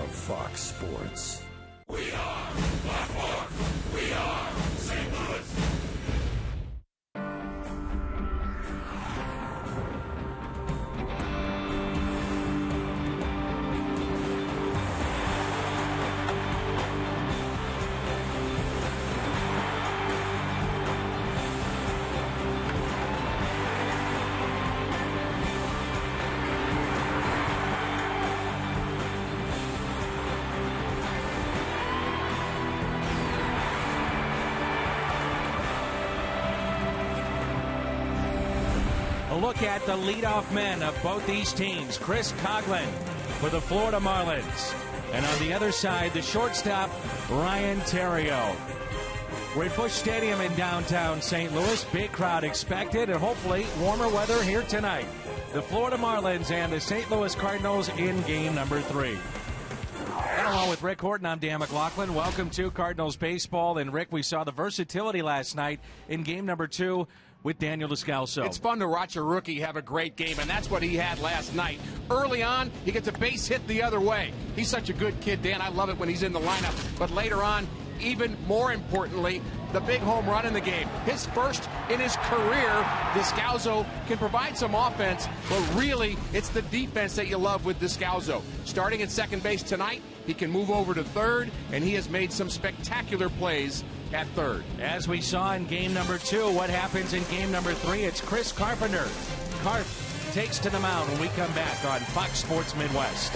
of Fox Sports. We are Blackmore. We are St. Louis. A look at the leadoff men of both these teams. Chris Coughlin for the Florida Marlins. And on the other side, the shortstop, Ryan Theriot. We're at Busch Stadium in downtown St. Louis. Big crowd expected and hopefully warmer weather here tonight. The Florida Marlins and the St. Louis Cardinals in game number 3. And along with Rick Horton, I'm Dan McLaughlin. Welcome to Cardinals baseball. And Rick, we saw the versatility last night in game number 2 with Daniel Descalso. It's fun to watch a rookie have a great game, and that's what he had last night. Early on, he gets a base hit the other way. He's such a good kid, Dan. I love it when he's in the lineup. But later on, even more importantly, the big home run in the game. His first in his career. Descalso can provide some offense, but really, it's the defense that you love with Descalso. Starting at second base tonight, he can move over to third, and he has made some spectacular plays at third. As we saw in game number 2, what happens in game number 3? It's Chris Carpenter. Carp takes to the mound when we come back on Fox Sports Midwest.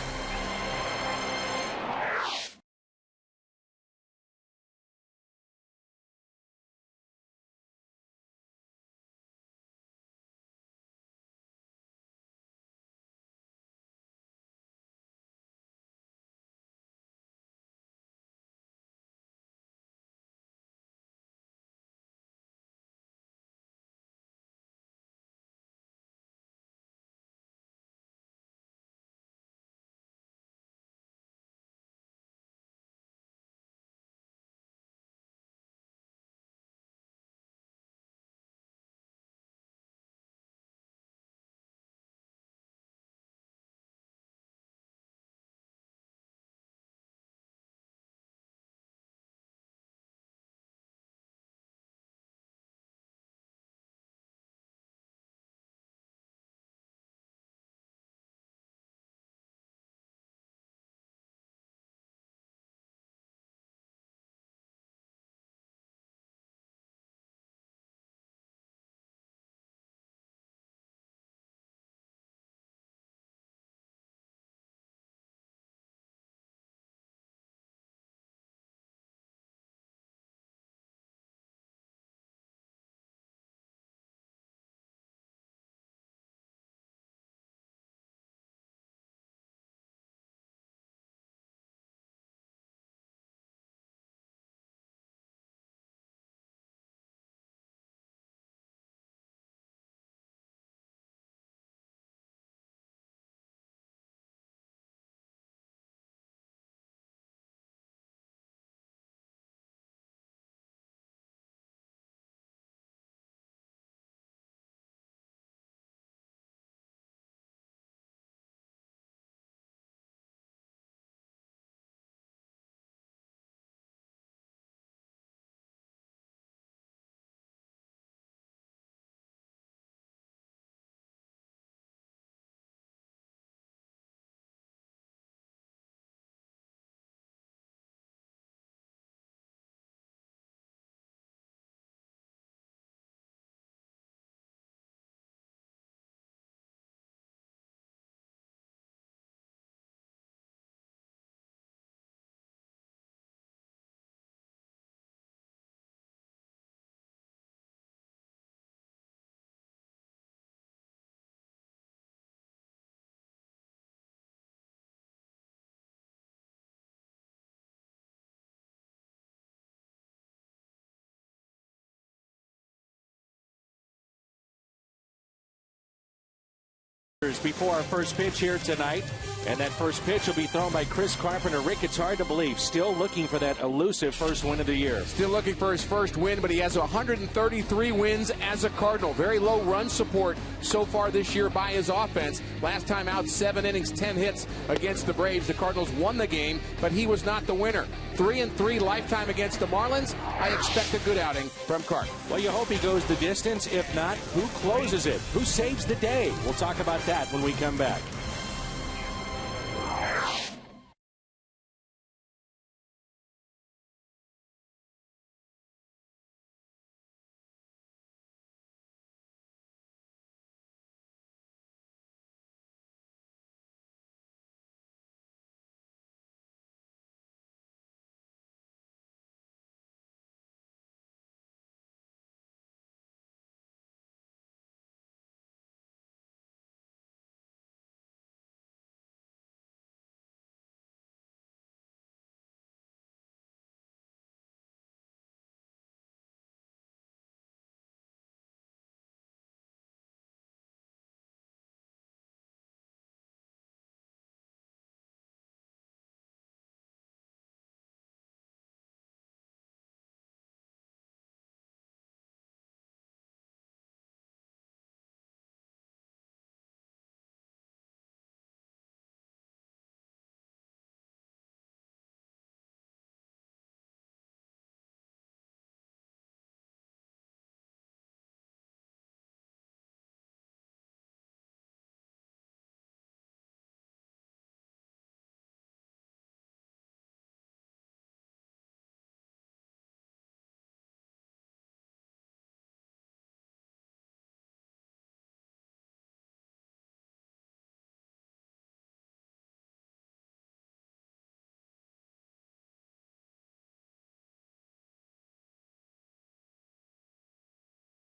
Before our first pitch here tonight, And that first pitch will be thrown by Chris Carpenter. Rick, it's hard to believe. Still looking for that elusive first win of the year. Still looking for his first win, but he has 133 wins as a Cardinal. Very low run support so far this year by his offense. Last time out, 7 innings, 10 hits against the Braves. The Cardinals won the game, but he was not the winner. 3-3 lifetime against the Marlins. I expect a good outing from Carp. Well, you hope he goes the distance. If not, who closes it? Who saves the day? We'll talk about that when we come back.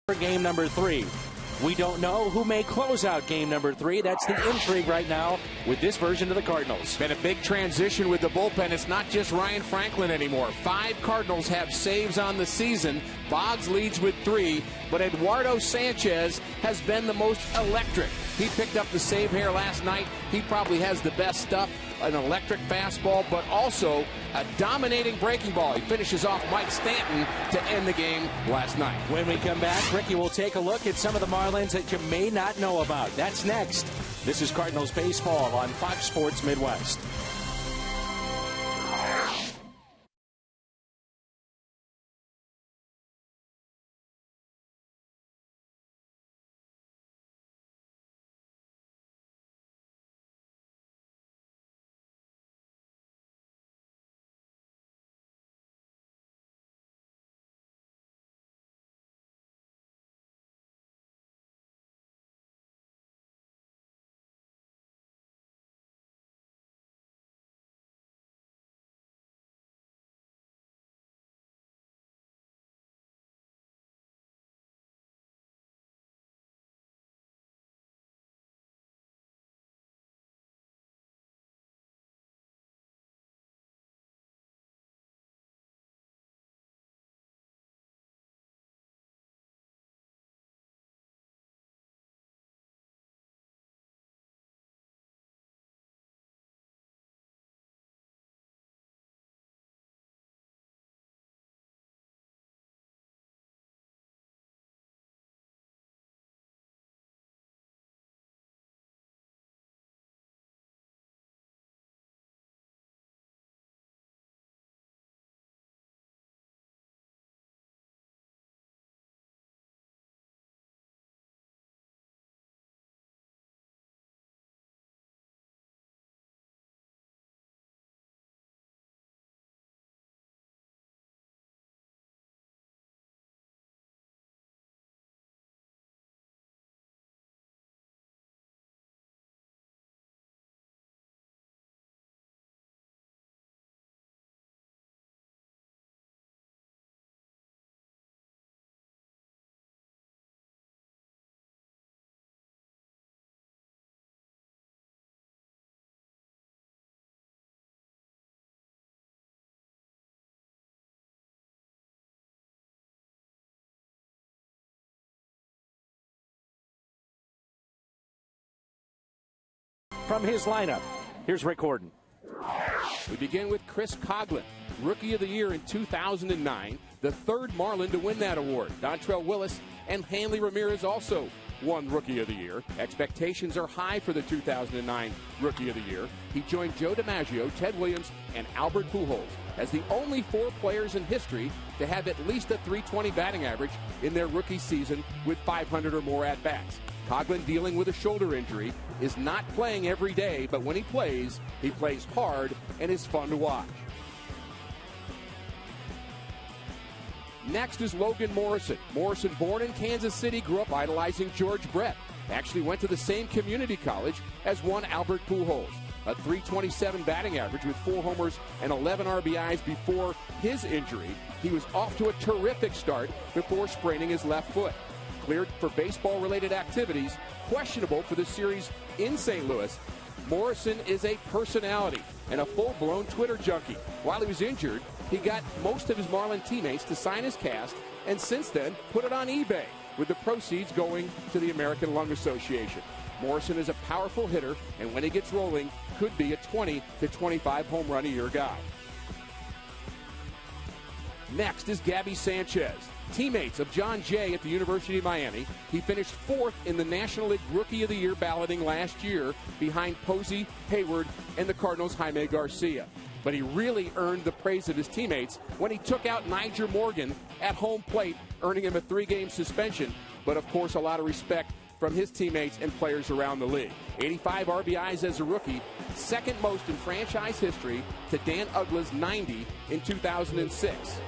For game number 3. We don't know who may close out game number 3. That's the intrigue right now with this version of the Cardinals. Been a big transition with the bullpen. It's not just Ryan Franklin anymore. 5 Cardinals have saves on the season. Boggs leads with 3, but Eduardo Sanchez has been the most electric. He picked up the save here last night. He probably has the best stuff, an electric fastball, but also a dominating breaking ball. He finishes off Mike Stanton to end the game last night. When we come back, Ricky will take a look at some of the Marlins that you may not know about. That's next. This is Cardinals Baseball on Fox Sports Midwest. From his lineup, Here's Rick Horton. We begin with Chris Coughlin, Rookie of the Year in 2009, the third Marlin to win that award. Dontrell Willis and Hanley Ramirez also won Rookie of the Year. Expectations are high for the 2009 Rookie of the Year. He joined Joe DiMaggio, Ted Williams, and Albert Pujols as the only 4 players in history to have at least a .320 batting average in their rookie season with 500 or more at-bats. Coughlin, dealing with a shoulder injury, is not playing every day, but when he plays hard and is fun to watch. Next is Logan Morrison. Morrison, born in Kansas City, grew up idolizing George Brett. Actually went to the same community college as one Albert Pujols. A .327 batting average with 4 homers and 11 RBIs before his injury. He was off to a terrific start before spraining his left foot. Cleared for baseball-related activities, questionable for the series in St. Louis. Morrison is a personality and a full-blown Twitter junkie. While he was injured, he got most of his Marlin teammates to sign his cast, and since then put it on eBay, with the proceeds going to the American Lung Association. Morrison is a powerful hitter, and when he gets rolling, could be a 20 to 25 home run a year guy. Next is Gabby Sanchez. Teammates of John Jay at the University of Miami, he finished 4th in the National League Rookie of the Year balloting last year behind Posey, Hayward, and the Cardinals' Jaime Garcia. But he really earned the praise of his teammates when he took out Niger Morgan at home plate, earning him a 3-game suspension. But, of course, a lot of respect from his teammates and players around the league. 85 RBIs as a rookie, second most in franchise history to Dan Uggla's 90 in 2006.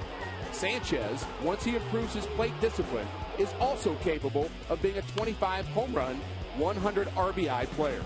Sanchez, once he improves his plate discipline, is also capable of being a 25 home run, 100 RBI player.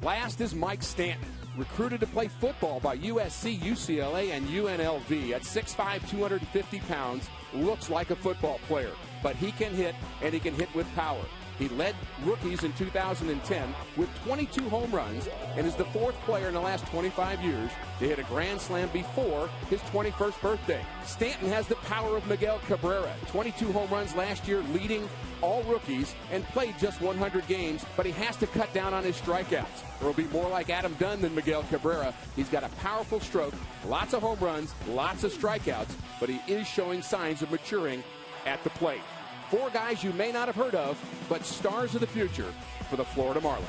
Last is Mike Stanton, recruited to play football by USC, UCLA, and UNLV. At 6'5", 250 pounds, looks like a football player, but he can hit, and he can hit with power. He led rookies in 2010 with 22 home runs and is the 4th player in the last 25 years to hit a grand slam before his 21st birthday. Stanton has the power of Miguel Cabrera. 22 home runs last year, leading all rookies, and played just 100 games, but he has to cut down on his strikeouts, or he'll be more like Adam Dunn than Miguel Cabrera. He's got a powerful stroke, lots of home runs, lots of strikeouts, but he is showing signs of maturing at the plate. 4 guys you may not have heard of, but stars of the future for the Florida Marlins.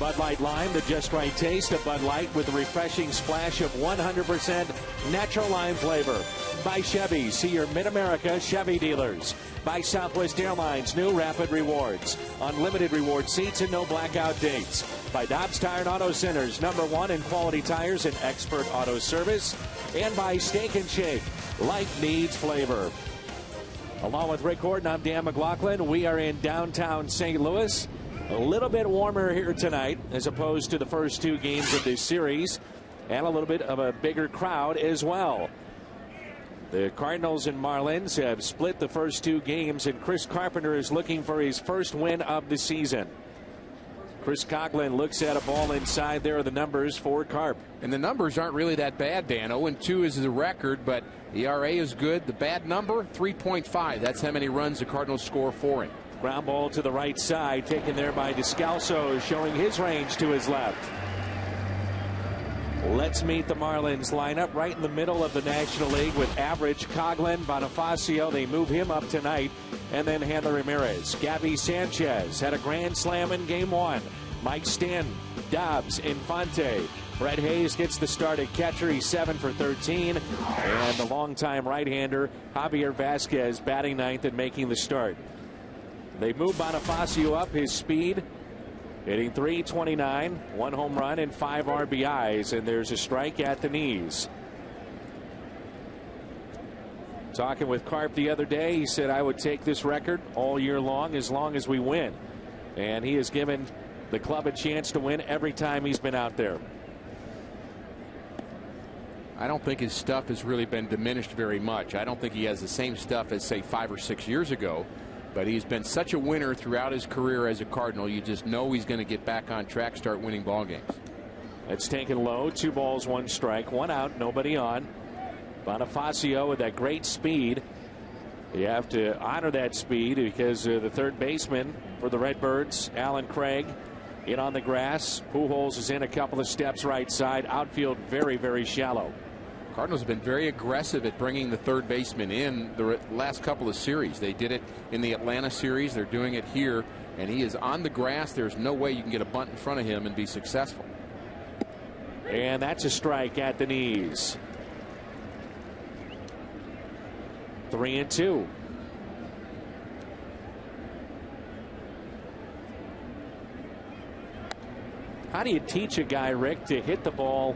Bud Light Lime, the just right taste of Bud Light with a refreshing splash of 100% natural lime flavor. By Chevy, see your Mid-America Chevy dealers. By Southwest Airlines, new Rapid Rewards. Unlimited reward seats and no blackout dates. By Dobbs Tire and Auto Centers, #1 in quality tires and expert auto service. And by Steak and Shake, life needs flavor. Along with Rick Gordon, I'm Dan McLaughlin. We are in downtown St. Louis. A little bit warmer here tonight as opposed to the first two games of this series, and a little bit of a bigger crowd as well. The Cardinals and Marlins have split the first two games, and Chris Carpenter is looking for his first win of the season. Chris Coughlin looks at a ball inside. There are the numbers for Carp. And the numbers aren't really that bad, Dan. 0-2 is the record, but ERA is good. The bad number, 3.5. That's how many runs the Cardinals score for him. Ground ball to the right side, taken there by Descalso, showing his range to his left. Let's meet the Marlins lineup right in the middle of the National League with average Coughlin, Bonifacio. They move him up tonight. And then Hanley Ramirez. Gabby Sanchez had a grand slam in game one. Mike Stanton, Dobbs, Infante. Brett Hayes gets the start at catcher. He's 7 for 13. And the longtime right-hander, Javier Vasquez, batting ninth and making the start. They move Bonifacio up, his speed, hitting .329, 1 home run and 5 RBIs, and there's a strike at the knees. Talking with Carp the other day, he said, I would take this record all year long as we win. And he has given the club a chance to win every time he's been out there. I don't think his stuff has really been diminished very much. I don't think he has the same stuff as, say, 5 or 6 years ago. But he's been such a winner throughout his career as a Cardinal. You just know he's going to get back on track, start winning ball games. It's taken low. 2 balls, 1 strike, 1 out, nobody on. Bonifacio with that great speed. You have to honor that speed because the third baseman for the Redbirds, Alan Craig, in on the grass. Pujols is in a couple of steps right side. Outfield very, very shallow. Cardinals have been very aggressive at bringing the third baseman in the last couple of series. They did it in the Atlanta series. They're doing it here, and he is on the grass. There's no way you can get a bunt in front of him and be successful. And that's a strike at the knees. 3-2. How do you teach a guy, Rick, to hit the ball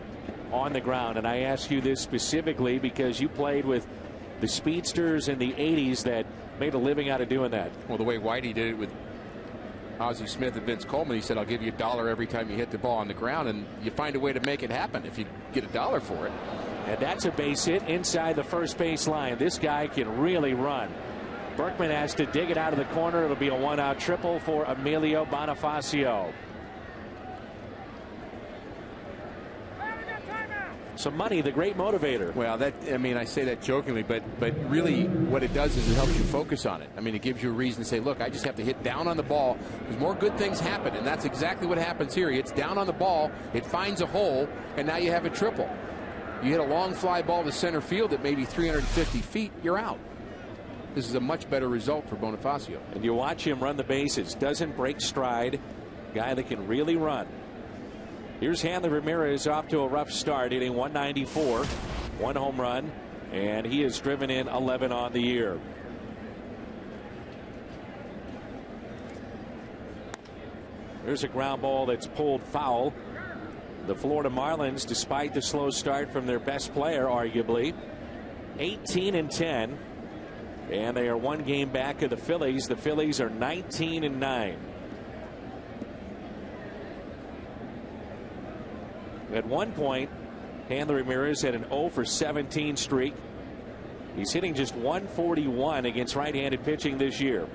on the ground? And I ask you this specifically because you played with the speedsters in the 80s that made a living out of doing that. Well, the way Whitey did it with Ozzie Smith and Vince Coleman, he said, I'll give you $1 every time you hit the ball on the ground, and you find a way to make it happen if you get $1 for it. And that's a base hit inside the first base line. This guy can really run. Berkman has to dig it out of the corner. It'll be a 1-out triple for Emilio Bonifacio. Some money, the great motivator. Well, I say that jokingly, but really what it does is it helps you focus on it. I mean, it gives you a reason to say, look, I just have to hit down on the ball because more good things happen, and that's exactly what happens here. He hits down on the ball, it finds a hole, and now you have a triple. You hit a long fly ball to center field at maybe 350 feet, you're out. This is a much better result for Bonifacio. And you watch him run the bases. Doesn't break stride. Guy that can really run. Here's Hanley Ramirez off to a rough start, hitting .194, 1 home run, and he has driven in 11 on the year. There's a ground ball that's pulled foul. The Florida Marlins, despite the slow start from their best player, arguably, 18-10, and they are 1 game back of the Phillies. The Phillies are 19-9. At one point, Hanley Ramirez had an 0 for 17 streak. He's hitting just .141 against right-handed pitching this year.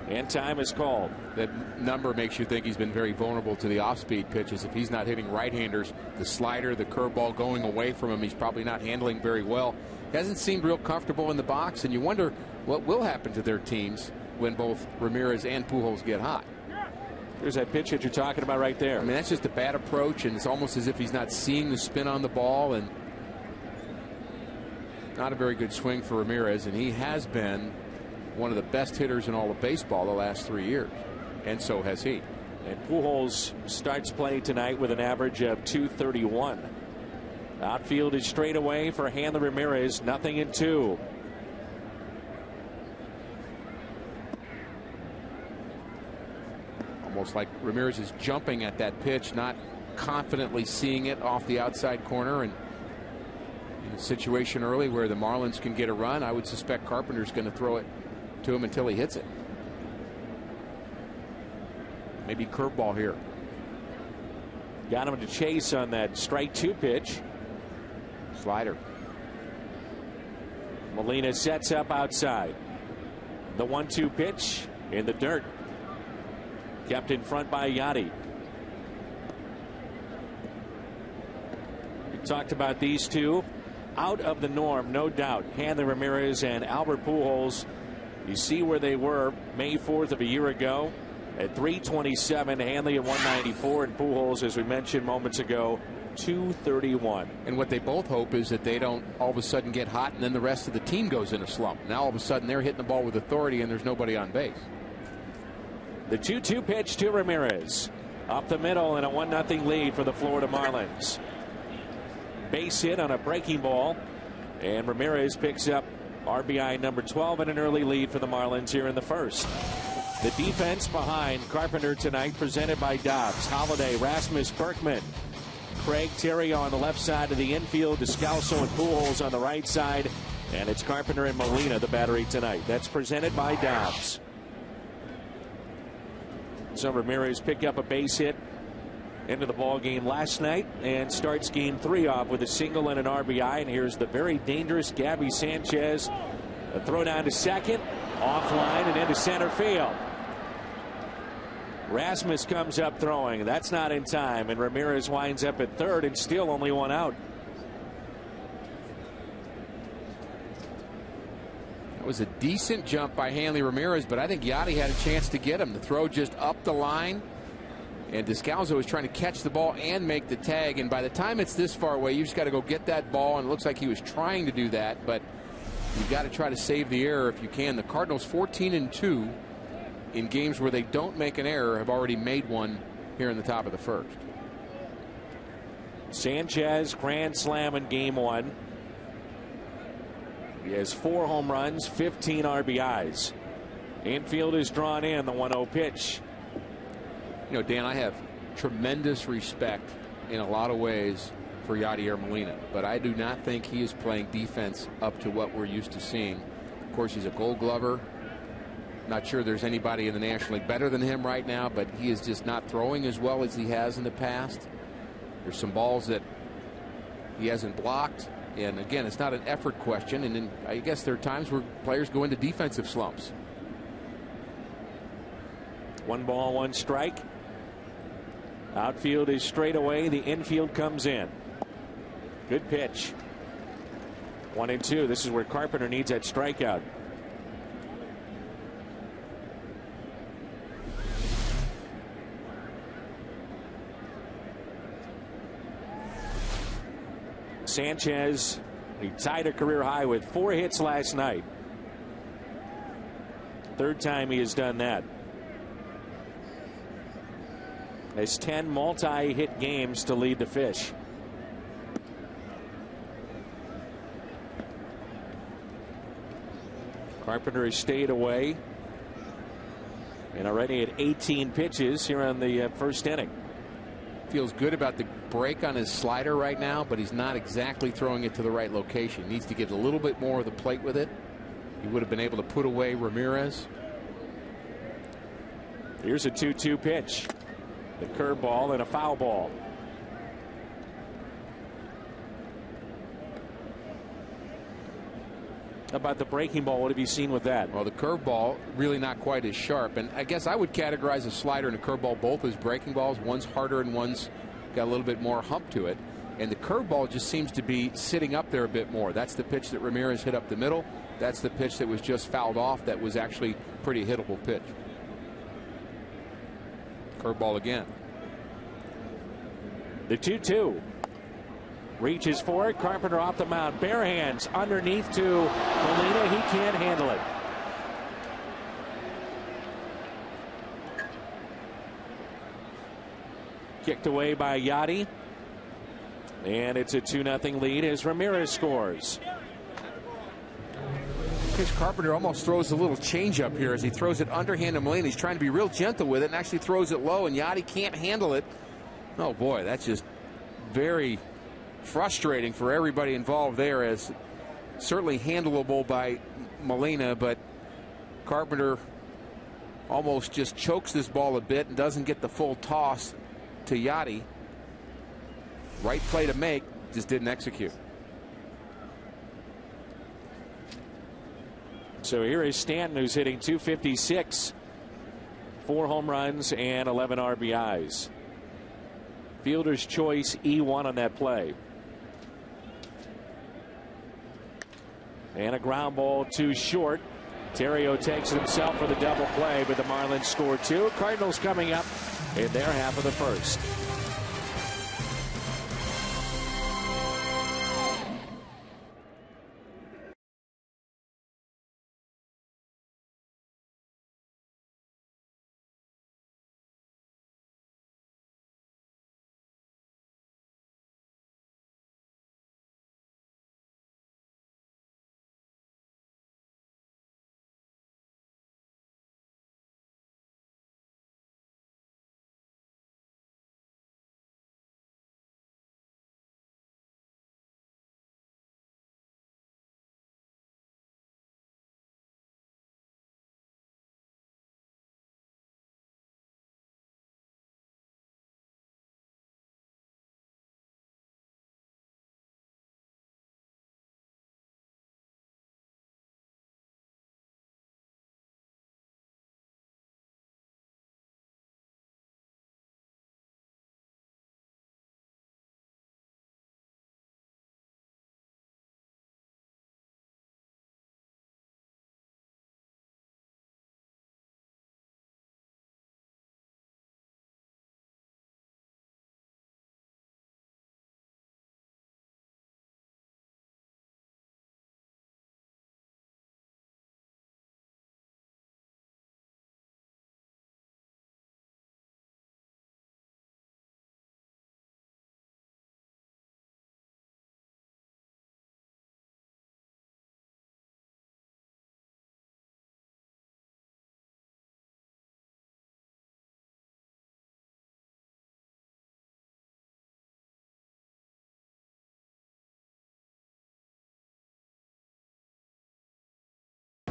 And time is called. That number makes you think he's been very vulnerable to the off-speed pitches. If he's not hitting right-handers, the slider, the curveball going away from him, he's probably not handling very well. He hasn't seemed real comfortable in the box, and you wonder what will happen to their teams when both Ramirez and Pujols get hot. There's that pitch that you're talking about right there. I mean, that's just a bad approach, and it's almost as if he's not seeing the spin on the ball, and not a very good swing for Ramirez, and he has been one of the best hitters in all of baseball the last 3 years, and so has he. And Pujols starts play tonight with an average of .231. Outfield is straight away for Hanley Ramirez, 0-2. Almost like Ramirez is jumping at that pitch, not confidently seeing it off the outside corner. And in a situation early where the Marlins can get a run, I would suspect Carpenter's going to throw it to him until he hits it. Maybe curveball here. Got him to chase on that strike 2 pitch. Slider. Molina sets up outside. The 1-2 pitch in the dirt. Kept in front by Yachty. We talked about these two. Out of the norm, no doubt. Hanley Ramirez and Albert Pujols. You see where they were May 4th of a year ago at .327. Hanley at .194, and Pujols, as we mentioned moments ago, .231. And what they both hope is that they don't all of a sudden get hot and then the rest of the team goes in a slump. Now all of a sudden they're hitting the ball with authority and there's nobody on base. The 2-2 pitch to Ramirez. Up the middle and a 1-0 lead for the Florida Marlins. Base hit on a breaking ball. And Ramirez picks up RBI number 12 and an early lead for the Marlins here in the first. The defense behind Carpenter tonight presented by Dobbs. Holiday, Rasmus Berkman, Craig Terrio on the left side of the infield, Descalso and Pujols on the right side. And it's Carpenter and Molina, the battery tonight. That's presented by Dobbs. So Ramirez picked up a base hit into the ball game last night and starts game 3 off with a single and an RBI. And here's the very dangerous Gabby Sanchez. A throw down to second, offline and into center field. Rasmus comes up throwing. That's not in time, and Ramirez winds up at third and still only 1 out. It was a decent jump by Hanley Ramirez, but I think Yachty had a chance to get him. The throw just up the line, and Descalso was trying to catch the ball and make the tag. And by the time it's this far away, you just got to go get that ball, and it looks like he was trying to do that, but you've got to try to save the error if you can. The Cardinals 14-2 in games where they don't make an error have already made one here in the top of the first. Sanchez grand slam in game 1. He has 4 home runs, 15 RBIs. Infield is drawn in, the 1-0 pitch. You know, Dan, I have tremendous respect in a lot of ways for Yadier Molina, but I do not think he is playing defense up to what we're used to seeing. Of course, he's a Gold Glover. Not sure there's anybody in the National League better than him right now, but he is just not throwing as well as he has in the past. There's some balls that he hasn't blocked. And again, it's not an effort question. And then I guess there are times where players go into defensive slumps. 1 ball, 1 strike. Outfield is straight away. The infield comes in. Good pitch. 1-2. This is where Carpenter needs that strikeout. Sanchez, he tied a career high with 4 hits last night. 3rd time he has done that. Has 10 multi-hit games to lead the Fish. Carpenter has stayed away and already at 18 pitches here on the first inning. Feels good about the break on his slider right now, but he's not exactly throwing it to the right location. He needs to get a little bit more of the plate with it. He would have been able to put away Ramirez. Here's a 2-2 pitch. The curveball and a foul ball. How about the breaking ball? What have you seen with that? Well, the curveball really not quite as sharp, and I guess I would categorize a slider and a curveball both as breaking balls. One's harder and one's got a little bit more hump to it, and the curveball just seems to be sitting up there a bit more. That's the pitch that Ramirez hit up the middle. That's the pitch that was just fouled off. That was actually pretty hittable pitch. Curveball again. The 2-2. Reaches for it. Carpenter off the mound. Bare hands underneath to Molina. He can't handle it. Kicked away by Yachty. And it's a 2-0 lead as Ramirez scores. Chris Carpenter almost throws a little changeup here as he throws it underhand to Molina. He's trying to be real gentle with it and actually throws it low, and Yachty can't handle it. Oh boy, that's just very frustrating for everybody involved there, as certainly handleable by Molina, but Carpenter almost just chokes this ball a bit and doesn't get the full toss to Yachty. Right play to make, just didn't execute. So here is Stanton, who's hitting .256, 4 home runs and 11 RBIs. Fielder's choice E1 on that play. And a ground ball too short. Terrio takes it himself for the double play, but the Marlins score 2. Cardinals coming up in their half of the first.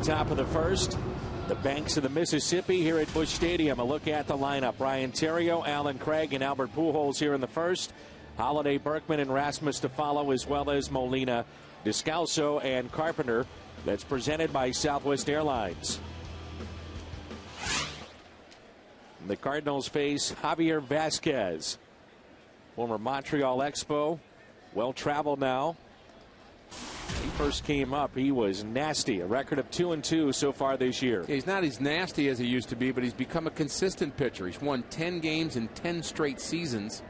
Top of the first, the banks of the Mississippi here at Busch Stadium. A look at the lineup. Ryan Theriot, Alan Craig, and Albert Pujols here in the first. Holiday, Berkman, and Rasmus to follow, as well as Molina, Descalso, and Carpenter. That's presented by Southwest Airlines. The Cardinals face Javier Vasquez, former Montreal Expo, well-traveled now. He first came up, he was nasty. A record of 2-2 so far this year. Yeah, he's not as nasty as he used to be, but he's become a consistent pitcher. He's won 10 games in 10 straight seasons.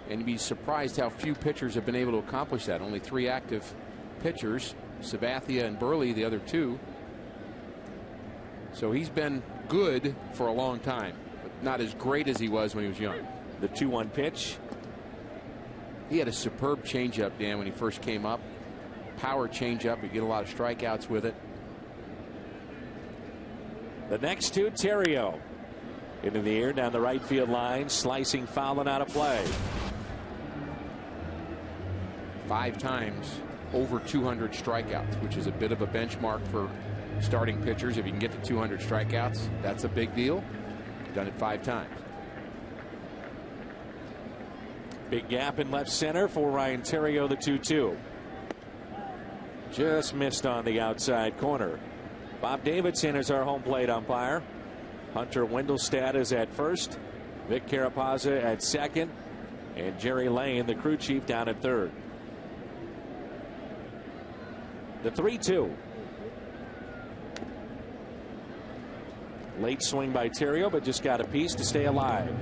And you'd be surprised how few pitchers have been able to accomplish that. Only 3 active pitchers, Sabathia and Burley, the other 2. So he's been good for a long time, but not as great as he was when he was young. The 2-1 pitch. He had a superb changeup, Dan, when he first came up. Power changeup. You get a lot of strikeouts with it. The next two, Theriot. Into the air down the right field line, slicing foul and out of play. 5 times over 200 strikeouts, which is a bit of a benchmark for starting pitchers. If you can get to 200 strikeouts, that's a big deal. Done it 5 times. Big gap in left center for Ryan Theriot, the 2-2. Just missed on the outside corner. Bob Davidson is our home plate umpire. Hunter Wendelstad is at first. Vic Carapazza at second. And Jerry Lane, the crew chief, down at third. The 3-2. Late swing by Theriot, but just got a piece to stay alive.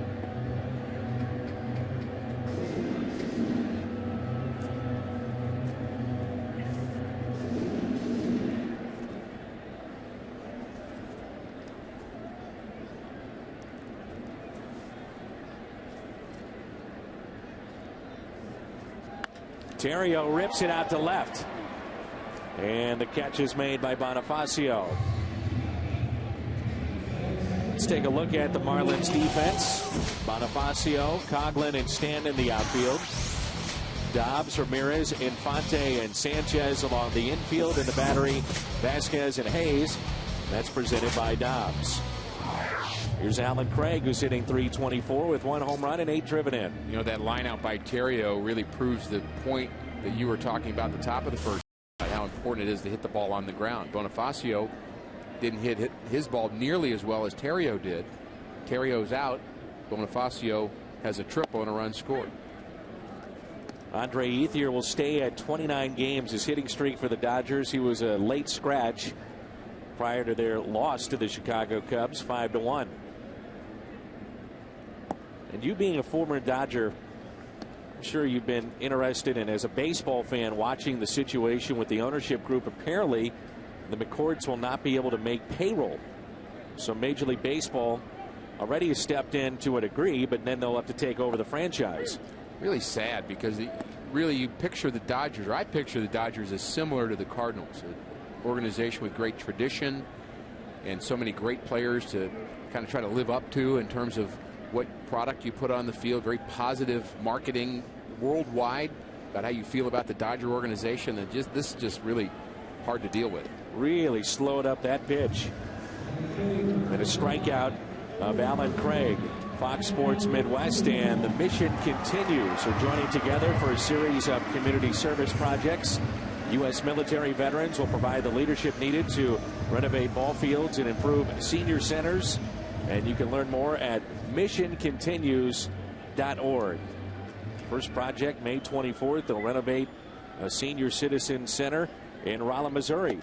Theriot rips it out to left. And the catch is made by Bonifacio. Let's take a look at the Marlins defense. Bonifacio, Coghlan, and Stanton in the outfield. Dobbs, Ramirez, Infante, and Sanchez along the infield. In the battery, Vasquez and Hayes. That's presented by Dobbs. Here's Alan Craig, who's hitting .324 with 1 home run and 8 driven in. You know, that line out by Theriot really proves the point that you were talking about at the top of the first, how important it is to hit the ball on the ground. Bonifacio didn't hit his ball nearly as well as Theriot did. Theriot's out. Bonifacio has a triple and a run scored. Andre Ethier will stay at 29 games. His hitting streak for the Dodgers. He was a late scratch prior to their loss to the Chicago Cubs, 5-1. And you being a former Dodger, I'm sure you've been interested in, as a baseball fan, watching the situation with the ownership group. Apparently, the McCourts will not be able to make payroll. So Major League Baseball already has stepped in to a degree, but then they'll have to take over the franchise. Really sad, because really you picture the Dodgers, or I picture the Dodgers as similar to the Cardinals, an organization with great tradition and so many great players to kind of try to live up to in terms of what product you put on the field. Very positive marketing worldwide about how you feel about the Dodger organization, and this is just really hard to deal with. Really slowed up that pitch. And a strikeout of Alan Craig. Fox Sports Midwest, and the mission continues. We're joining together for a series of community service projects. U.S. military veterans will provide the leadership needed to renovate ball fields and improve senior centers. And you can learn more at missioncontinues.org. First project, May 24th. They'll renovate a senior citizen center in Rolla, Missouri.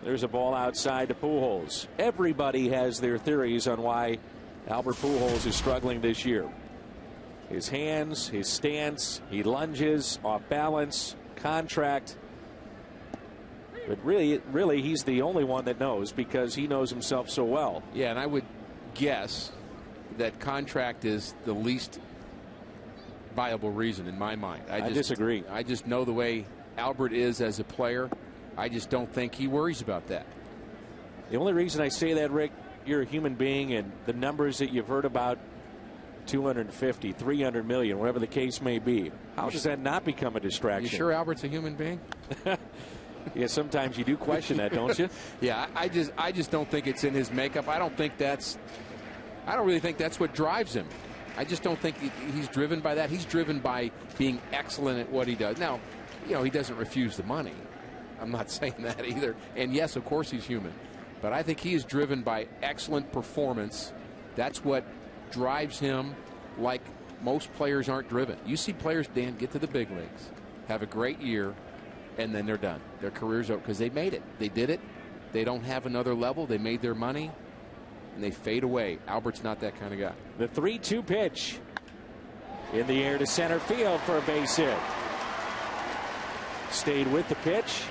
There's a ball outside to Pujols. Everybody has their theories on why Albert Pujols is struggling this year. His hands, his stance, he lunges, off balance, contract. But really, he's the only one that knows, because he knows himself so well. Yeah, and I would guess that contract is the least viable reason in my mind. I disagree. I just know the way Albert is as a player. I just don't think he worries about that. The only reason I say that, Rick, you're a human being, and the numbers that you've heard about, 250, 300 million, whatever the case may be, how does that not become a distraction? You sure Albert's a human being? Yeah, sometimes you do question that, don't you? Yeah, I just don't think it's in his makeup. I don't really think that's what drives him. I just don't think he's driven by that. He's driven by being excellent at what he does. Now, you know, he doesn't refuse the money. I'm not saying that either. And yes, of course he's human. But I think he is driven by excellent performance. That's what drives him, like most players aren't driven. You see players, Dan, get to the big leagues, have a great year, and then they're done. Their career's over because they made it. They did it. They don't have another level. They made their money, and they fade away. Albert's not that kind of guy. The 3-2 pitch in the air to center field for a base hit. Stayed with the pitch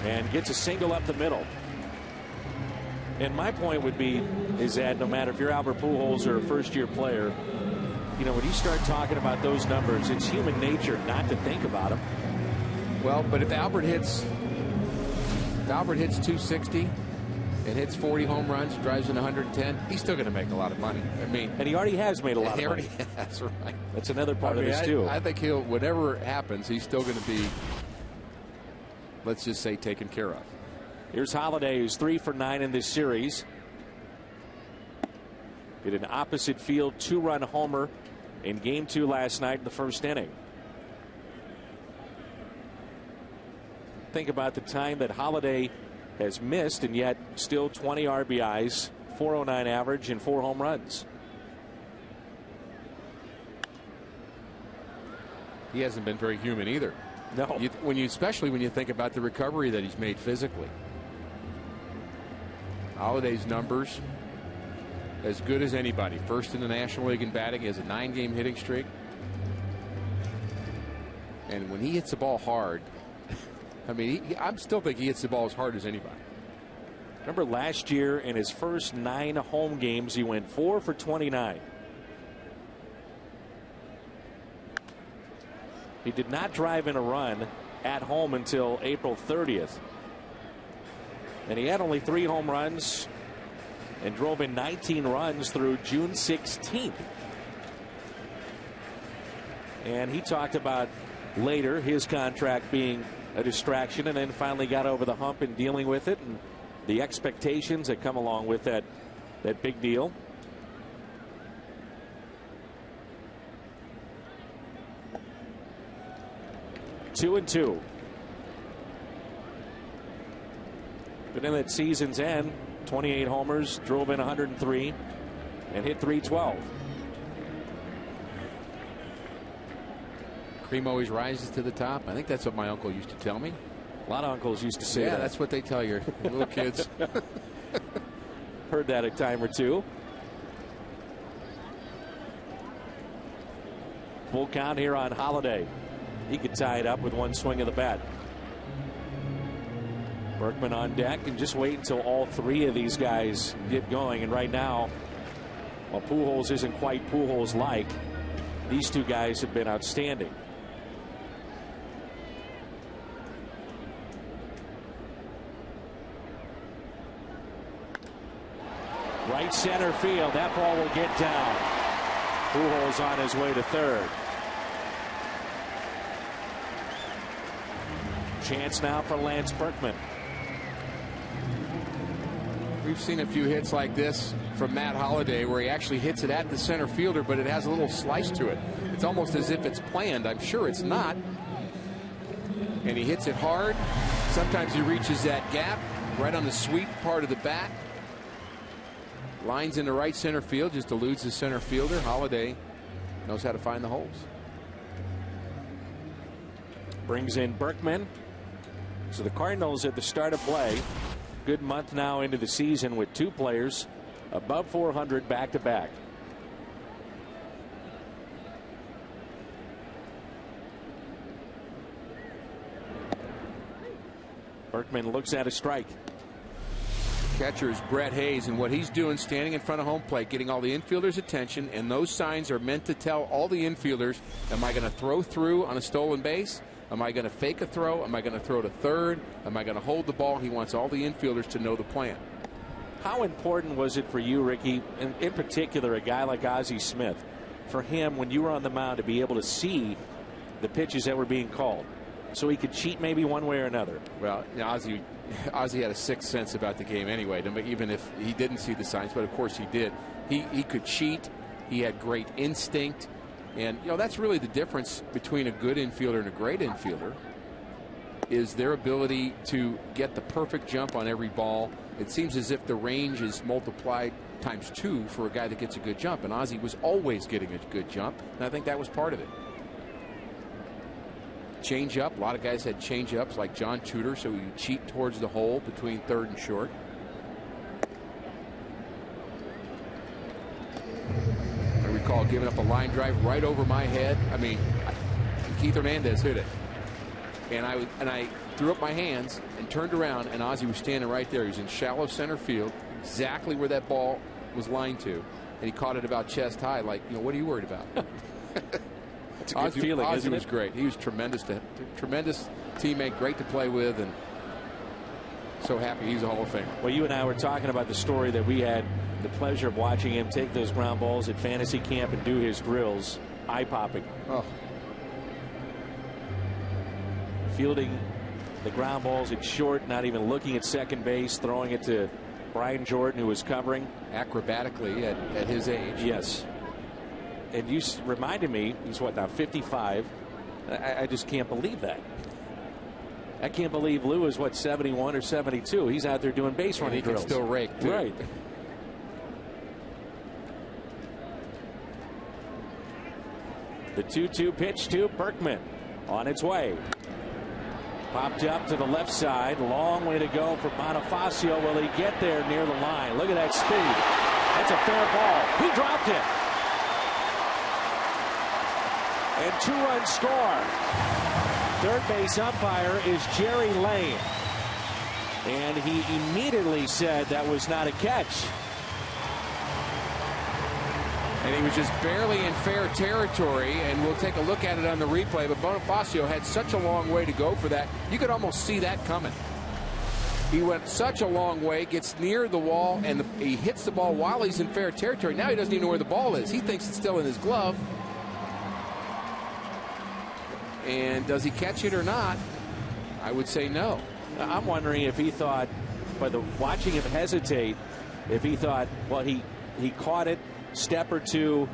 and gets a single up the middle. And my point would be is that no matter if you're Albert Pujols or a first-year player, you know, when you start talking about those numbers, it's human nature not to think about them. Well, but if Albert hits 260 and hits 40 home runs, drives in 110, he's still going to make a lot of money. I mean, and he already has made a lot of money. That's right. That's another part of this too. I think whatever happens, he's still going to be, let's just say, taken care of. Here's Holiday, who's 3 for 9 in this series. Hit an opposite field 2-run homer in Game 2 last night in the first inning. Think about the time that Holiday has missed, and yet still 20 RBIs, 409 average, and 4 home runs. He hasn't been very human either. No. Especially when you think about the recovery that he's made physically. Holiday's numbers, as good as anybody. First in the National League in batting. He has a 9-game hitting streak. And when he hits the ball hard, I mean, I still think he hits the ball as hard as anybody. Remember last year in his first 9 home games, he went 4 for 29. He did not drive in a run at home until April 30th. And he had only 3 home runs and drove in 19 runs through June 16th. And he talked about later his contract being a distraction, and then finally got over the hump in dealing with it and the expectations that come along with that big deal. Two and two. But then at season's end, 28 homers, drove in 103, and hit .312. Cream always rises to the top. I think that's what my uncle used to tell me. A lot of uncles used to say that. Yeah, that's what they tell your little kids. Heard that a time or two. Full count here on Holiday. He could tie it up with one swing of the bat. Berkman on deck, and just wait until all 3 of these guys get going. And right now, while Pujols isn't quite Pujols-like, these 2 guys have been outstanding. Right center field. That ball will get down. Pujols on his way to third. Chance now for Lance Berkman. We've seen a few hits like this from Matt Holliday where he actually hits it at the center fielder, but it has a little slice to it. It's almost as if it's planned. I'm sure it's not. And he hits it hard. Sometimes he reaches that gap right on the sweep part of the bat. Lines into right center field, just eludes the center fielder. Holliday knows how to find the holes. Brings in Berkman. So the Cardinals at the start of play, good month now into the season with 2 players above 400 back-to-back. Berkman looks at a strike. Catcher is Brett Hayes, and what he's doing standing in front of home plate, getting all the infielders' attention, and those signs are meant to tell all the infielders, am I going to throw through on a stolen base? Am I going to fake a throw? Am I going to throw to third? Am I going to hold the ball? He wants all the infielders to know the plan. How important was it for you, Ricky, and in particular a guy like Ozzie Smith, for him when you were on the mound to be able to see the pitches that were being called so he could cheat maybe one way or another? Well, Ozzie had a sixth sense about the game anyway, even if he didn't see the signs, but of course he did. He could cheat. He had great instinct. And, that's really the difference between a good infielder and a great infielder, is their ability to get the perfect jump on every ball. It seems as if the range is multiplied times 2 for a guy that gets a good jump. And Ozzie was always getting a good jump, and I think that was part of it. Change up. A lot of guys had change ups like John Tudor, so he would cheat towards the hole between third and short. I recall giving up a line drive right over my head. I mean, Keith Hernandez hit it. And I threw up my hands and turned around, and Ozzie was standing right there. He was in shallow center field, exactly where that ball was lined to. And he caught it about chest high, like, what are you worried about? It's a good feeling, Ozzie isn't it? was great. He was tremendous teammate, great to play with, and so happy he's a Hall of Famer. Well, you and I were talking about the story that we had the pleasure of watching him take those ground balls at fantasy camp and do his drills. Eye-popping. Oh. Fielding the ground balls at short, not even looking at second base, throwing it to Brian Jordan, who was covering. Acrobatically at his age. Yes. And you reminded me, he's what now, 55. I just can't believe that. I can't believe Lou is what, 71 or 72. He's out there doing base running drills. He can still rake too. Right. The 2-2 pitch to Berkman on its way. Popped up to the left side. Long way to go for Bonifacio. Will he get there near the line? Look at that speed. That's a fair ball. He dropped it. And 2-run score. Third base umpire is Jerry Lane. And he immediately said that was not a catch. And he was just barely in fair territory, and we'll take a look at it on the replay, but Bonifacio had such a long way to go for that. You could almost see that coming. He went such a long way, gets near the wall, and he hits the ball while he's in fair territory. Now he doesn't even know where the ball is. He thinks it's still in his glove. And does he catch it or not? I would say no. I'm wondering if he thought, by watching him hesitate, if he thought, well, he caught it, step or two,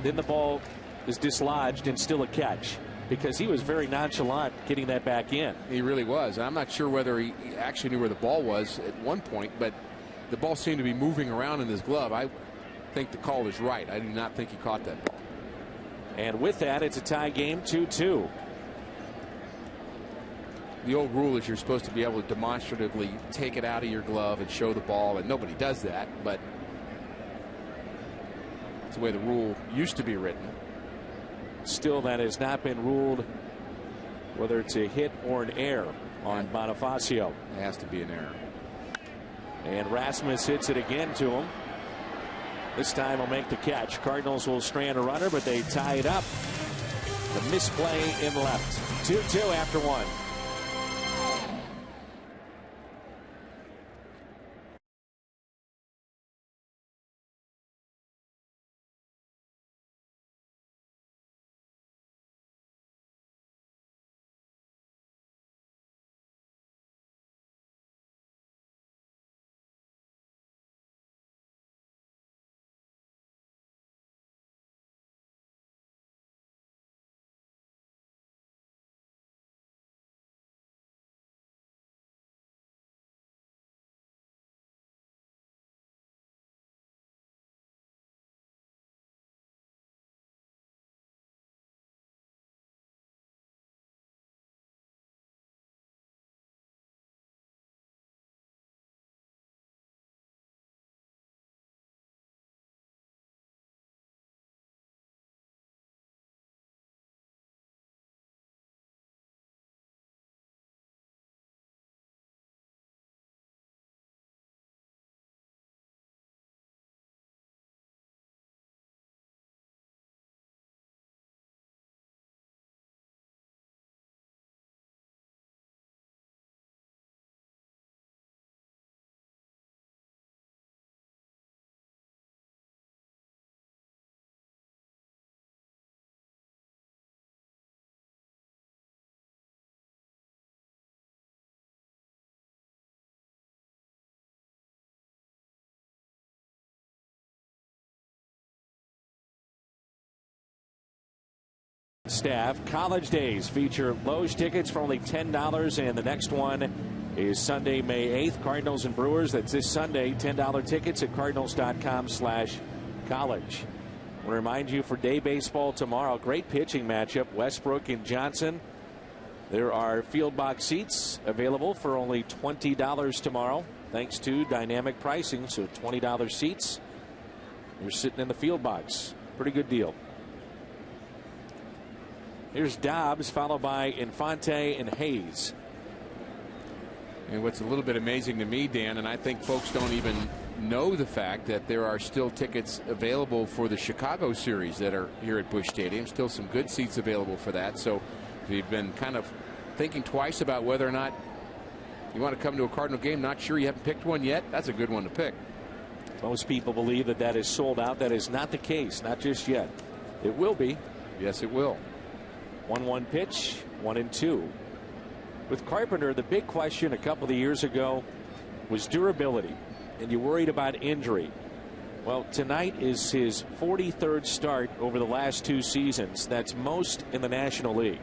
then the ball is dislodged and still a catch, because he was very nonchalant getting that back in. He really was. I'm not sure whether he actually knew where the ball was at one point, but the ball seemed to be moving around in his glove. I think the call is right. I do not think he caught that ball. And with that, it's a tie game, 2-2. The old rule is you're supposed to be able to demonstratively take it out of your glove and show the ball, and nobody does that, but it's the way the rule used to be written. Still, that has not been ruled whether it's a hit or an error on Bonifacio. It has to be an error. And Rasmus hits it again to him. This time he'll make the catch. Cardinals will strand a runner, but they tie it up. The misplay in left. 2-2 after one. Staff. College days feature Lowe's tickets for only $10, and the next one is Sunday, May 8th. Cardinals and Brewers. That's this Sunday. $10 tickets at cardinals.com/college. I want to remind you, for day baseball tomorrow, great pitching matchup, Westbrook and Johnson. There are field box seats available for only $20 tomorrow, thanks to dynamic pricing. So $20 seats, you're sitting in the field box. Pretty good deal. Here's Dobbs, followed by Infante and Hayes. And what's a little bit amazing to me, Dan, and I think folks don't even know the fact that there are still tickets available for the Chicago series that are here at Busch Stadium. Still some good seats available for that. So if you've been kind of thinking twice about whether or not you want to come to a Cardinal game, not sure you haven't picked one yet, that's a good one to pick. Most people believe that that is sold out. That is not the case, not just yet. It will be. Yes, it will. 1-1 pitch, 1-2. With Carpenter, the big question a couple of years ago was durability, and you worried about injury. Well, tonight is his 43rd start over the last 2 seasons. That's most in the National League.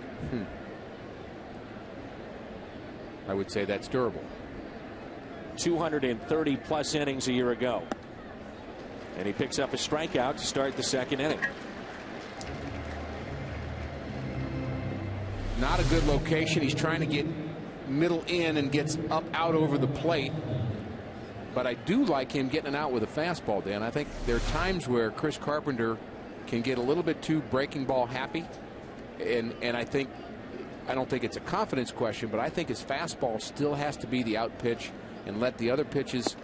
I would say that's durable. 230 plus innings a year ago. And he picks up a strikeout to start the second inning. Not a good location. He's trying to get middle in and gets up out over the plate. But I do like him getting it out with a fastball, Dan. I think there are times where Chris Carpenter can get a little bit too breaking ball happy. And I don't think it's a confidence question, but I think his fastball still has to be the out pitch and let the other pitches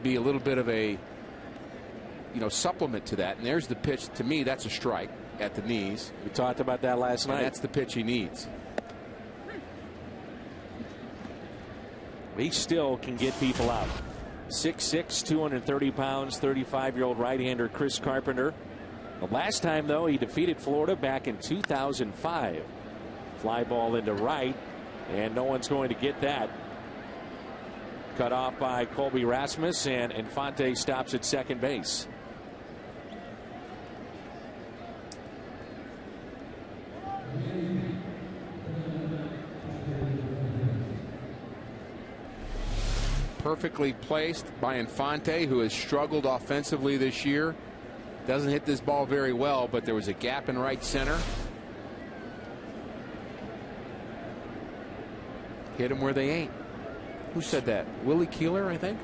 be a little bit of a supplement to that. And there's the pitch. To me, that's a strike at the knees. We talked about that last night. That's the pitch he needs. He still can get people out. 6'6", 230 pounds, 35-year-old right-hander Chris Carpenter. The last time, though, he defeated Florida back in 2005. Fly ball into right, and no one's going to get that. Cut off by Colby Rasmus, and Infante stops at second base. Perfectly placed by Infante, who has struggled offensively this year. Doesn't hit this ball very well, but there was a gap in right center. Hit him where they ain't. Who said that? Willie Keeler, I think.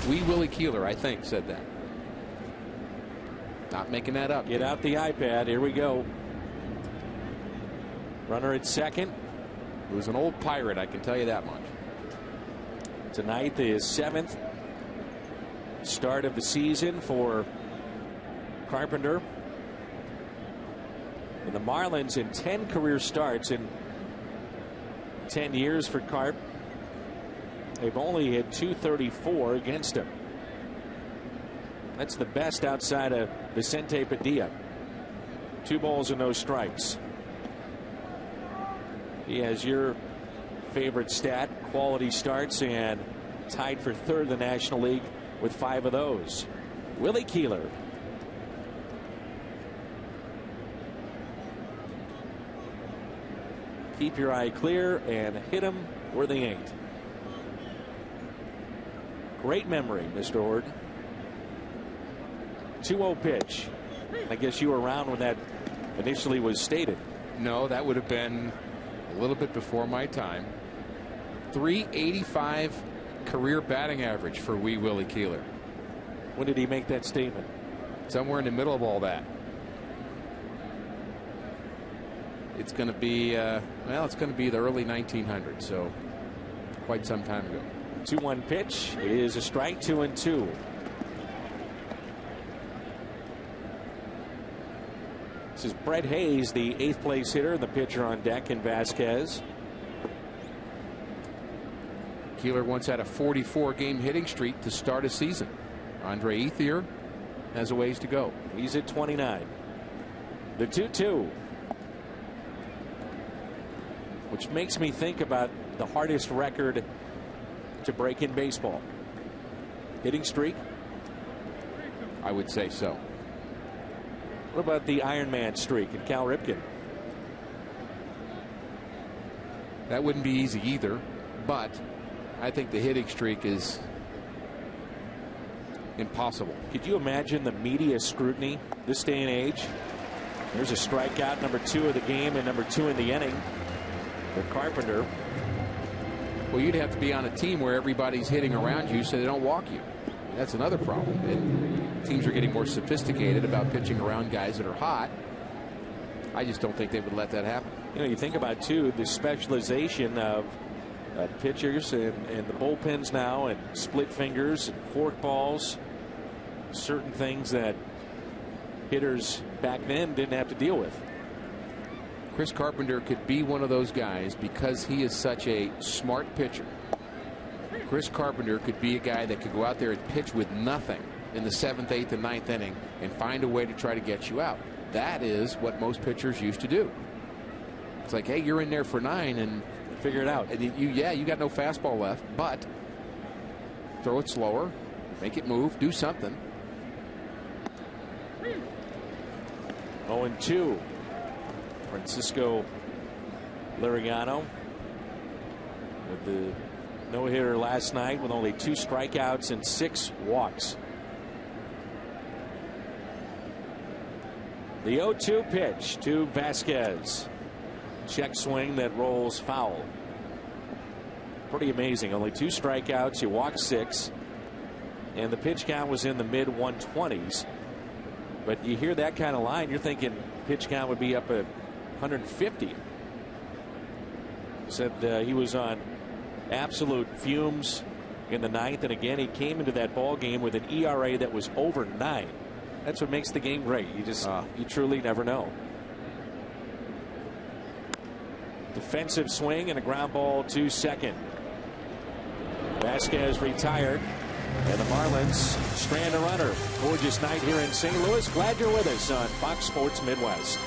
Willie Keeler, I think, said that. Not making that up. Get out the iPad. Here we go. Runner at second. It was an old Pirate, I can tell you that much. Tonight, the 7th start of the season for Carpenter. And the Marlins in 10 career starts in 10 years for Carp. They've only hit .234 against him. That's the best outside of Vicente Padilla. 2 balls and no strikes. He has your favorite stat, quality starts, and tied for 3rd in the National League with 5 of those. Willie Keeler. Keep your eye clear and hit them where they ain't. Great memory, Mr. Horton. 2-0 pitch. I guess you were around when that initially was stated. No, that would have been a little bit before my time. .385 career batting average for Willie Keeler. When did he make that statement? Somewhere in the middle of all that. It's going to be it's going to be the early 1900s, so quite some time ago. 2-1 pitch is a strike. 2-2. This is Brett Hayes, the 8th place hitter, and the pitcher on deck in Vasquez. Keeler once had a 44-game hitting streak to start a season. Andre Ethier has a ways to go. He's at 29. The 2-2. Which makes me think about the hardest record to break in baseball. Hitting streak? I would say so. What about the Iron Man streak and Cal Ripken? That wouldn't be easy either, but I think the hitting streak is impossible. Could you imagine the media scrutiny this day and age? There's a strikeout, number 2 of the game and number 2 in the inning for Carpenter. Well, you'd have to be on a team where everybody's hitting around you so they don't walk you. That's another problem. And teams are getting more sophisticated about pitching around guys that are hot. I just don't think they would let that happen. You know, you think about, too, the specialization of pitchers and the bullpens now, and split fingers and fork balls, certain things that hitters back then didn't have to deal with. Chris Carpenter could be one of those guys because he is such a smart pitcher. Chris Carpenter could be a guy that could go out there and pitch with nothing in the 7th, 8th, and 9th inning and find a way to try to get you out. That is what most pitchers used to do. It's like, hey, you're in there for 9 and figure it out. And you got no fastball left, but throw it slower, make it move, do something. 0-2. Francisco Liriano with the no-hitter last night with only 2 strikeouts and 6 walks. The 0-2 pitch to Vasquez. Check swing that rolls foul. Pretty amazing. Only 2 strikeouts. You walk 6. And the pitch count was in the mid-120s. But you hear that kind of line, you're thinking pitch count would be up at 150. Said he was on absolute fumes in the 9th. And again, he came into that ball game with an ERA that was over 9. That's what makes the game great. You truly never know. Defensive swing and a ground ball to second. Vasquez retired, and the Marlins strand a runner. Gorgeous night here in St. Louis. Glad you're with us on Fox Sports Midwest.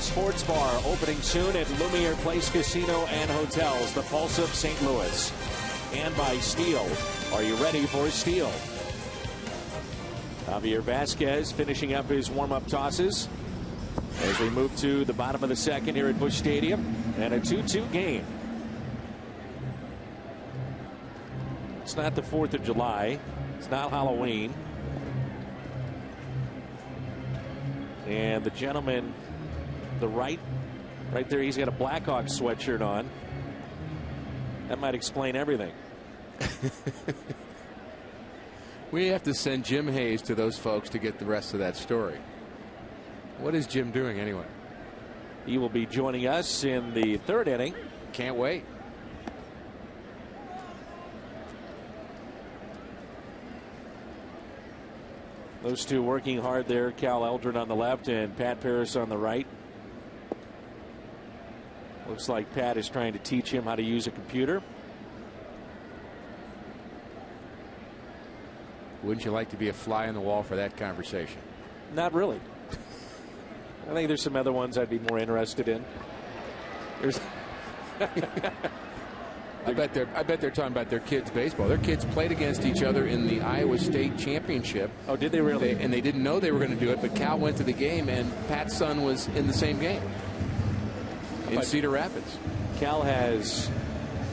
Sports Bar opening soon at Lumiere Place Casino and Hotels, the Pulse of St. Louis. And by Steel. Are you ready for Steel? Javier Vasquez finishing up his warm-up tosses as we move to the bottom of the second here at Busch Stadium, and a 2-2 game. It's not the 4th of July. It's not Halloween. And the gentleman, the right there, he's got a Blackhawks sweatshirt on. That might explain everything. We have to send Jim Hayes to those folks to get the rest of that story. What is Jim doing anyway? He will be joining us in the 3rd inning. Can't wait. Those two working hard there. Cal Eldred on the left and Pat Paris on the right. Looks like Pat is trying to teach him how to use a computer. Wouldn't you like to be a fly on the wall for that conversation? Not really. I think there's some other ones I'd be more interested in. There's I bet they're talking about their kids' baseball. Their kids played against each other in the Iowa State Championship. Oh, did they really? And they didn't know they were going to do it, but Cal went to the game, and Pat's son was in the same game in Cedar Rapids. Cal has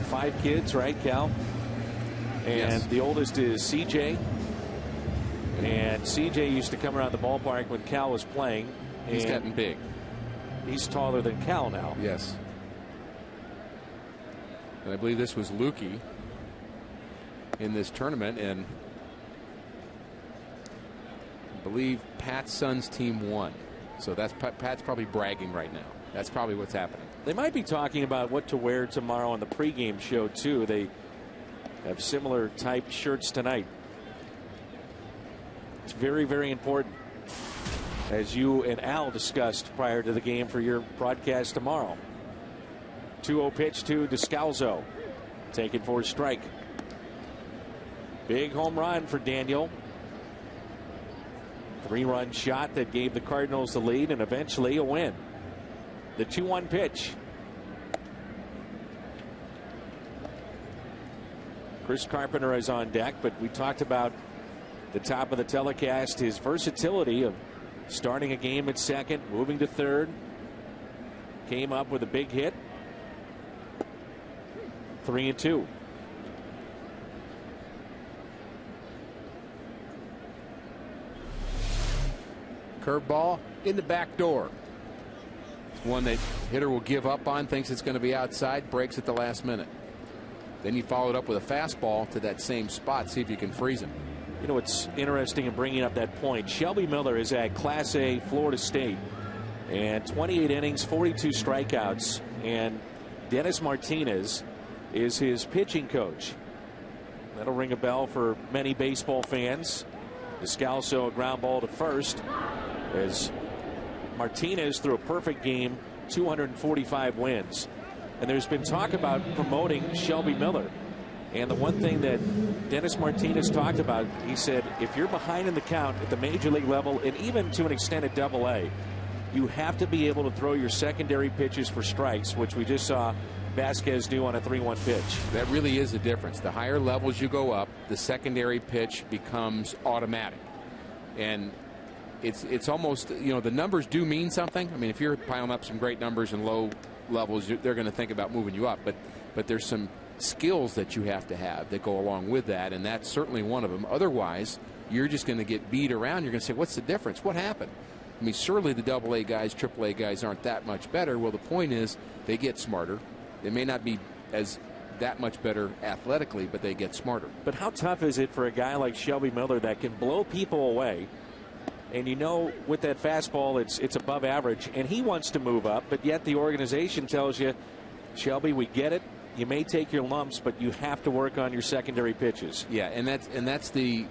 5 kids, right, Cal? And yes. The oldest is CJ. And CJ used to come around the ballpark when Cal was playing. He's gotten big. He's taller than Cal now. Yes. And I believe this was Lukey in this tournament, and I believe Pat's son's team won. So that's Pat's probably bragging right now. That's probably what's happening. They might be talking about what to wear tomorrow on the pregame show too. They have similar type shirts tonight. It's very, very important, as you and Al discussed prior to the game for your broadcast tomorrow. 2-0 pitch to Descalzo. Taken for a strike. Big home run for Daniel. 3-run shot that gave the Cardinals the lead and eventually a win. The 2-1 pitch. Chris Carpenter is on deck, but we talked about the top of the telecast, his versatility of starting a game at second, moving to third. Came up with a big hit. 3-2. Curveball in the back door. One that hitter will give up on, thinks it's going to be outside, breaks at the last minute. Then you follow it up with a fastball to that same spot, see if you can freeze him. You know, it's interesting in bringing up that point. Shelby Miller is at Class A Florida State, and 28 innings, 42 strikeouts, and Dennis Martinez is his pitching coach. That'll ring a bell for many baseball fans. Descalso, a ground ball to first, as Martinez threw a perfect game, 245 wins. And there's been talk about promoting Shelby Miller. And the one thing that Dennis Martinez talked about, he said, if you're behind in the count at the major league level, and even to an extent at Double-A, you have to be able to throw your secondary pitches for strikes, which we just saw Vasquez do on a 3-1 pitch. That really is the difference. The higher levels you go up, the secondary pitch becomes automatic. And it's almost, you know, the numbers do mean something. I mean, if you're piling up some great numbers in low levels, they're going to think about moving you up. But there's some skills that you have that go along with that, and that's certainly one of them. Otherwise, you're just going to get beat around. You're going to say, what's the difference? What happened? I mean, surely the Double-A guys, Triple-A guys aren't that much better. Well, the point is they get smarter. They may not be as that much better athletically, but they get smarter. But how tough is it for a guy like Shelby Miller that can blow people away? And you know, with that fastball, it's above average, and he wants to move up, but yet the organization tells you, Shelby, we get it. You may take your lumps, but you have to work on your secondary pitches. Yeah, and that's the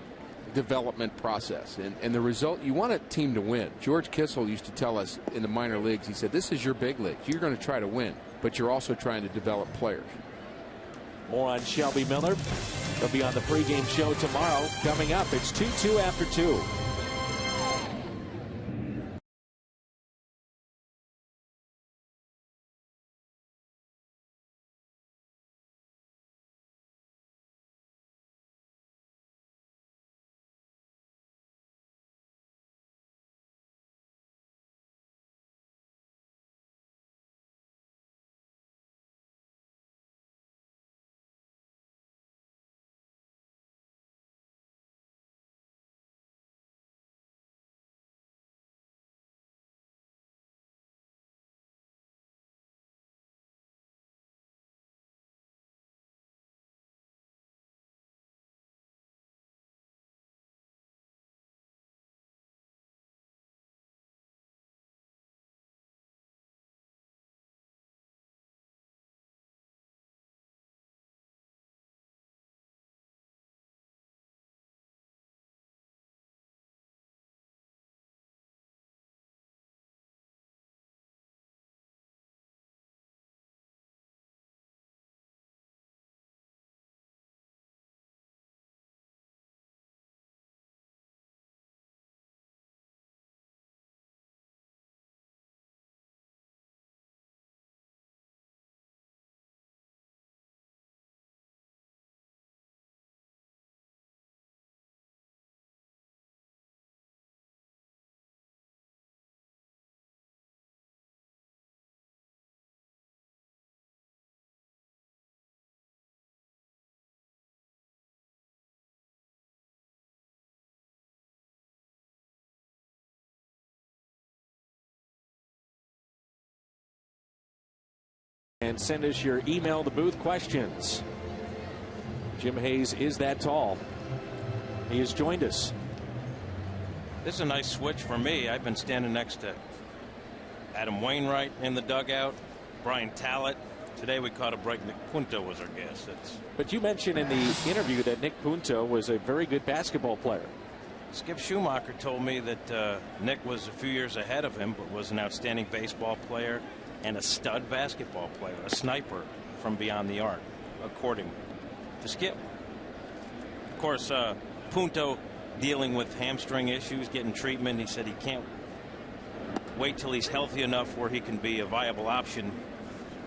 development process. And the result, you want a team to win. George Kissel used to tell us in the minor leagues, he said, this is your big league. You're going to try to win, but you're also trying to develop players. More on Shelby Miller. He'll be on the pregame show tomorrow. Coming up, it's 2-2 after 2. And send us your email the booth questions. Jim Hayes is that tall. He has joined us. This is a nice switch for me. I've been standing next to Adam Wainwright in the dugout, Brian Tallett. Today we caught a break. Nick Punto was our guest. But you mentioned in the interview that Nick Punto was a very good basketball player. Skip Schumacher told me that Nick was a few years ahead of him, but was an outstanding baseball player and a stud basketball player, a sniper from beyond the arc, according to Skip. Of course, Punto dealing with hamstring issues, getting treatment. He said he can't wait till he's healthy enough where he can be a viable option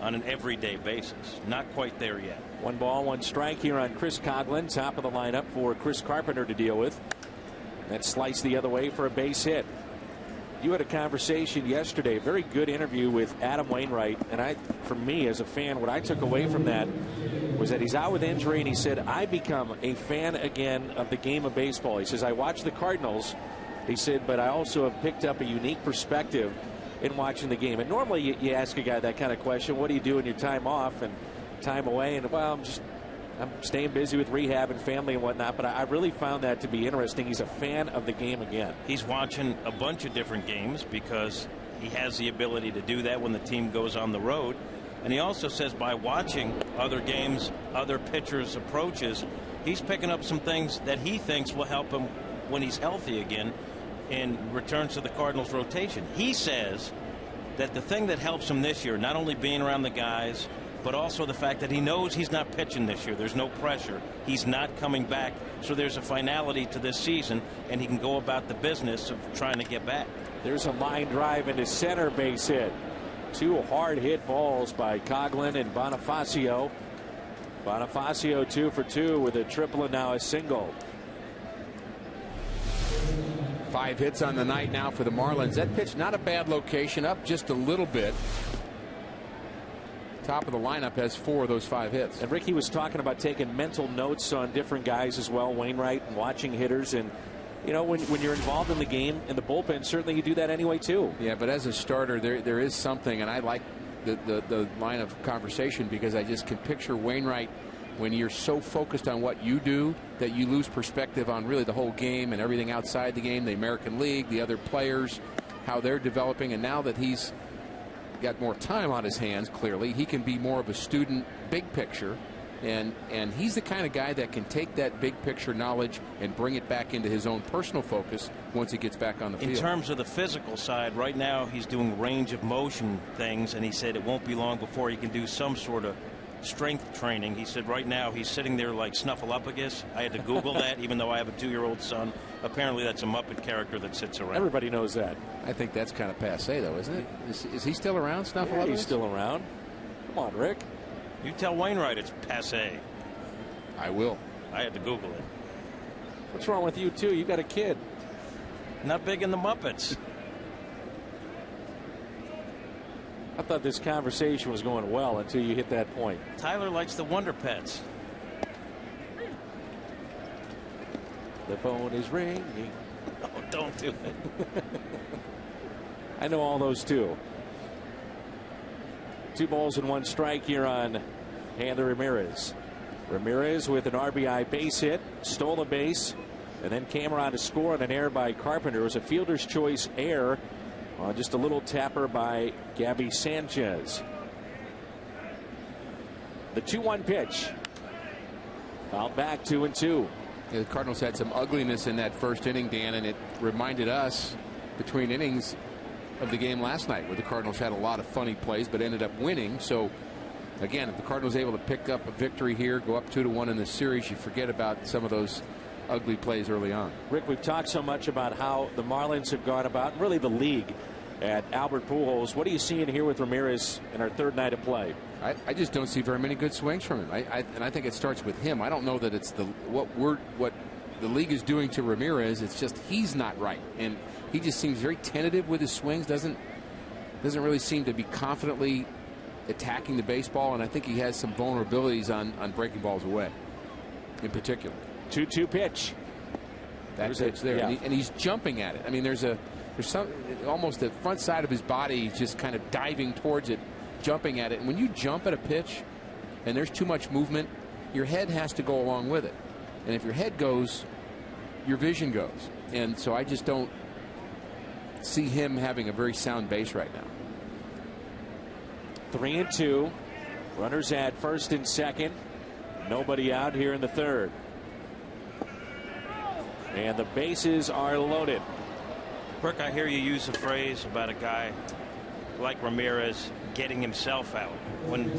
on an everyday basis. Not quite there yet. 1 ball, 1 strike here on Chris Coghlan. Top of the lineup for Chris Carpenter to deal with. That sliced the other way for a base hit. You had a conversation yesterday, a very good interview with Adam Wainwright, and for me as a fan, what I took away from that was that he's out with injury, and he said, I become a fan again of the game of baseball. He says, I watch the Cardinals, He said, but I also have picked up a unique perspective in watching the game. And normally you ask a guy that kind of question, what do you do in your time off and time away? And, well, I'm staying busy with rehab and family and whatnot, but I really found that to be interesting. He's a fan of the game again. He's watching a bunch of different games because he has the ability to do that when the team goes on the road. And he also says by watching other games, other pitchers' approaches, he's picking up some things that he thinks will help him when he's healthy again and returns to the Cardinals rotation. He says that the thing that helps him this year, not only being around the guys, but also the fact that he knows he's not pitching this year. There's no pressure. He's not coming back. So there's a finality to this season, and he can go about the business of trying to get back. There's a line drive into center, base hit. Two hard hit balls by Coghlan and Bonifacio. Bonifacio 2 for 2 with a triple and now a single. 5 hits on the night now for the Marlins. That pitch, not a bad location, up just a little bit. Top of the lineup has 4 of those 5 hits. And Ricky was talking about taking mental notes on different guys as well, Wainwright, and watching hitters. And you know, when you're involved in the game in the bullpen, certainly you do that anyway too. Yeah, but as a starter, there is something, and I like the line of conversation because I just can picture Wainwright when you're so focused on what you do that you lose perspective on really the whole game and everything outside the game, the American League, the other players, how they're developing. And now that he's got more time on his hands, clearly he can be more of a student, big picture. And he's the kind of guy that can take that big picture knowledge and bring it back into his own personal focus once he gets back on the field. In terms of the physical side, right now he's doing range of motion things, and he said it won't be long before he can do some sort of strength training. He said right now he's sitting there like Snuffleupagus. I had to Google that, even though I have a 2-year-old son. Apparently that's a Muppet character that sits around. Everybody knows that. I think that's kind of passe, though, isn't it? Is he still around, Snuffleupagus? Yeah, he's still around. Come on, Rick. You tell Wainwright it's passe. I will. I had to Google it. What's wrong with you, too? You got a kid. Not big in the Muppets. I thought this conversation was going well until you hit that point. Tyler likes the Wonder Pets. The phone is ringing. Oh, don't do it. I know all those, too. 2 balls and 1 strike here on Hanley Ramirez. Ramirez with an RBI base hit, stole a base, and then came around to score on an error by Carpenter. It was a fielder's choice error on just a little tapper by Gabby Sanchez. The 2-1 pitch. Fouled back 2-2. Yeah, the Cardinals had some ugliness in that first inning, Dan, and it reminded us between innings of the game last night where the Cardinals had a lot of funny plays but ended up winning. So again, if the Cardinals able to pick up a victory here, go up 2-1 in this series, you forget about some of those ugly plays early on. Rick, we've talked so much about how the Marlins have gone about, really the league, at Albert Pujols. What are you seeing here with Ramirez in our 3rd night of play? I just don't see very many good swings from him. And I think it starts with him. I don't know that it's what the league is doing to Ramirez. It's just he's not right, and he just seems very tentative with his swings. Doesn't really seem to be confidently attacking the baseball, and I think he has some vulnerabilities on breaking balls away in particular. 2-2 pitch. That pitch there, yeah. And he's jumping at it. I mean, there's some almost the front side of his body just kind of diving towards it, jumping at it. And when you jump at a pitch and there's too much movement, your head has to go along with it. And if your head goes, your vision goes. And so I just don't see him having a very sound base right now. 3-2. Runners at first and second. Nobody out here in the 3rd. And the bases are loaded. Burke, I hear you use a phrase about a guy like Ramirez getting himself out. When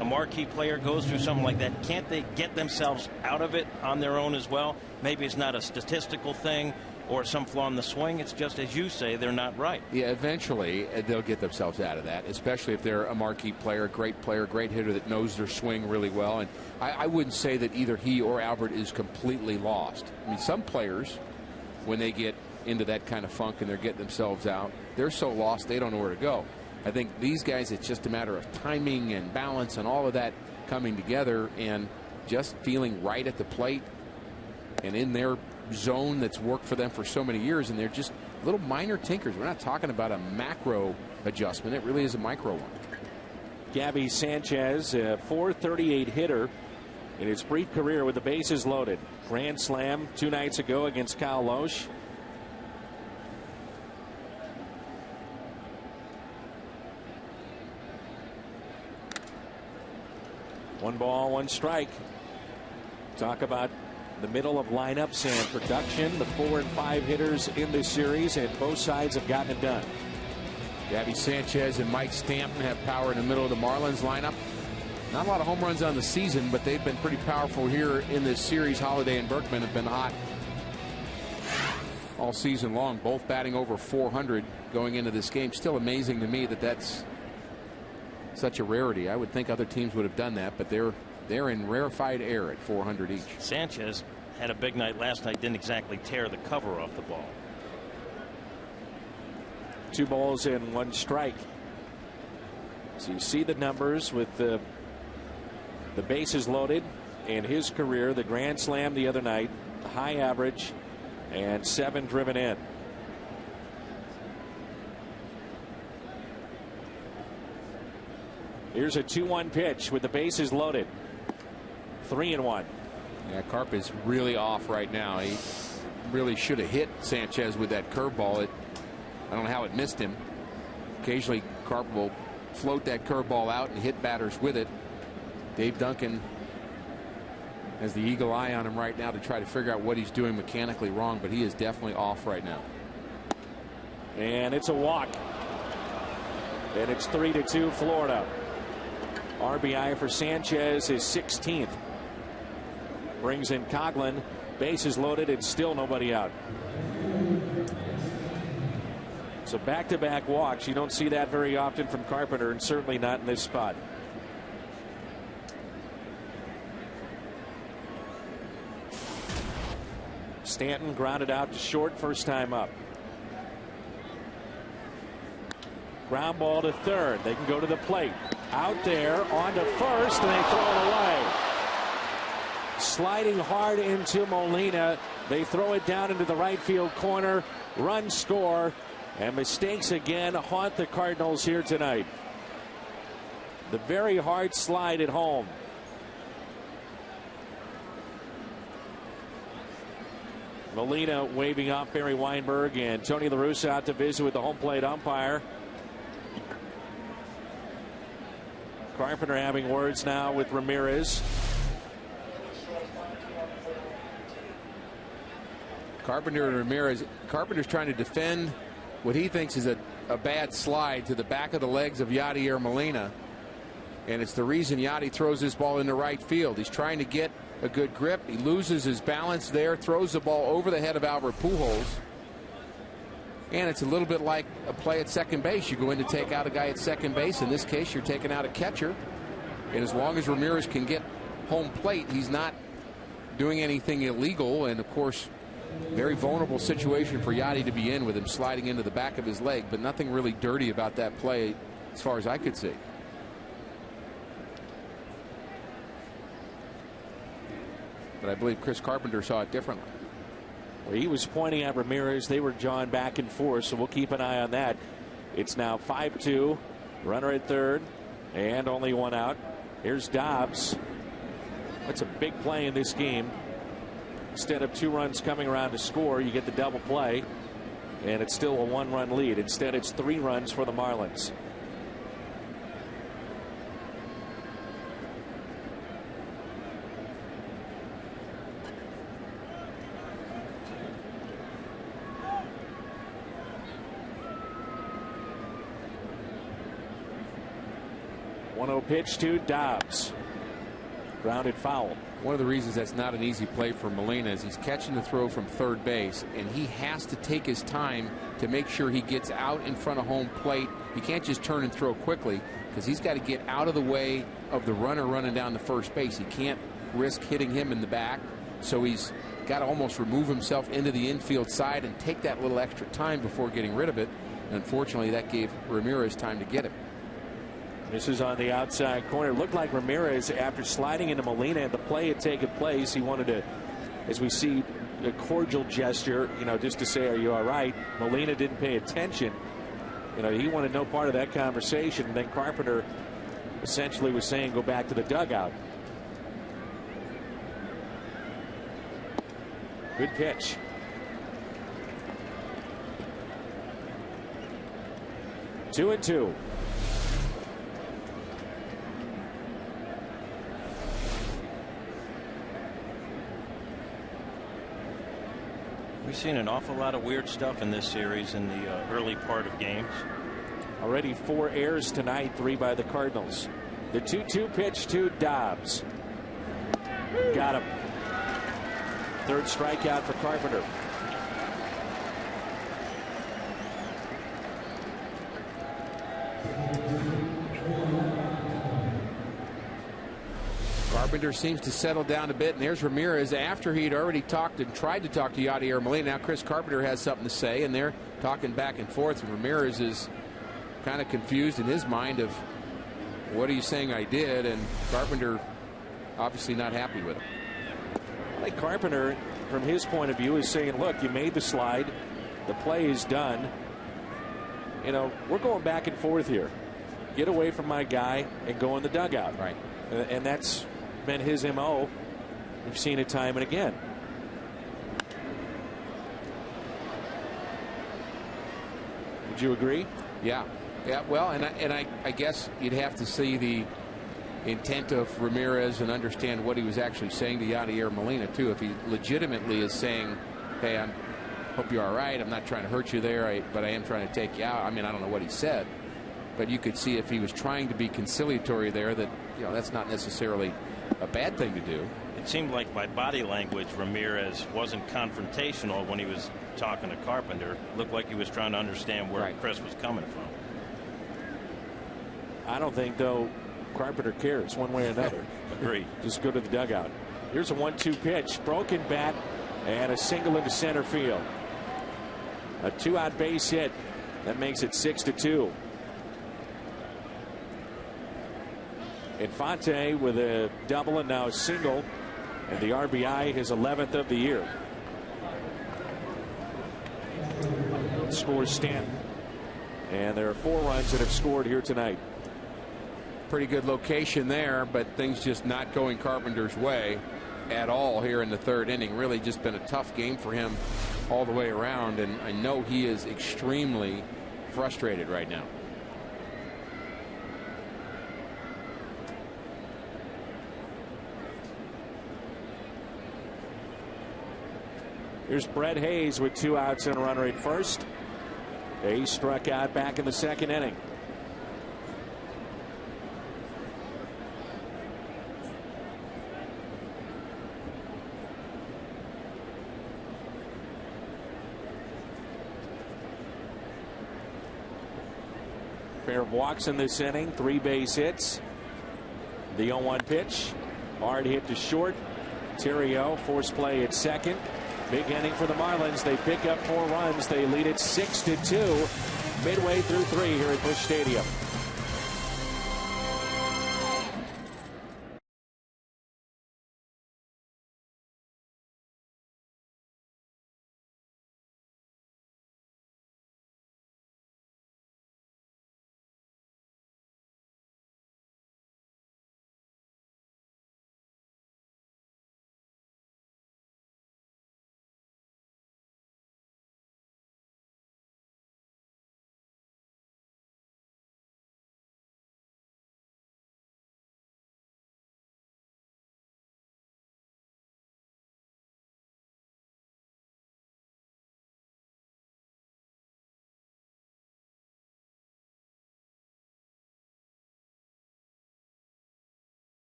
a marquee player goes through something like that, can't they get themselves out of it on their own as well? Maybe it's not a statistical thing or some flaw in the swing. It's just, as you say, they're not right. Yeah, eventually they'll get themselves out of that, especially if they're a marquee player, great hitter that knows their swing really well. And I wouldn't say that either he or Albert is completely lost. I mean, some players, when they get into that kind of funk and they're getting themselves out, they're so lost they don't know where to go. I think these guys, it's just a matter of timing and balance and all of that coming together and just feeling right at the plate and in their zone that's worked for them for so many years, and they're just little minor tinkers. We're not talking about a macro adjustment. It really is a micro one. Gabby Sanchez, a .438 hitter in his brief career with the bases loaded. Grand slam 2 nights ago against Kyle Loesch. One ball, one strike. Talk about the middle of lineups and production. The 4 and 5 hitters in this series, and both sides have gotten it done. Gabby Sanchez and Mike Stanton have power in the middle of the Marlins lineup. Not a lot of home runs on the season, but they've been pretty powerful here in this series. Holiday and Berkman have been hot all season long, both batting over 400 going into this game. Still amazing to me that that's such a rarity. I would think other teams would have done that, but they're in rarefied air at 400 each. Sanchez had a big night last night, didn't exactly tear the cover off the ball. 2 balls and 1 strike. So you see the numbers with the bases loaded in his career. The grand slam the other night, high average, and 7 driven in. Here's a 2-1 pitch with the bases loaded. 3-1. Yeah, Carp is really off right now. He really should have hit Sanchez with that curveball. I don't know how it missed him. Occasionally, Carp will float that curveball out and hit batters with it. Dave Duncan has the eagle eye on him right now to try to figure out what he's doing mechanically wrong, but he is definitely off right now. And it's a walk. And it's 3-2 Florida. RBI for Sanchez is 16th. Brings in Coghlan. Bases loaded and still nobody out. So back-to-back walks. You don't see that very often from Carpenter, and certainly not in this spot. Stanton grounded out to short first time up. Ground ball to third. They can go to the plate. Out there on to first, and they throw it away. Sliding hard into Molina. They throw it down into the right field corner. Run score. And mistakes again haunt the Cardinals here tonight. The very hard slide at home. Molina waving off Barry Weinberg, and Tony La Russa out to visit with the home plate umpire. Carpenter having words now with Ramirez. Carpenter and Ramirez. Carpenter's trying to defend what he thinks is a bad slide to the back of the legs of Yadier Molina. And it's the reason Yadi throws this ball into right field. He's trying to get a good grip. He loses his balance there, throws the ball over the head of Albert Pujols. And it's a little bit like a play at second base. You go in to take out a guy at second base. In this case, you're taking out a catcher. And as long as Ramirez can get home plate, he's not doing anything illegal. And, of course, very vulnerable situation for Yadi to be in with him sliding into the back of his leg. But nothing really dirty about that play as far as I could see. But I believe Chris Carpenter saw it differently. Well, he was pointing at Ramirez. They were jawing back and forth, so we'll keep an eye on that. It's now 5-2. Runner at third, and only one out. Here's Dobbs. That's a big play in this game. Instead of 2 runs coming around to score, you get the double play, and it's still a 1-run lead. Instead, it's 3 runs for the Marlins. Pitch to Dobbs. Grounded foul. One of the reasons that's not an easy play for Molina is he's catching the throw from third base, and he has to take his time to make sure he gets out in front of home plate. He can't just turn and throw quickly because he's got to get out of the way of the runner running down the first base. He can't risk hitting him in the back, so he's got to almost remove himself into the infield side and take that little extra time before getting rid of it. And unfortunately, that gave Ramirez time to get him. This is on the outside corner. It looked like Ramirez, after sliding into Molina and the play had taken place, he wanted to, as we see a cordial gesture, just to say, are you all right? Molina didn't pay attention. He wanted no part of that conversation. And then Carpenter essentially was saying, go back to the dugout. Good pitch. Two and two. We've seen an awful lot of weird stuff in this series in the early part of games. Already 4 errors tonight, 3 by the Cardinals. The 2-2 pitch to Dobbs. Got him. Third strikeout for Carpenter. Carpenter seems to settle down a bit, and there's Ramirez after he'd already talked and tried to talk to Yadier Molina. Now Chris Carpenter has something to say, and they're talking back and forth, and Ramirez is kind of confused in his mind of what are you saying I did, and Carpenter obviously not happy with him. Like Carpenter, from his point of view, is saying, look, you made the slide, the play is done, we're going back and forth here. Get away from my guy and go in the dugout. Right. And that's been his MO. We've seen it time and again. Would you agree? Yeah. Well, and I guess you'd have to see the intent of Ramirez and understand what he was actually saying to Yadier Molina too. If he legitimately is saying, hey, I hope you're all right, I'm not trying to hurt you there, but I am trying to take you out. I mean, I don't know what he said, but you could see if he was trying to be conciliatory there, that that's not necessarily a bad thing to do. It seemed like by body language, Ramirez wasn't confrontational when he was talking to Carpenter. Looked like he was trying to understand where Chris was coming from. I don't think, though, Carpenter cares one way or another. Agreed. Just go to the dugout. Here's a 1-2 pitch. Broken bat and a single into center field. A 2-out base hit. That makes it 6-2. Infante with a double and now a single, and the RBI, his 11th of the year. Scores Stanton, and there are 4 runs that have scored here tonight. Pretty good location there, but things just not going Carpenter's way at all here in the 3rd inning. Really just been a tough game for him all the way around, and I know he is extremely frustrated right now. Here's Brett Hayes with 2 outs and a runner at first. Hayes struck out back in the 2nd inning. Pair of walks in this inning, 3 base hits. The 0-1 pitch. Hard hit to short. Terrio force play at second. Big inning for the Marlins. They pick up 4 runs. They lead it 6-2 midway through 3 here at Busch Stadium.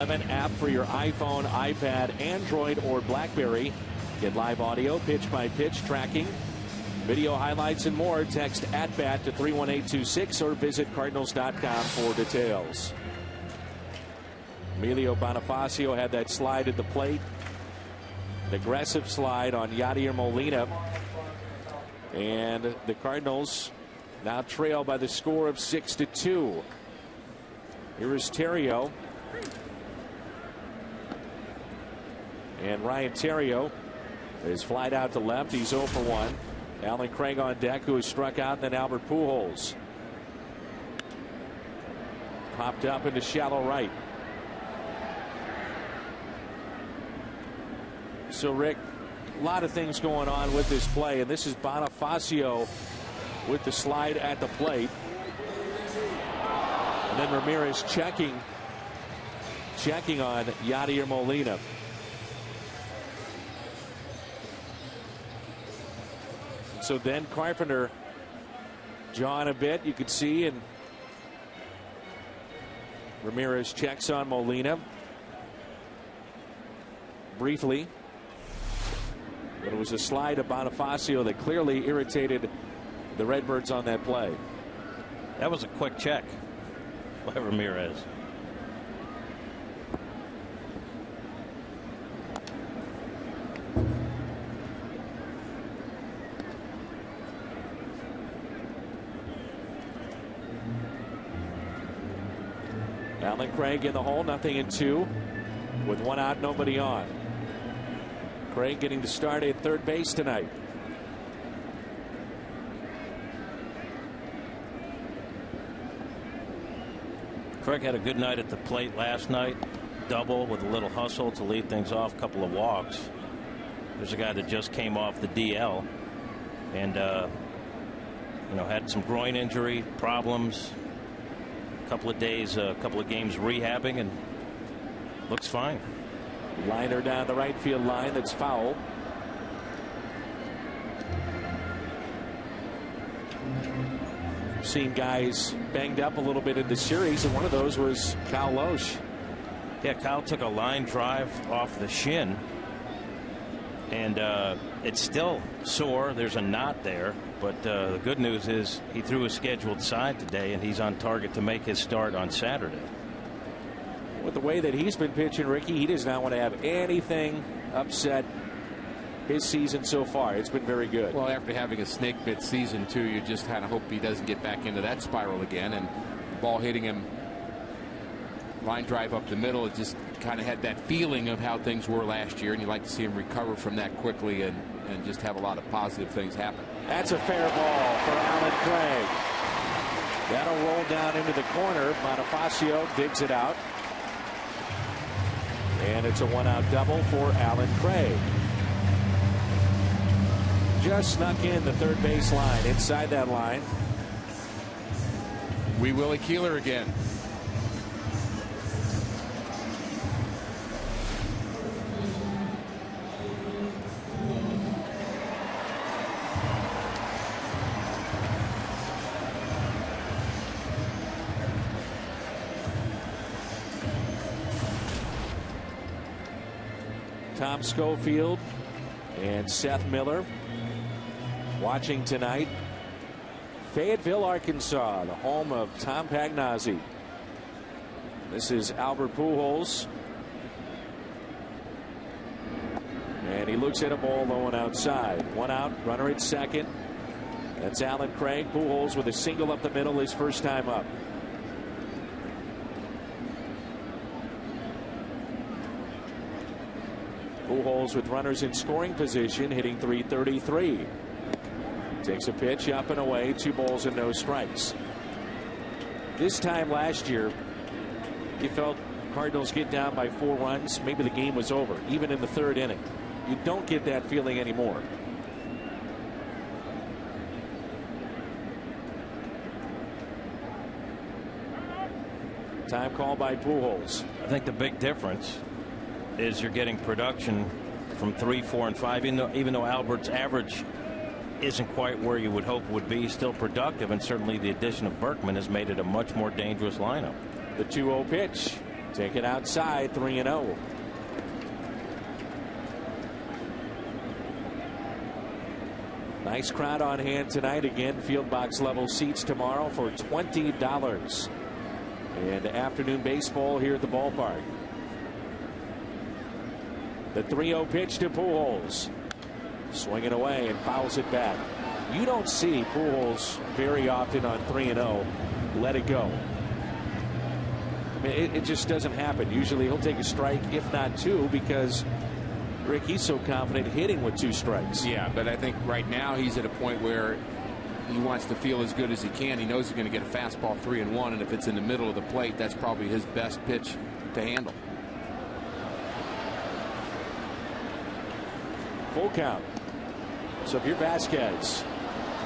App for your iPhone, iPad, Android, or BlackBerry. Get live audio, pitch-by-pitch tracking, video highlights, and more. Text @BAT to 31826 or visit Cardinals.com for details. Emilio Bonifacio had that slide at the plate. An aggressive slide on Yadier Molina. And the Cardinals now trail by the score of 6-2. Here is Terrio. And Ryan Terrio is flied out to left. He's 0 for 1. Alan Craig on deck, who has struck out, and then Albert Pujols. Popped up into shallow right. So, Rick, a lot of things going on with this play, and this is Bonifacio with the slide at the plate. And then Ramirez checking on Yadier Molina. So then Carpenter jawing a bit, you could see, and Ramirez checks on Molina briefly. But it was a slide of Bonifacio that clearly irritated the Redbirds on that play. That was a quick check by Ramirez. Alan Craig in the hole, 0-2 with 1 out, nobody on. Craig getting the start at third base tonight. Craig had a good night at the plate last night. Double with a little hustle to lead things off, a couple of walks. There's a guy that just came off the DL and had some groin injury problems. Couple of days, a couple of games rehabbing, and looks fine. Liner down the right field line, that's foul. We've seen guys banged up a little bit in the series, and one of those was Kyle Loesch. Yeah, Kyle took a line drive off the shin, and it's still sore. There's a knot there, but the good news is he threw a scheduled side today, and he's on target to make his start on Saturday. With the way that he's been pitching, Ricky, he does not want to have anything upset his season so far. It's been very good. Well, after having a snake bit season, too, you just kind of hope he doesn't get back into that spiral again. And the ball hitting him line drive up the middle, it just kind of had that feeling of how things were last year, and you like to see him recover from that quickly and just have a lot of positive things happen. That's a fair ball for Alan Craig. That'll roll down into the corner. Bonifacio digs it out. And it's a 1-out double for Alan Craig. Just snuck in the third base line. Inside that line, Wee Willie Keeler again. Tom Schofield and Seth Miller watching tonight. Fayetteville, Arkansas, the home of Tom Pagnozzi. This is Albert Pujols. And he looks at a ball low and outside. 1 out, runner at second. That's Alan Craig. Pujols with a single up the middle, his first time up. Pujols with runners in scoring position, hitting .333. Takes a pitch up and away, 2 balls and no strikes. This time last year, you felt Cardinals get down by 4 runs, maybe the game was over, even in the 3rd inning. You don't get that feeling anymore. Time call by Pujols. I think the big difference is you're getting production from 3, 4, and 5. Even though Albert's average isn't quite where you would hope it would be, still productive, and certainly the addition of Berkman has made it a much more dangerous lineup. The 2-0 pitch. Take it outside, 3-0. Nice crowd on hand tonight. Again, field box level seats tomorrow for $20. And afternoon baseball here at the ballpark. The 3-0 pitch to Pujols. Swinging away and fouls it back. You don't see Pujols very often on 3-0 let it go. I mean, it just doesn't happen. Usually he'll take a strike, if not two, because Rick, he's so confident hitting with 2 strikes. Yeah, but I think right now he's at a point where he wants to feel as good as he can. He knows he's going to get a fastball 3-1, and if it's in the middle of the plate, that's probably his best pitch to handle. Full count. So if you're Vasquez,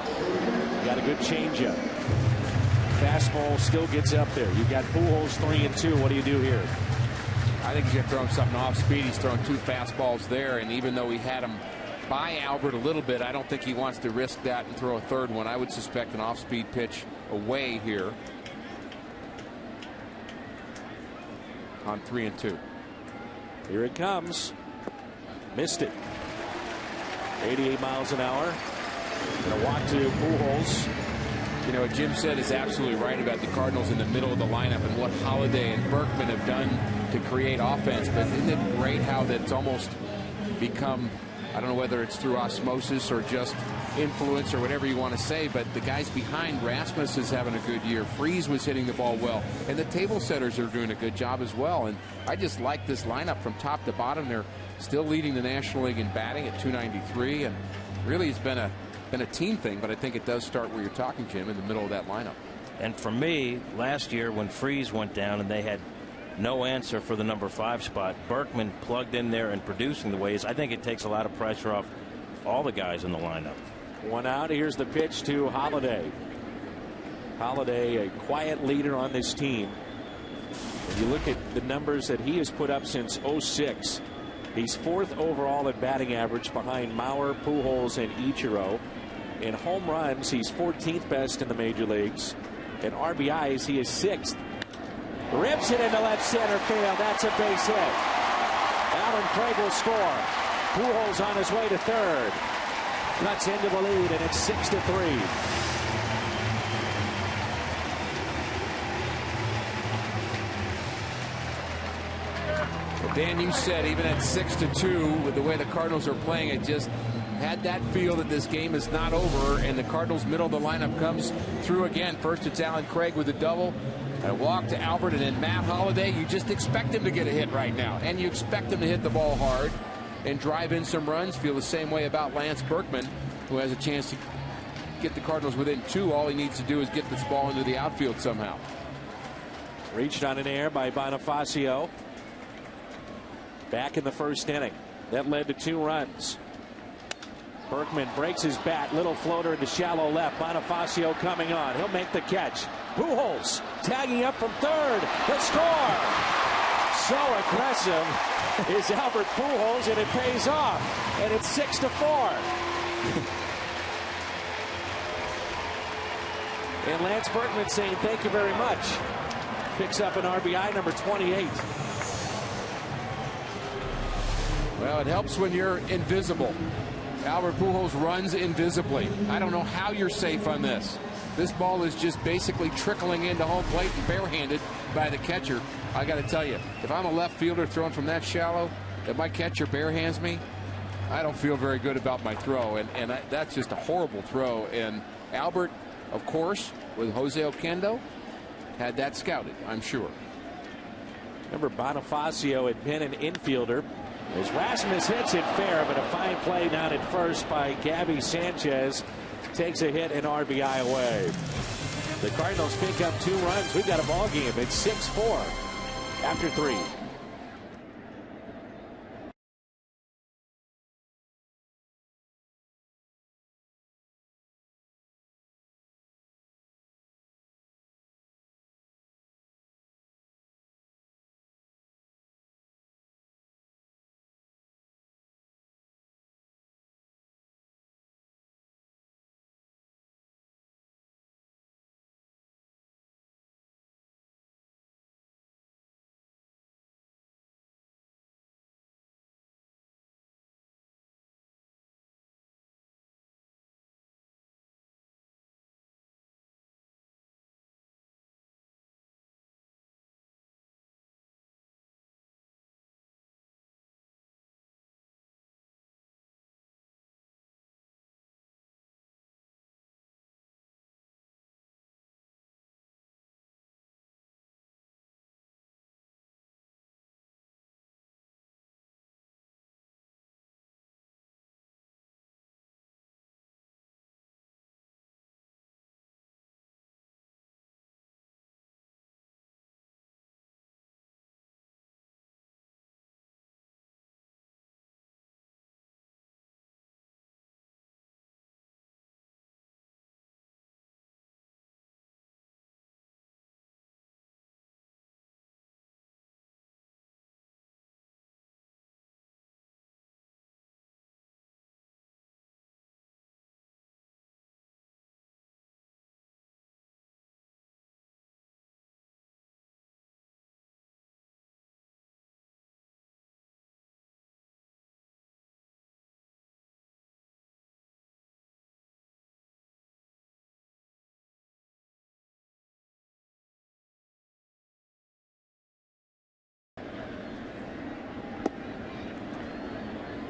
you got a good changeup. Fastball still gets up there. You've got Pujols 3-2. What do you do here? I think he's going to throw him something off speed. He's throwing 2 fastballs there, and even though he had him by Albert a little bit, I don't think he wants to risk that and throw a third one. I would suspect an off-speed pitch away here on 3-2. Here it comes. Missed it. 88 miles an hour. Going to walk to Pujols. You know, what Jim said is absolutely right about the Cardinals in the middle of the lineup and what Holiday and Berkman have done to create offense. But isn't it great how that's almost become, I don't know whether it's through osmosis or just influence or whatever you want to say, but the guys behind Rasmus is having a good year. Freese was hitting the ball well, and the table setters are doing a good job as well. And I just like this lineup from top to bottom. They're still leading the National League in batting at 293, and really it's been a team thing, but I think it does start where you're talking, Jim, in the middle of that lineup. And for me, last year when Freese went down and they had no answer for the number 5 spot, Berkman plugged in there and producing the ways. I think it takes a lot of pressure off all the guys in the lineup. 1 out. Here's the pitch to Holiday. Holiday, a quiet leader on this team. If you look at the numbers that he has put up since 06, he's 4th overall in batting average behind Mauer, Pujols, and Ichiro. In home runs, he's 14th best in the major leagues. In RBIs, he is 6th. Rips it into left center field. That's a base hit. Alan Craig will score. Pujols on his way to 3rd. Cuts into the lead, and it's 6-3. Dan, you said even at 6-2, with the way the Cardinals are playing, it just had that feel that this game is not over, and the Cardinals' middle of the lineup comes through again. First, it's Alan Craig with a double, and a walk to Albert, and then Matt Holliday. You just expect him to get a hit right now, and you expect him to hit the ball hard and drive in some runs. Feel the same way about Lance Berkman, who has a chance to get the Cardinals within 2. All he needs to do is get this ball into the outfield somehow. Reached on an air by Bonifacio. Back in the 1st inning. That led to 2 runs. Berkman breaks his bat. Little floater into shallow left. Bonifacio coming on. He'll make the catch. Pujols tagging up from 3rd. He'll score. So aggressive is Albert Pujols, and it pays off. And it's 6-4. And Lance Berkman saying thank you very much. Picks up an RBI, number 28. Well, it helps when you're invisible. Albert Pujols runs invisibly. I don't know how you're safe on this. This ball is just basically trickling into home plate and barehanded by the catcher. I got to tell you, if I'm a left fielder throwing from that shallow, if my catcher barehands me, I don't feel very good about my throw. And that's just a horrible throw. And Albert, of course, with Jose Oquendo, had that scouted, I'm sure. Remember, Bonifacio had been an infielder. As Rasmus hits it fair, but a fine play down at first by Gabby Sanchez takes a hit and RBI away. The Cardinals pick up 2 runs. We've got a ball game. It's 6-4 after 3.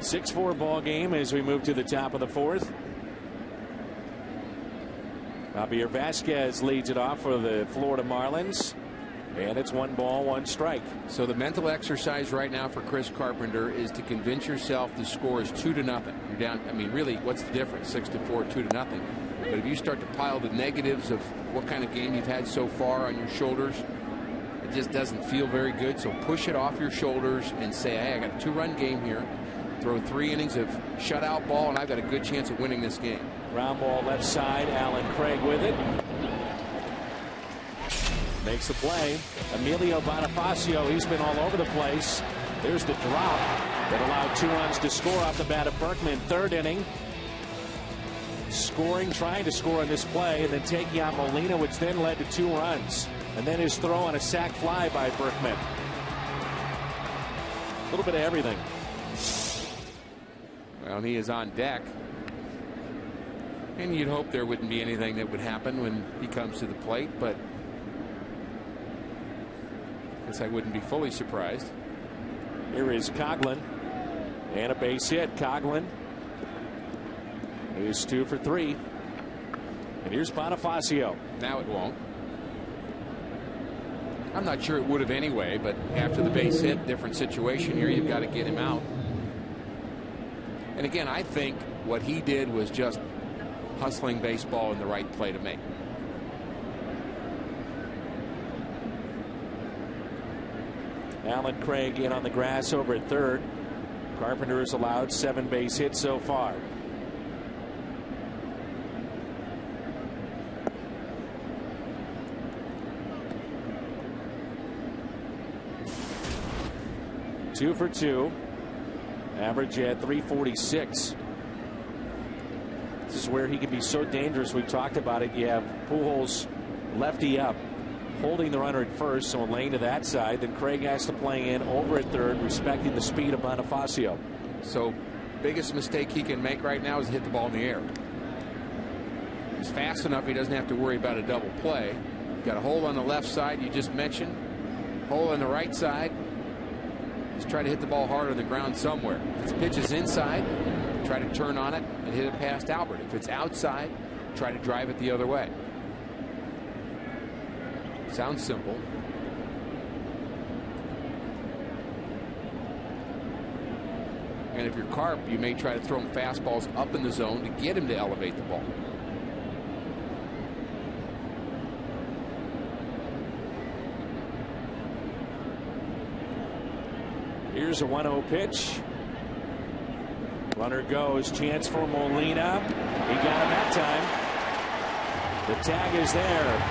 6-4 ball game as we move to the top of the fourth. Javier Vasquez leads it off for the Florida Marlins. And it's 1 ball, 1 strike. So the mental exercise right now for Chris Carpenter is to convince yourself the score is 2-0. You're down. I mean, really, what's the difference? 6-4, 2-0. But if you start to pile the negatives of what kind of game you've had so far on your shoulders, it just doesn't feel very good. So push it off your shoulders and say, hey, I got a 2-run game here. Throw 3 innings of shutout ball, and I've got a good chance of winning this game. Ground ball left side. Alan Craig with it. Makes the play. Emilio Bonifacio, he's been all over the place. There's the drop that allowed 2 runs to score off the bat of Berkman. 3rd inning. Scoring, trying to score on this play, and then taking out Molina, which then led to 2 runs. And then his throw on a sac fly by Berkman. A little bit of everything. Well, he is on deck. And you'd hope there wouldn't be anything that would happen when he comes to the plate, but I guess I wouldn't be fully surprised. Here is Coghlan. And a base hit. Coghlan is 2 for 3. And here's Bonifacio. Now it won't. I'm not sure it would have anyway, but after the base hit, different situation here. You've got to get him out. And again, I think what he did was just hustling baseball in the right play to make. Alan Craig in on the grass over at 3rd. Carpenter has allowed 7 base hits so far. Two for 2. Average at 346. This is where he can be so dangerous. We've talked about it. You have Pujols lefty up, holding the runner at first, so a lane to that side. Then Craig has to play in over at 3rd, respecting the speed of Bonifacio. So biggest mistake he can make right now is hit the ball in the air. He's fast enough he doesn't have to worry about a double play. Got a hole on the left side you just mentioned. Hole on the right side. Just try to hit the ball hard on the ground somewhere. If its pitch is inside, try to turn on it and hit it past Albert. If it's outside, try to drive it the other way. Sounds simple. And if you're Carp, you may try to throw him fastballs up in the zone to get him to elevate the ball. Here's a 1-0 pitch. Runner goes. Chance for Molina. He got him that time. The tag is there.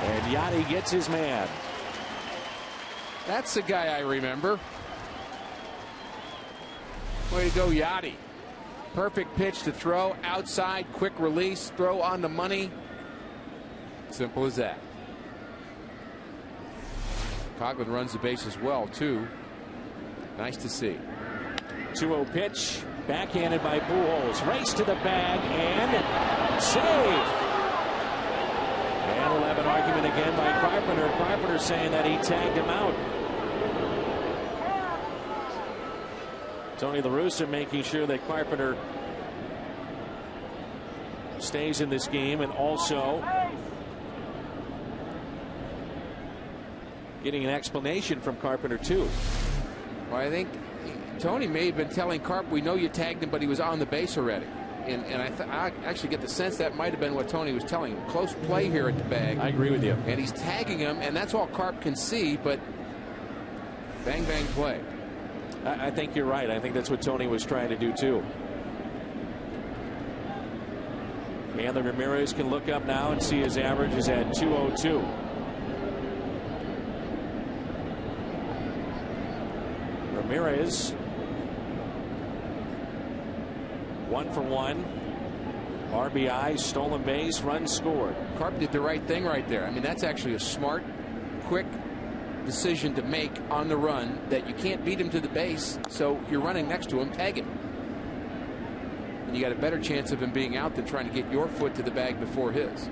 And Yachty gets his man. That's the guy I remember. Way to go, Yachty. Perfect pitch to throw. Outside, quick release, throw on the money. Simple as that. Coghlan runs the base as well, too. Nice to see. 2-0 pitch. Backhanded by Pujols. Race to the bag and save. And we'll have an argument again by Carpenter. Carpenter saying that he tagged him out. Tony La Russa making sure that Carpenter stays in this game, and also getting an explanation from Carpenter too. Well, I think Tony may have been telling Carp, we know you tagged him, but he was on the base already. And I actually get the sense that might have been what Tony was telling him. Close play here at the bag. I agree with you. And he's tagging him, and that's all Carp can see, but bang, bang play. I think you're right. I think that's what Tony was trying to do too. And the Ramirez can look up now and see his average is at 202. Ramirez 1 for 1. RBI, stolen base, run scored. Carp did the right thing right there. I mean, that's actually a smart, quick decision to make on the run, that you can't beat him to the base, so you're running next to him, tag him. And you got a better chance of him being out than trying to get your foot to the bag before his.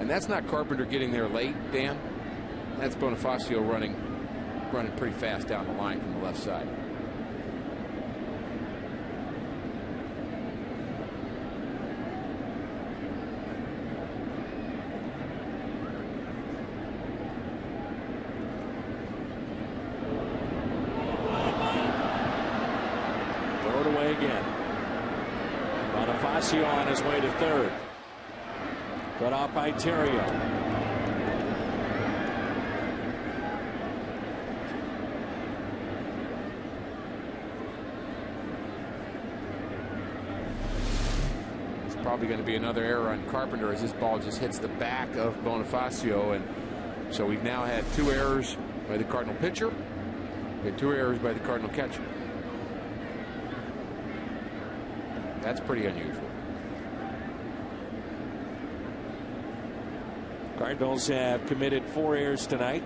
And that's not Carpenter getting there late, Dan. That's Bonifacio running pretty fast down the line from the left side. Bonifacio on his way to third. Cut off by Terrio. Probably going to be another error on Carpenter as this ball just hits the back of Bonifacio, and so we've now had 2 errors by the Cardinal pitcher and 2 errors by the Cardinal catcher. That's pretty unusual. Cardinals have committed 4 errors tonight.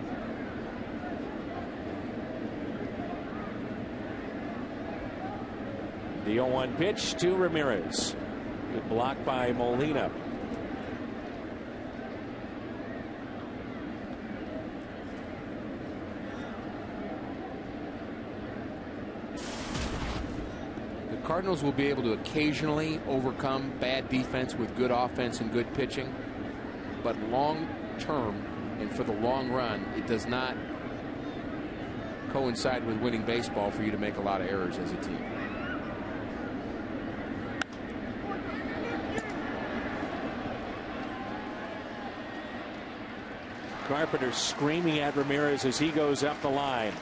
The 0-1 pitch to Ramirez. Good block by Molina. The Cardinals will be able to occasionally overcome bad defense with good offense and good pitching, but long term and for the long run, it does not coincide with winning baseball for you to make a lot of errors as a team. Carpenter screaming at Ramirez as he goes up the line.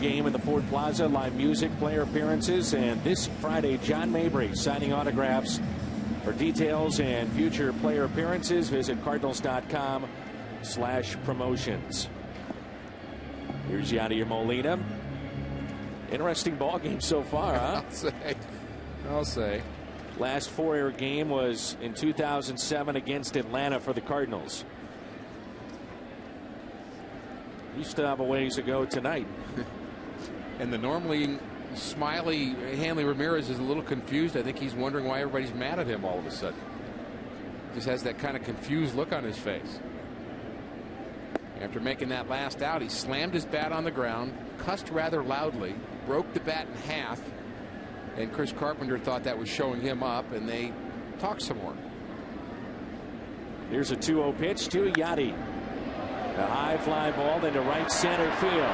Game in the Ford Plaza, live music, player appearances, and this Friday, John Mabry signing autographs. For details and future player appearances, visit Cardinals.com/promotions. Here's Yadier Molina. Interesting ball game so far, huh? I'll say. Last 4-error game was in 2007 against Atlanta for the Cardinals. You still have a ways to go tonight. And the normally smiley Hanley Ramirez is a little confused. I think he's wondering why everybody's mad at him all of a sudden. Just has that kind of confused look on his face. After making that last out, he slammed his bat on the ground, cussed rather loudly, broke the bat in half, and Chris Carpenter thought that was showing him up, and they talked some more. Here's a 2-0 pitch to Yadi. A high fly ball into right center field.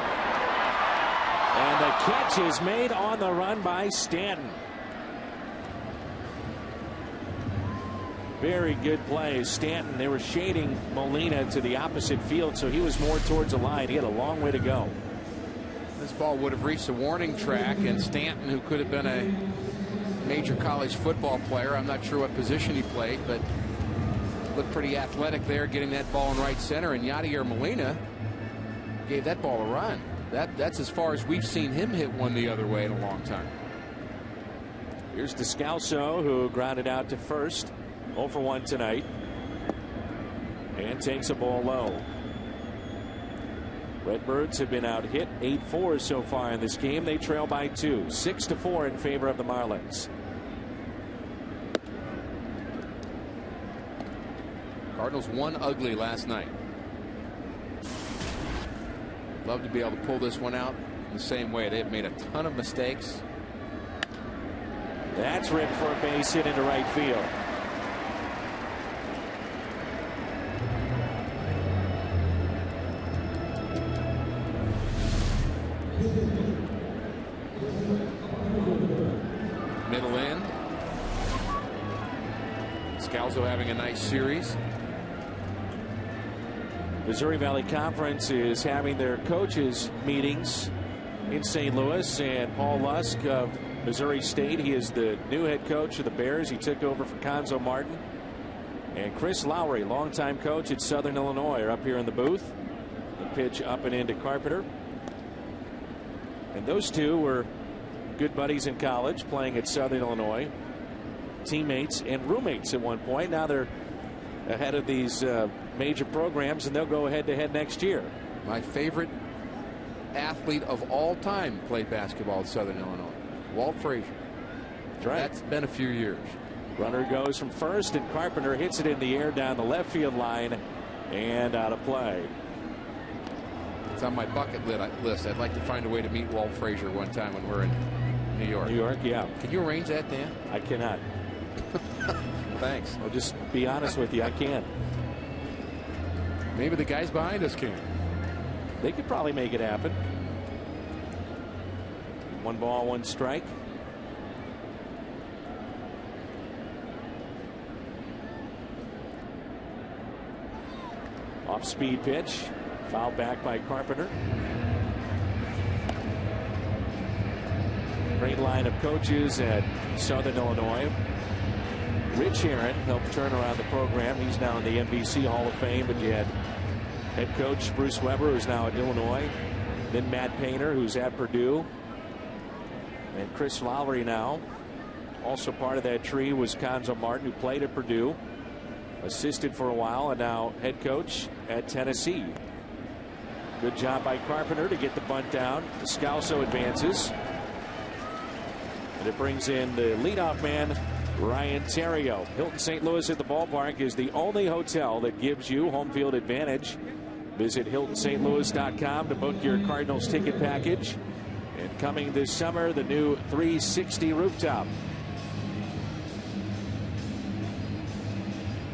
And the catch is made on the run by Stanton. Very good play. Stanton, they were shading Molina to the opposite field, so he was more towards the line. He had a long way to go. This ball would have reached the warning track, and Stanton, who could have been a major college football player, I'm not sure what position he played, but looked pretty athletic there, getting that ball in right center, and Yadier Molina gave that ball a run. That's as far as we've seen him hit one the other way in a long time. Here's Descalso, who grounded out to first. 0 for 1 tonight. And takes a ball low. Redbirds have been out hit 8-4 so far in this game. They trail by 2. 6-4 in favor of the Marlins. Cardinals won ugly last night. Love to be able to pull this one out the same way. They've made a ton of mistakes. That's ripped for a base hit into right field. Middle in. Scalzo having a nice series. Missouri Valley Conference is having their coaches meetings in St. Louis, and Paul Lusk of Missouri State, he is the new head coach of the Bears. He took over for Conzo Martin. And Chris Lowry, longtime coach at Southern Illinois, are up here in the booth. The pitch up and into Carpenter. And those two were good buddies in college, playing at Southern Illinois. Teammates and roommates at one point. Now they're ahead of these major programs, and they'll go head-to-head next year. My favorite athlete of all time played basketball at Southern Illinois. Walt Frazier. That's right. That's been a few years. Runner goes from first, and Carpenter hits it in the air down the left field line and out of play. It's on my bucket list. I'd like to find a way to meet Walt Frazier one time when we're in New York. New York, yeah. Can you arrange that, Dan? I cannot. Thanks. I'll just be honest with you. I can't. Maybe the guys behind us can. They could probably make it happen. 1 ball, 1 strike. Off speed pitch. Fouled back by Carpenter. Great line of coaches at Southern Illinois. Rich Aaron helped turn around the program. He's now in the NBC Hall of Fame. But you had head coach Bruce Weber, who's now at Illinois. Then Matt Painter, who's at Purdue. And Chris Lowry now. Also part of that tree was Conzo Martin, who played at Purdue. Assisted for a while, and now head coach at Tennessee. Good job by Carpenter to get the bunt down. Descalso advances. And it brings in the leadoff man, Ryan Theriot. Hilton St. Louis at the ballpark is the only hotel that gives you home field advantage. Visit HiltonSt.Louis.com to book your Cardinals ticket package. And coming this summer, the new 360 rooftop.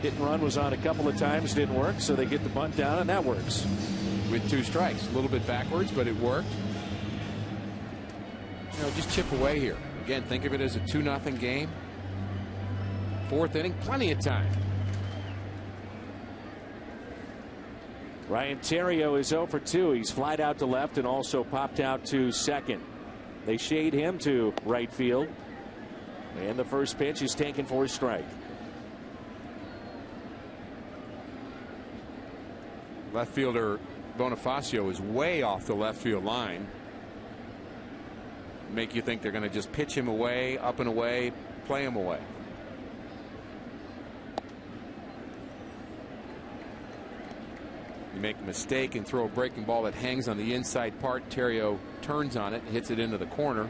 Hit and run was on a couple of times, didn't work, so they get the bunt down, and that works. With 2 strikes. A little bit backwards, but it worked. You know, just chip away here. Again, think of it as a 2-0 game. 4th inning, plenty of time. Ryan Theriot is 0 for 2. He's flied out to left and also popped out to second. They shade him to right field. And the first pitch is taken for a strike. Left fielder Bonifacio is way off the left field line. Make you think they're going to just pitch him away, up and away, play him away. You make a mistake and throw a breaking ball that hangs on the inside part. Theriot turns on it and hits it into the corner.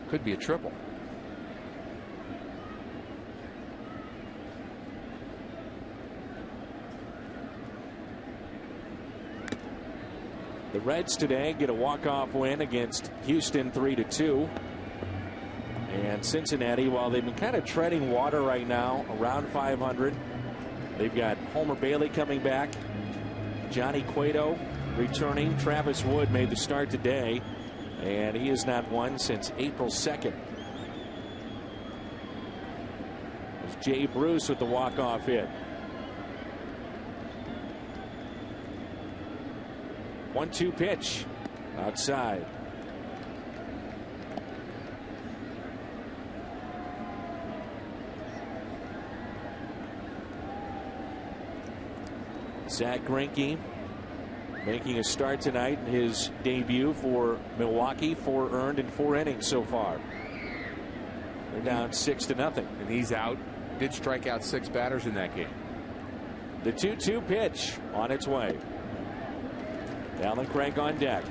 Could be a triple. The Reds today get a walk-off win against Houston 3-2. And Cincinnati, while they've been kind of treading water right now, around 500. They've got Homer Bailey coming back. Johnny Cueto returning. Travis Wood made the start today, and he has not won since April 2nd. It was Jay Bruce with the walk-off hit. 1-2 pitch outside. Zach Greinke making a start tonight in his debut for Milwaukee. 4 earned in 4 innings so far. They're down 6-0. And he's out. Did strike out 6 batters in that game. The 2-2 pitch on its way. Alan Craig on deck.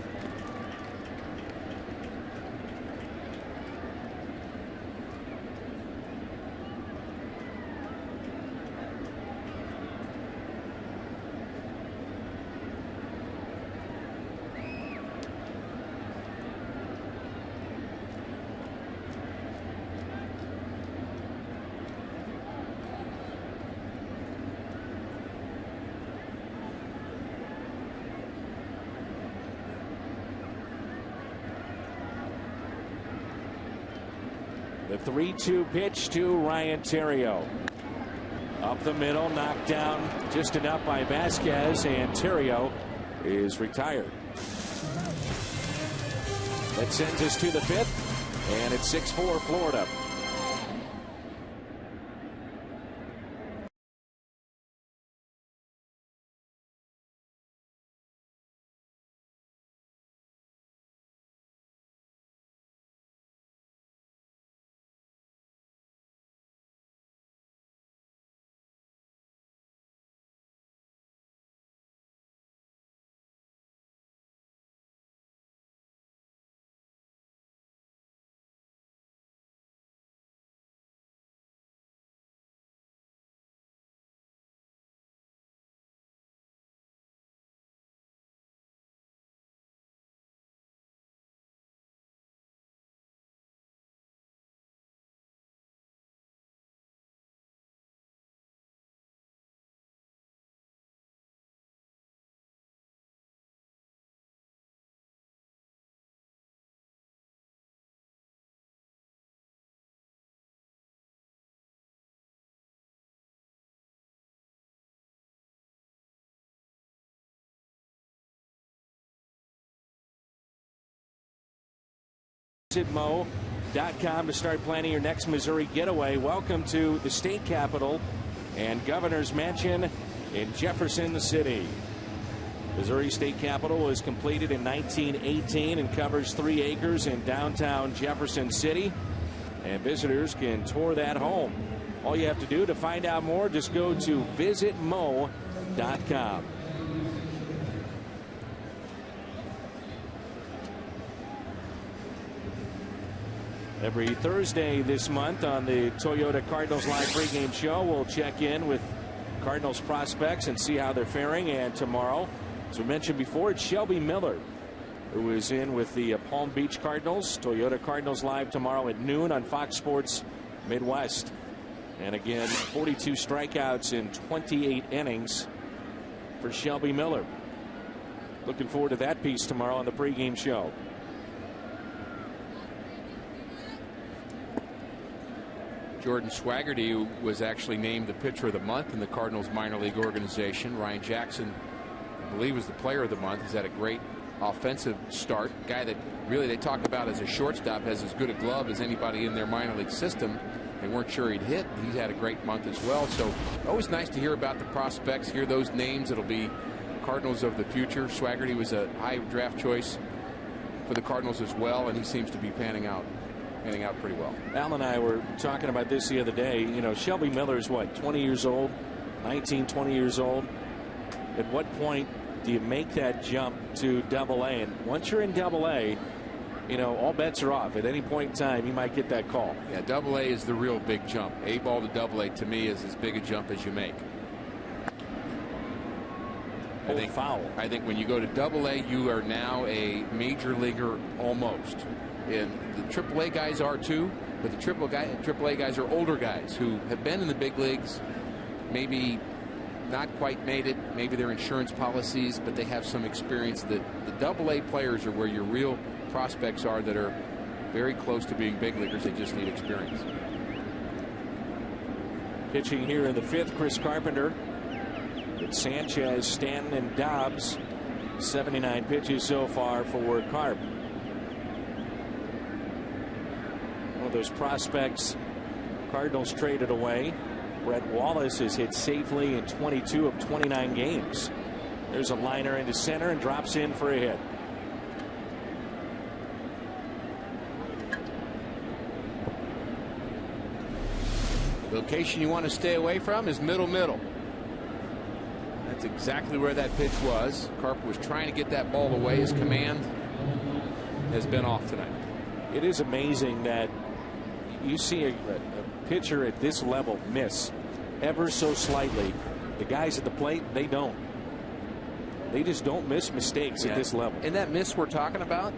The 3-2 pitch to Ryan Theriot. Up the middle, knocked down just enough by Vasquez, and Theriot is retired. That sends us to the 5th, and it's 6-4 Florida. Visit Mo.com to start planning your next Missouri getaway. Welcome to the state capitol and Governor's Mansion in Jefferson City. Missouri State Capitol was completed in 1918 and covers 3 acres in downtown Jefferson City. And visitors can tour that home. All you have to do to find out more, just go to visitmo.com. Every Thursday this month on the Toyota Cardinals Live pregame show, we'll check in with Cardinals prospects and see how they're faring. And tomorrow, as we mentioned before, it's Shelby Miller, who is in with the Palm Beach Cardinals. Toyota Cardinals Live tomorrow at noon on Fox Sports Midwest. And again, 42 strikeouts in 28 innings for Shelby Miller. Looking forward to that piece tomorrow on the pregame show. Jordan Swaggerty was actually named the pitcher of the month in the Cardinals minor league organization. Ryan Jackson, I believe, was the player of the month. He's had a great offensive start. Guy that really they talk about as a shortstop, has as good a glove as anybody in their minor league system. They weren't sure he'd hit. He's had a great month as well. So always nice to hear about the prospects, hear those names. It'll be Cardinals of the future. Swaggerty was a high draft choice for the Cardinals as well, and he seems to be panning out pretty well. Al and I were talking about this the other day. You know, Shelby Miller is what, 20 years old, 19, 20 years old. At what point do you make that jump to Double-A? And once you're in Double-A, you know, all bets are off. At any point in time, you might get that call. Yeah, Double-A is the real big jump. A-ball to Double-A to me is as big a jump as you make. I think when you go to Double-A, you are now a major leaguer almost. And the AAA guys are too, but the AAA guys are older guys who have been in the big leagues, maybe not quite made it, maybe their insurance policies, but they have some experience. The Double-A players are where your real prospects are, that are very close to being big leaguers. They just need experience. Pitching here in the 5th, Chris Carpenter. It's Sanchez, Stanton, and Dobbs. 79 pitches so far for Carp. One of those prospects Cardinals traded away. Brett Wallace has hit safely in 22 of 29 games. There's a liner into center and drops in for a hit. The location you want to stay away from is middle. That's exactly where that pitch was. Carper was trying to get that ball away. His command has been off tonight. It is amazing that you see a pitcher at this level miss ever so slightly. The guys at the plate, they don't. They just don't miss mistakes at this level. And that miss we're talking about,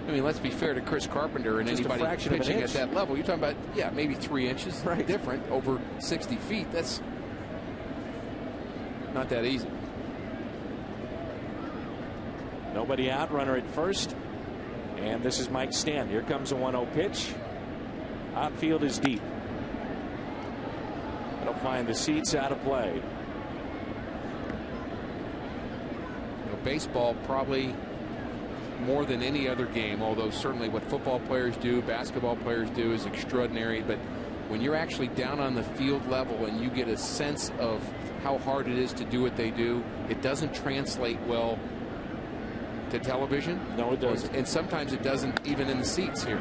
I mean, let's be fair to Chris Carpenter and just anybody pitching at that level. You're talking about, yeah, maybe 3 inches different over 60 feet. That's not that easy. Nobody out, runner at first. And this is Mike Stanton. Here comes a 1-0 pitch. Outfield is deep. It'll find the seats out of play. Baseball probably more than any other game, although certainly what football players do, basketball players do is extraordinary. But when you're actually down on the field level and you get a sense of how hard it is to do what they do, it doesn't translate well to television. No, it doesn't. And sometimes it doesn't even in the seats here.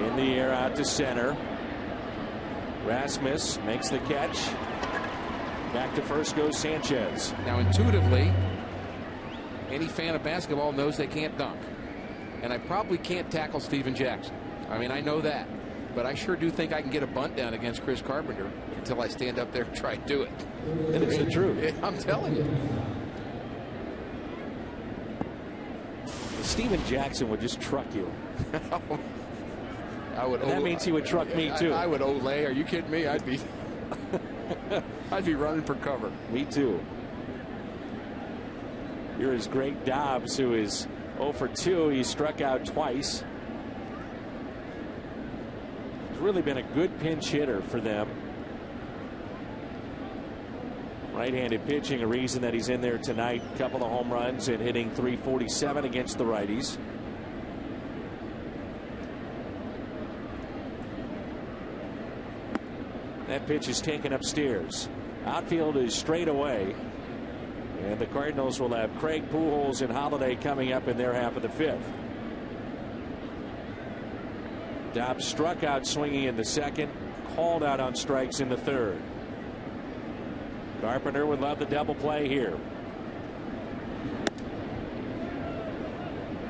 In the air out to center. Rasmus makes the catch. Back to first goes Sanchez. Now intuitively, any fan of basketball knows they can't dunk. And I probably can't tackle Steven Jackson. I mean, I know that. But I sure do think I can get a bunt down against Chris Carpenter until I stand up there and try to do it. That is the truth. I'm telling you. Steven Jackson would just truck you. I would. That means he would truck me too. I would Olay. Are you kidding me? I'd be running for cover. Me too. Here is Greg Dobbs, who is 0 for 2. He struck out twice. He's really been a good pinch hitter for them. Right-handed pitching, a reason that he's in there tonight. A couple of home runs and hitting .347 against the righties. That pitch is taken upstairs. Outfield is straight away. And the Cardinals will have Craig, Pujols, and Holiday coming up in their half of the fifth. Dobbs struck out swinging in the second, called out on strikes in the third. Carpenter would love the double play here.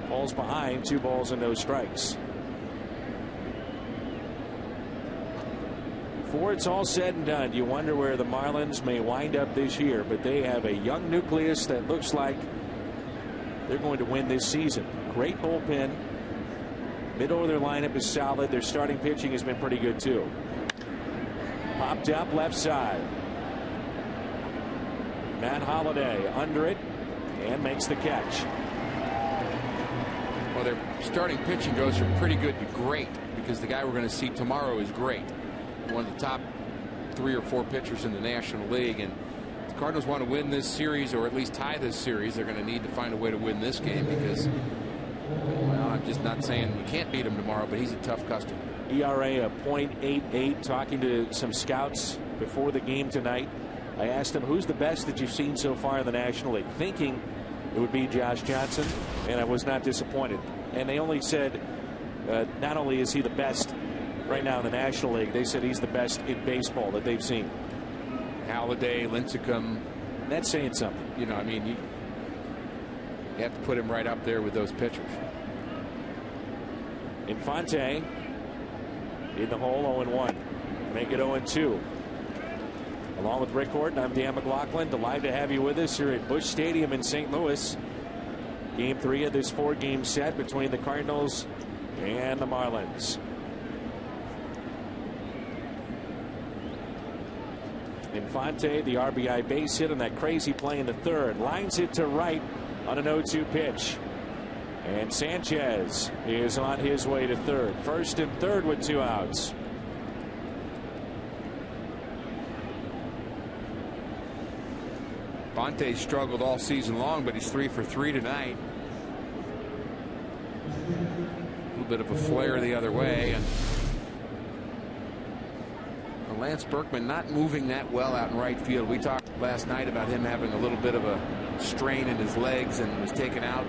Falls behind, 2 balls and no strikes. Before it's all said and done, you wonder where the Marlins may wind up this year, but they have a young nucleus that looks like they're going to win this season. Great bullpen. Middle of their lineup is solid. Their starting pitching has been pretty good too. Popped up left side. Matt Holliday under it and makes the catch. Well, their starting pitching goes from pretty good to great because the guy we're going to see tomorrow is great. One of the top 3 or 4 pitchers in the National League, and if the Cardinals want to win this series or at least tie this series, they're going to need to find a way to win this game because, well, I'm just not saying we can't beat him tomorrow, but he's a tough customer. ERA of .88. Talking to some scouts before the game tonight, I asked them who's the best that you've seen so far in the National League, thinking it would be Josh Johnson, and I was not disappointed. And they only said not only is he the best right now in the National League, they said he's the best in baseball that they've seen. Halladay, Lincecum. That's saying something. You know, I mean, you have to put him right up there with those pitchers. Infante in the hole, 0-1. Make it 0-2. Along with Rick Horton, I'm Dan McLaughlin. Delighted to have you with us here at Busch Stadium in St. Louis. Game 3 of this 4-game set between the Cardinals and the Marlins. Infante, the RBI base hit on that crazy play in the third. Lines it to right on an 0-2 pitch. And Sanchez is on his way to third. First and third with 2 outs. Infante struggled all season long, but he's 3 for 3 tonight. A little bit of a flare the other way, and Lance Berkman not moving that well out in right field. We talked last night about him having a little bit of a strain in his legs and was taken out.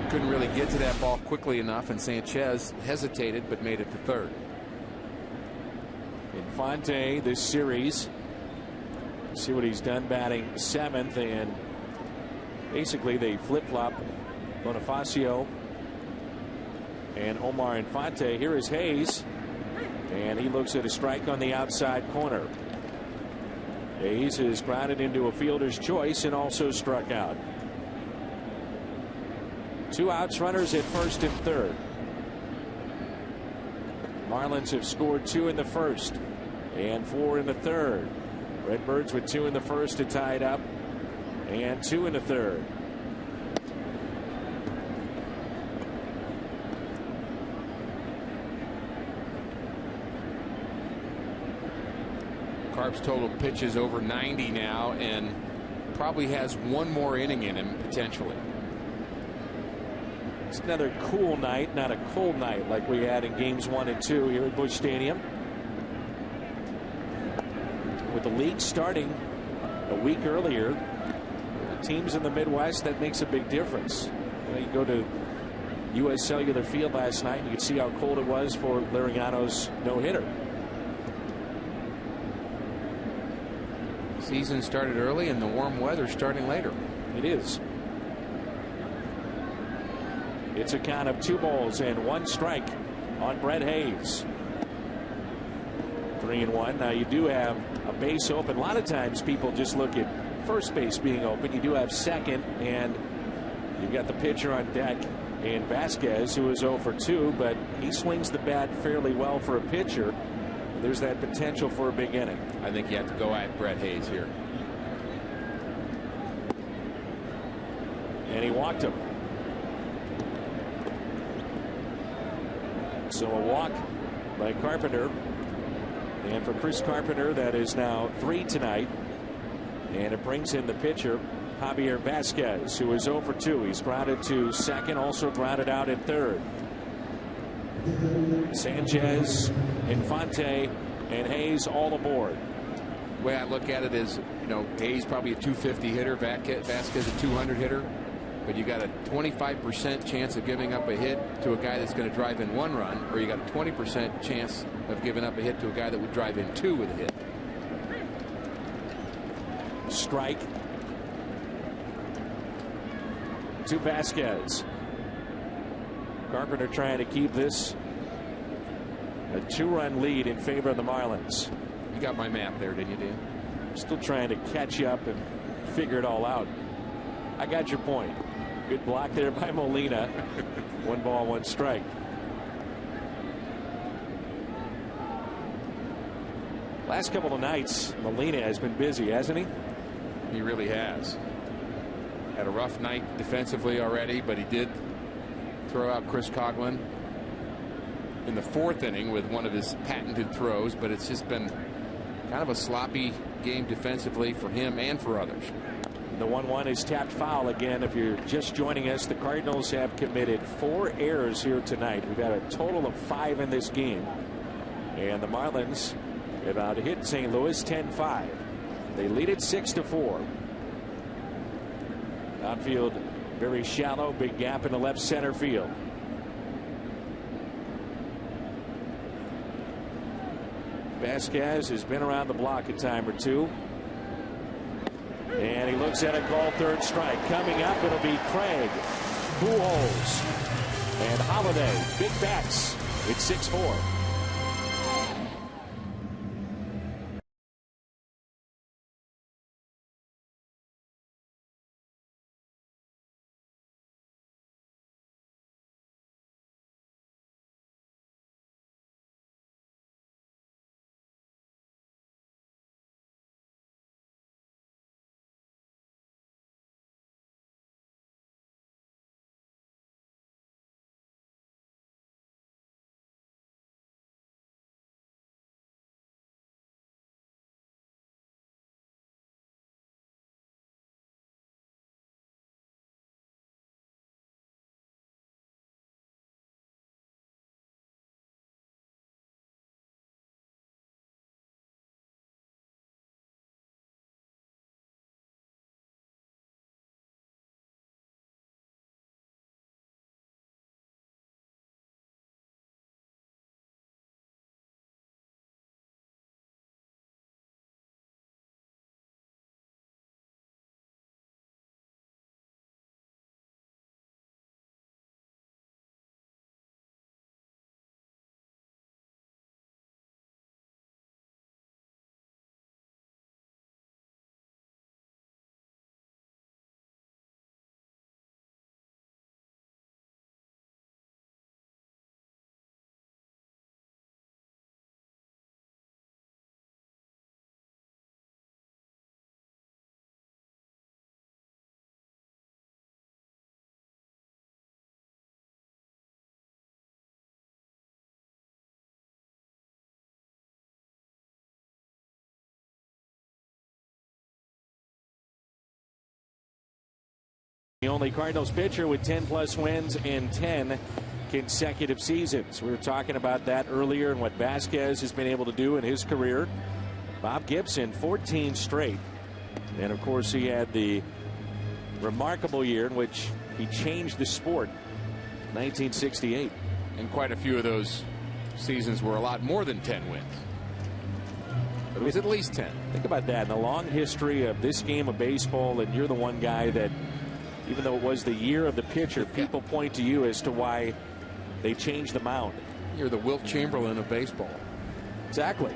Couldn't really get to that ball quickly enough, and Sanchez hesitated but made it to third. Infante this series, see what he's done batting seventh, and basically they flip-flop Bonifacio and Omar Infante. Here is Hayes, and he looks at a strike on the outside corner. Hayes is grounded into a fielder's choice and also struck out. 2 outs, runners at first and third. Marlins have scored 2 in the first and 4 in the third. Redbirds with 2 in the first to tie it up, and 2 in the third. Carp's total pitches over 90 now, and probably has one more inning in him potentially. It's another cool night, not a cold night like we had in games 1 and 2 here at Busch Stadium. With the league starting a week earlier, teams in the Midwest, that makes a big difference. You go to U.S. Cellular Field last night, and you could see how cold it was for Liriano's no-hitter. Season started early, and the warm weather starting later. It is. It's a count of 2 balls and 1 strike on Brett Hayes. 3-1. Now you do have a base open. A lot of times people just look at first base being open. You do have second, and you've got the pitcher on deck in Vasquez, who is 0 for 2, but he swings the bat fairly well for a pitcher. There's that potential for a big inning. I think you have to go at Brett Hayes here. And he walked him. So a walk by Carpenter. And for Chris Carpenter, that is now 3 tonight. And it brings in the pitcher, Javier Vasquez, who is 0 for 2. He's grounded to second, also grounded out in third. Sanchez, Infante, and Hayes all aboard. The way I look at it is, Hayes probably a 250 hitter, Vasquez a 200 hitter, but you got a 25% chance of giving up a hit to a guy that's going to drive in 1 run, or you got a 20% chance of giving up a hit to a guy that would drive in 2 with a hit. Strike to Vasquez. Carpenter trying to keep this a 2-run lead in favor of the Marlins. You got my math there, didn't you, Dan? Still trying to catch up and figure it all out. I got your point. Good block there by Molina. 1 ball, 1 strike. Last couple of nights, Molina has been busy, hasn't he? He really has. Had a rough night defensively already, but he did throw out Chris Coghlan in the 4th inning with one of his patented throws, but it's just been kind of a sloppy game defensively for him and for others. The 1-1 is tapped foul again. If you're just joining us, the Cardinals have committed 4 errors here tonight. We've had a total of 5 in this game, and the Marlins have out hit St. Louis 10-5. They lead it 6-4. Outfield very shallow, big gap in the left center field. Vasquez has been around the block a time or 2. And he looks at a call, 3rd strike. Coming up, it'll be Craig, Pujols, and Holiday. Big bats. It's 6-4. only Cardinals pitcher with 10+ wins in 10 consecutive seasons. We were talking about that earlier and what Vasquez has been able to do in his career. Bob Gibson, 14 straight. And of course, he had the remarkable year in which he changed the sport, 1968. And quite a few of those seasons were a lot more than 10 wins. It was at least 10. Think about that. In the long history of this game of baseball, and you're the one guy that, even though it was the year of the pitcher, people point to you as to why they changed the mound. You're the Wilt Chamberlain of baseball. Exactly.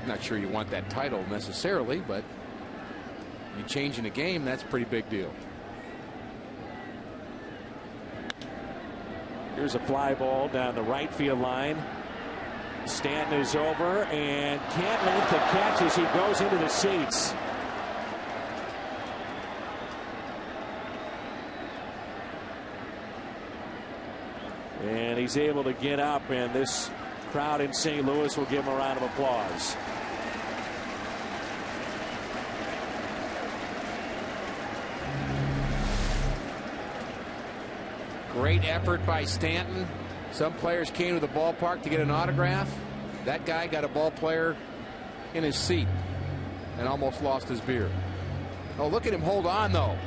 Not sure you want that title necessarily, but you change in a game, that's a pretty big deal. Here's a fly ball down the right field line. Stanton is over and can't make the catch as he goes into the seats. And he's able to get up, and this crowd in St. Louis will give him a round of applause. Great effort by Stanton. Some players came to the ballpark to get an autograph. That guy got a ball player in his seat and almost lost his beer. Oh, look at him hold on, though.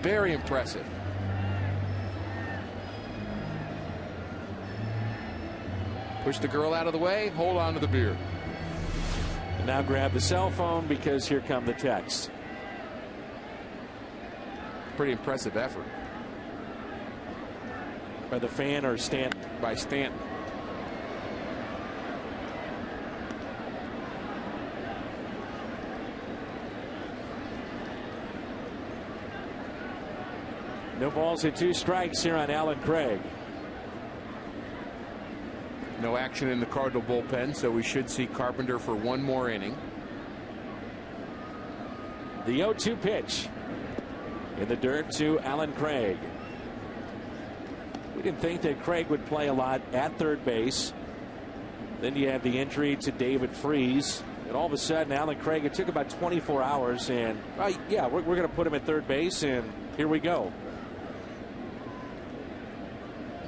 Very impressive. Push the girl out of the way, hold on to the beer. And now grab the cell phone because here come the texts. Pretty impressive effort. By the fan or Stanton? By Stanton. No balls and 2 strikes here on Alan Craig. No action in the Cardinal bullpen, so we should see Carpenter for one more inning. The 0-2 pitch in the dirt to Alan Craig. We didn't think that Craig would play a lot at third base. Then you have the injury to David Freese. And all of a sudden, Alan Craig, it took about 24 hours. And, yeah, we're going to put him at third base. And here we go.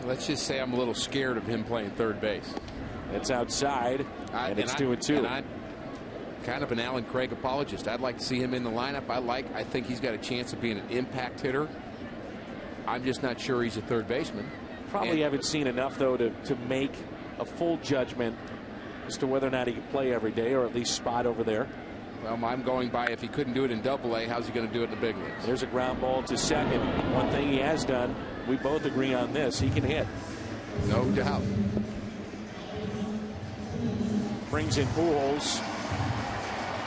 Let's just say I'm a little scared of him playing third base. It's outside, and it's 2-2. And I'm kind of an Alan Craig apologist. I'd like to see him in the lineup. I think he's got a chance of being an impact hitter. I'm just not sure he's a third baseman. Probably haven't seen enough, though, to make a full judgment as to whether or not he can play every day or at least spot over there. Well, I'm going by if he couldn't do it in Double-A, how's he going to do it in the big leagues? There's a ground ball to second. One thing he has done, we both agree on this, he can hit. No doubt. Brings in Pujols.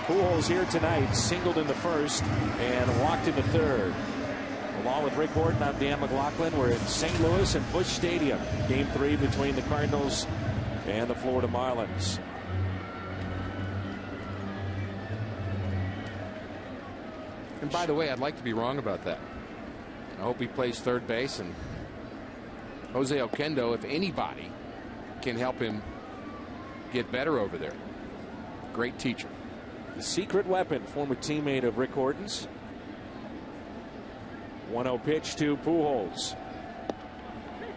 Pujols here tonight, singled in the first and walked in the third. Along with Rick Horton, I'm Dan McLaughlin. We're in St. Louis and Busch Stadium. Game 3 between the Cardinals and the Florida Marlins. And by the way, I'd like to be wrong about that. I hope he plays third base, and Jose Oquendo, if anybody, can help him get better over there. Great teacher. The secret weapon, former teammate of Rick Horton's. 1-0 pitch to Pujols.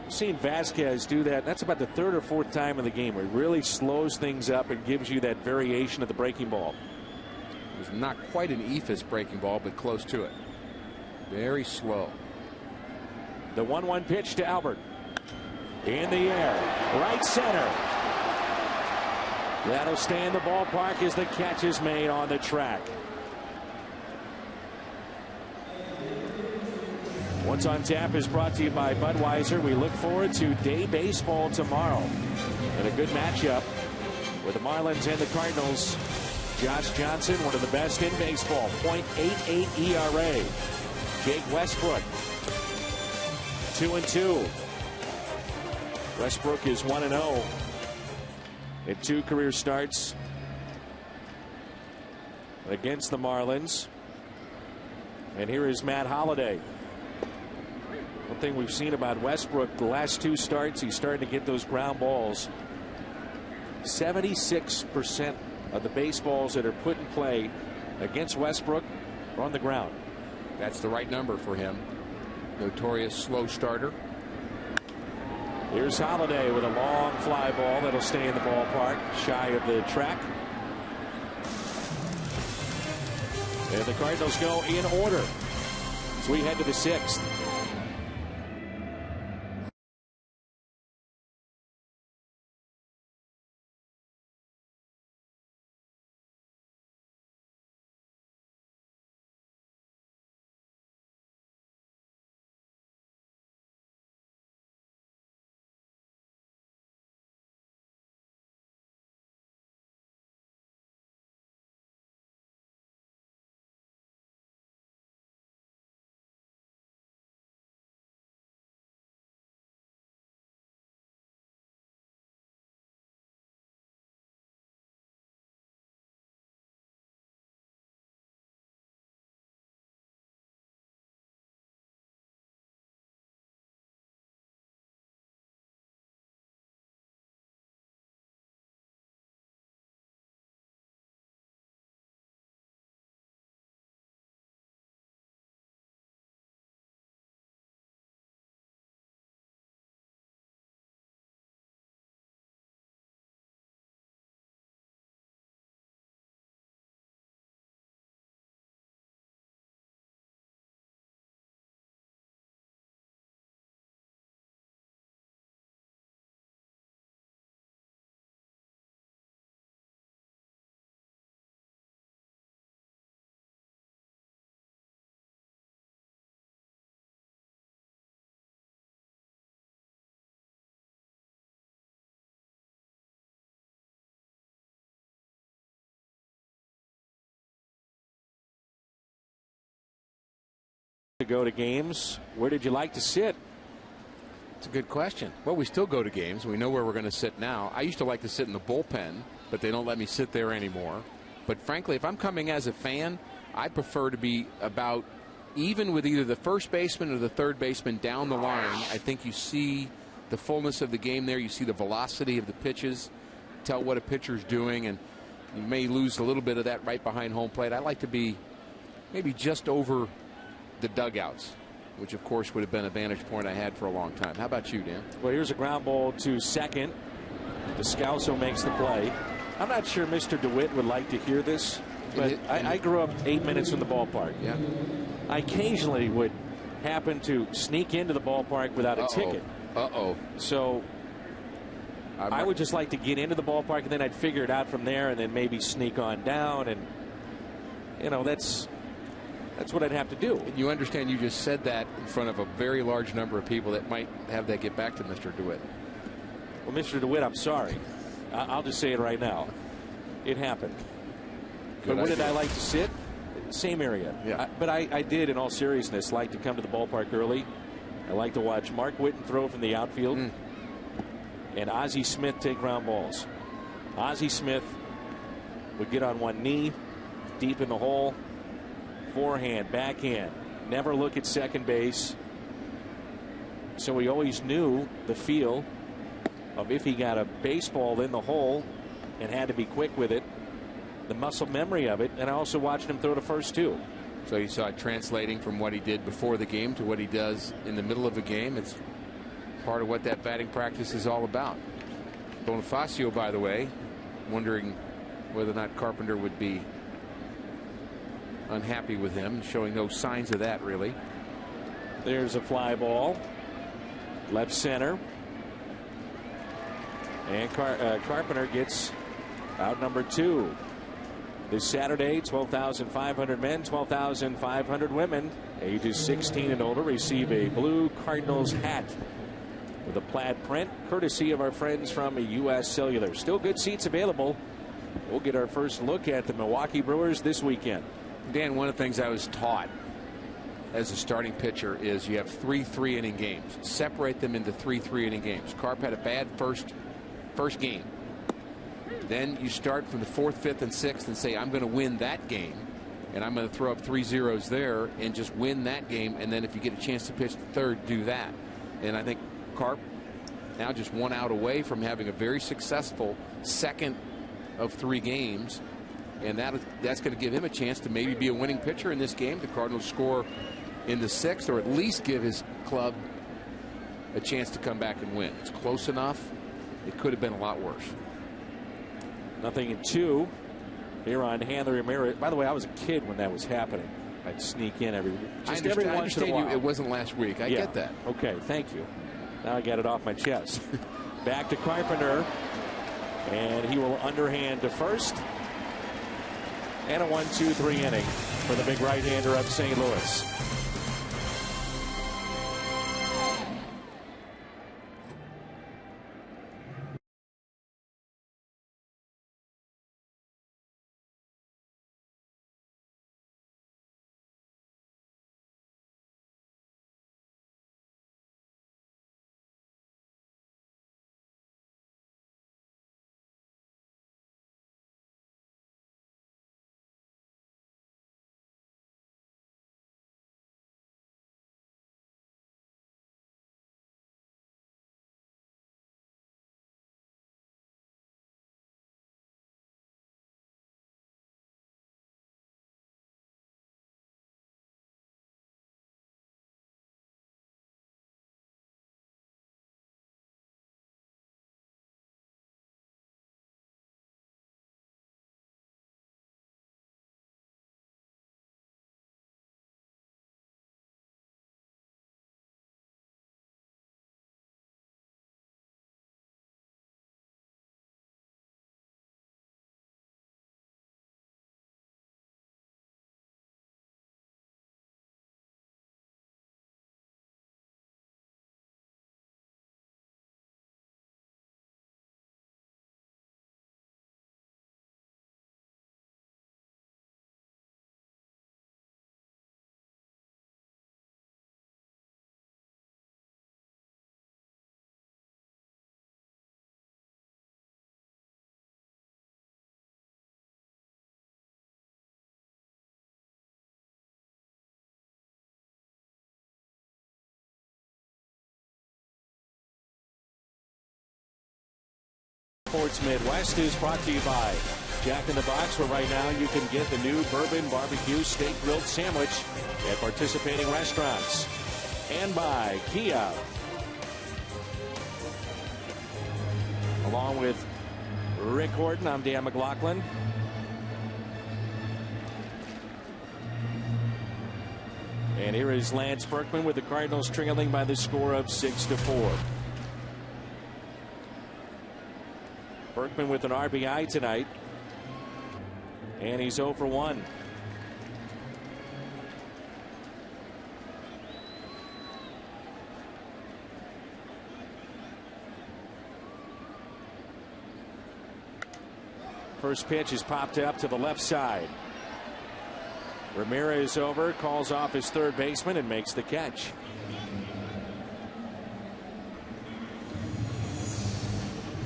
We've seen Vasquez do that. That's about the 3rd or 4th time in the game where he really slows things up and gives you that variation of the breaking ball. It was not quite an eephus breaking ball, but close to it. Very slow. The 1-1 pitch to Albert. In the air. Right center. That'll stay in the ballpark as the catch is made on the track. What's on Tap is brought to you by Budweiser. We look forward to day baseball tomorrow. And a good matchup with the Marlins and the Cardinals. Josh Johnson, one of the best in baseball, .88 ERA. Jake Westbrook, 2-2. Westbrook is 1-0 in 2 career starts against the Marlins. And here is Matt Holliday. One thing we've seen about Westbrook, the last 2 starts, he's starting to get those ground balls. 76% of the baseballs that are put in play against Westbrook are on the ground. That's the right number for him. notorious slow starter. Here's Holiday with a long fly ball that'll stay in the ballpark, shy of the track. And the Cardinals go in order as we head to the 6th. To go to games, where did you like to sit? It's a good question. Well, we still go to games. We know where we're going to sit now. I used to like to sit in the bullpen, but they don't let me sit there anymore. But frankly, if I'm coming as a fan, I prefer to be about even with either the first baseman or the third baseman down the line. I think you see the fullness of the game there. You see the velocity of the pitches, tell what a pitcher's doing, and you may lose a little bit of that right behind home plate. I like to be maybe just over the dugouts, which of course would have been a vantage point I had for a long time. How about you, Dan? Well, here's a ground ball to second. Descalso makes the play. I'm not sure Mr. DeWitt would like to hear this, but I grew up 8 minutes from the ballpark. Yeah. I occasionally would happen to sneak into the ballpark without a ticket. So I would just like to get into the ballpark, and then I'd figure it out from there, and then maybe sneak on down. And, you know, that's what I'd have to do. You understand you just said that in front of a very large number of people that might have that get back to Mr. DeWitt. Well, Mr. DeWitt, I'm sorry. I'll just say it right now. It happened. But where did I like to sit? Same area. Yeah. But I did, in all seriousness, like to come to the ballpark early. I like to watch Mark Whitten throw from the outfield and Ozzie Smith take ground balls. Ozzie Smith would get on one knee deep in the hole. Forehand, backhand, never look at second base. So we always knew the feel of if he got a baseball in the hole and had to be quick with it, the muscle memory of it. And I also watched him throw the first two. So you saw it translating from what he did before the game to what he does in the middle of a game. It's part of what that batting practice is all about. Bonifacio, by the way, wondering whether or not Carpenter would be unhappy with him, showing no signs of that really. There's a fly ball, left center, and Carpenter gets out number 2. This Saturday, 12,500 men, 12,500 women, ages 16 and older, receive a blue Cardinals hat with a plaid print, courtesy of our friends from U.S. Cellular. Still good seats available. We'll get our first look at the Milwaukee Brewers this weekend. Dan, one of the things I was taught as a starting pitcher is you have 3 3-inning games. Separate them into 3 3-inning games. Carp had a bad first game. Then you start from the 4th, 5th, and 6th and say, I'm going to win that game, and I'm going to throw up 3 zeros there and just win that game. And then if you get a chance to pitch the third, do that. And I think Carp now just 1 out away from having a very successful second of 3 games. And that's going to give him a chance to maybe be a winning pitcher in this game. The Cardinals score in the 6th, or at least give his club a chance to come back and win. It's close enough. It could have been a lot worse. 0-2 here on Hanley Ramirez. By the way, I was a kid when that was happening. I'd sneak in every once in a while. It wasn't last week. I get that. Okay, thank you. Now I got it off my chest. Back to Carpenter, and he will underhand to first. And a 1-2-3 inning for the big right-hander of St. Louis. Sports Midwest is brought to you by Jack in the Box, where right now you can get the new bourbon barbecue steak grilled sandwich at participating restaurants. And by Kia. Along with Rick Horton, I'm Dan McLaughlin. And here is Lance Berkman with the Cardinals trailing by the score of 6-4. Berkman with an RBI tonight. And he's 0 for 1. First pitch is popped up to the left side. Ramirez over, calls off his third baseman and makes the catch.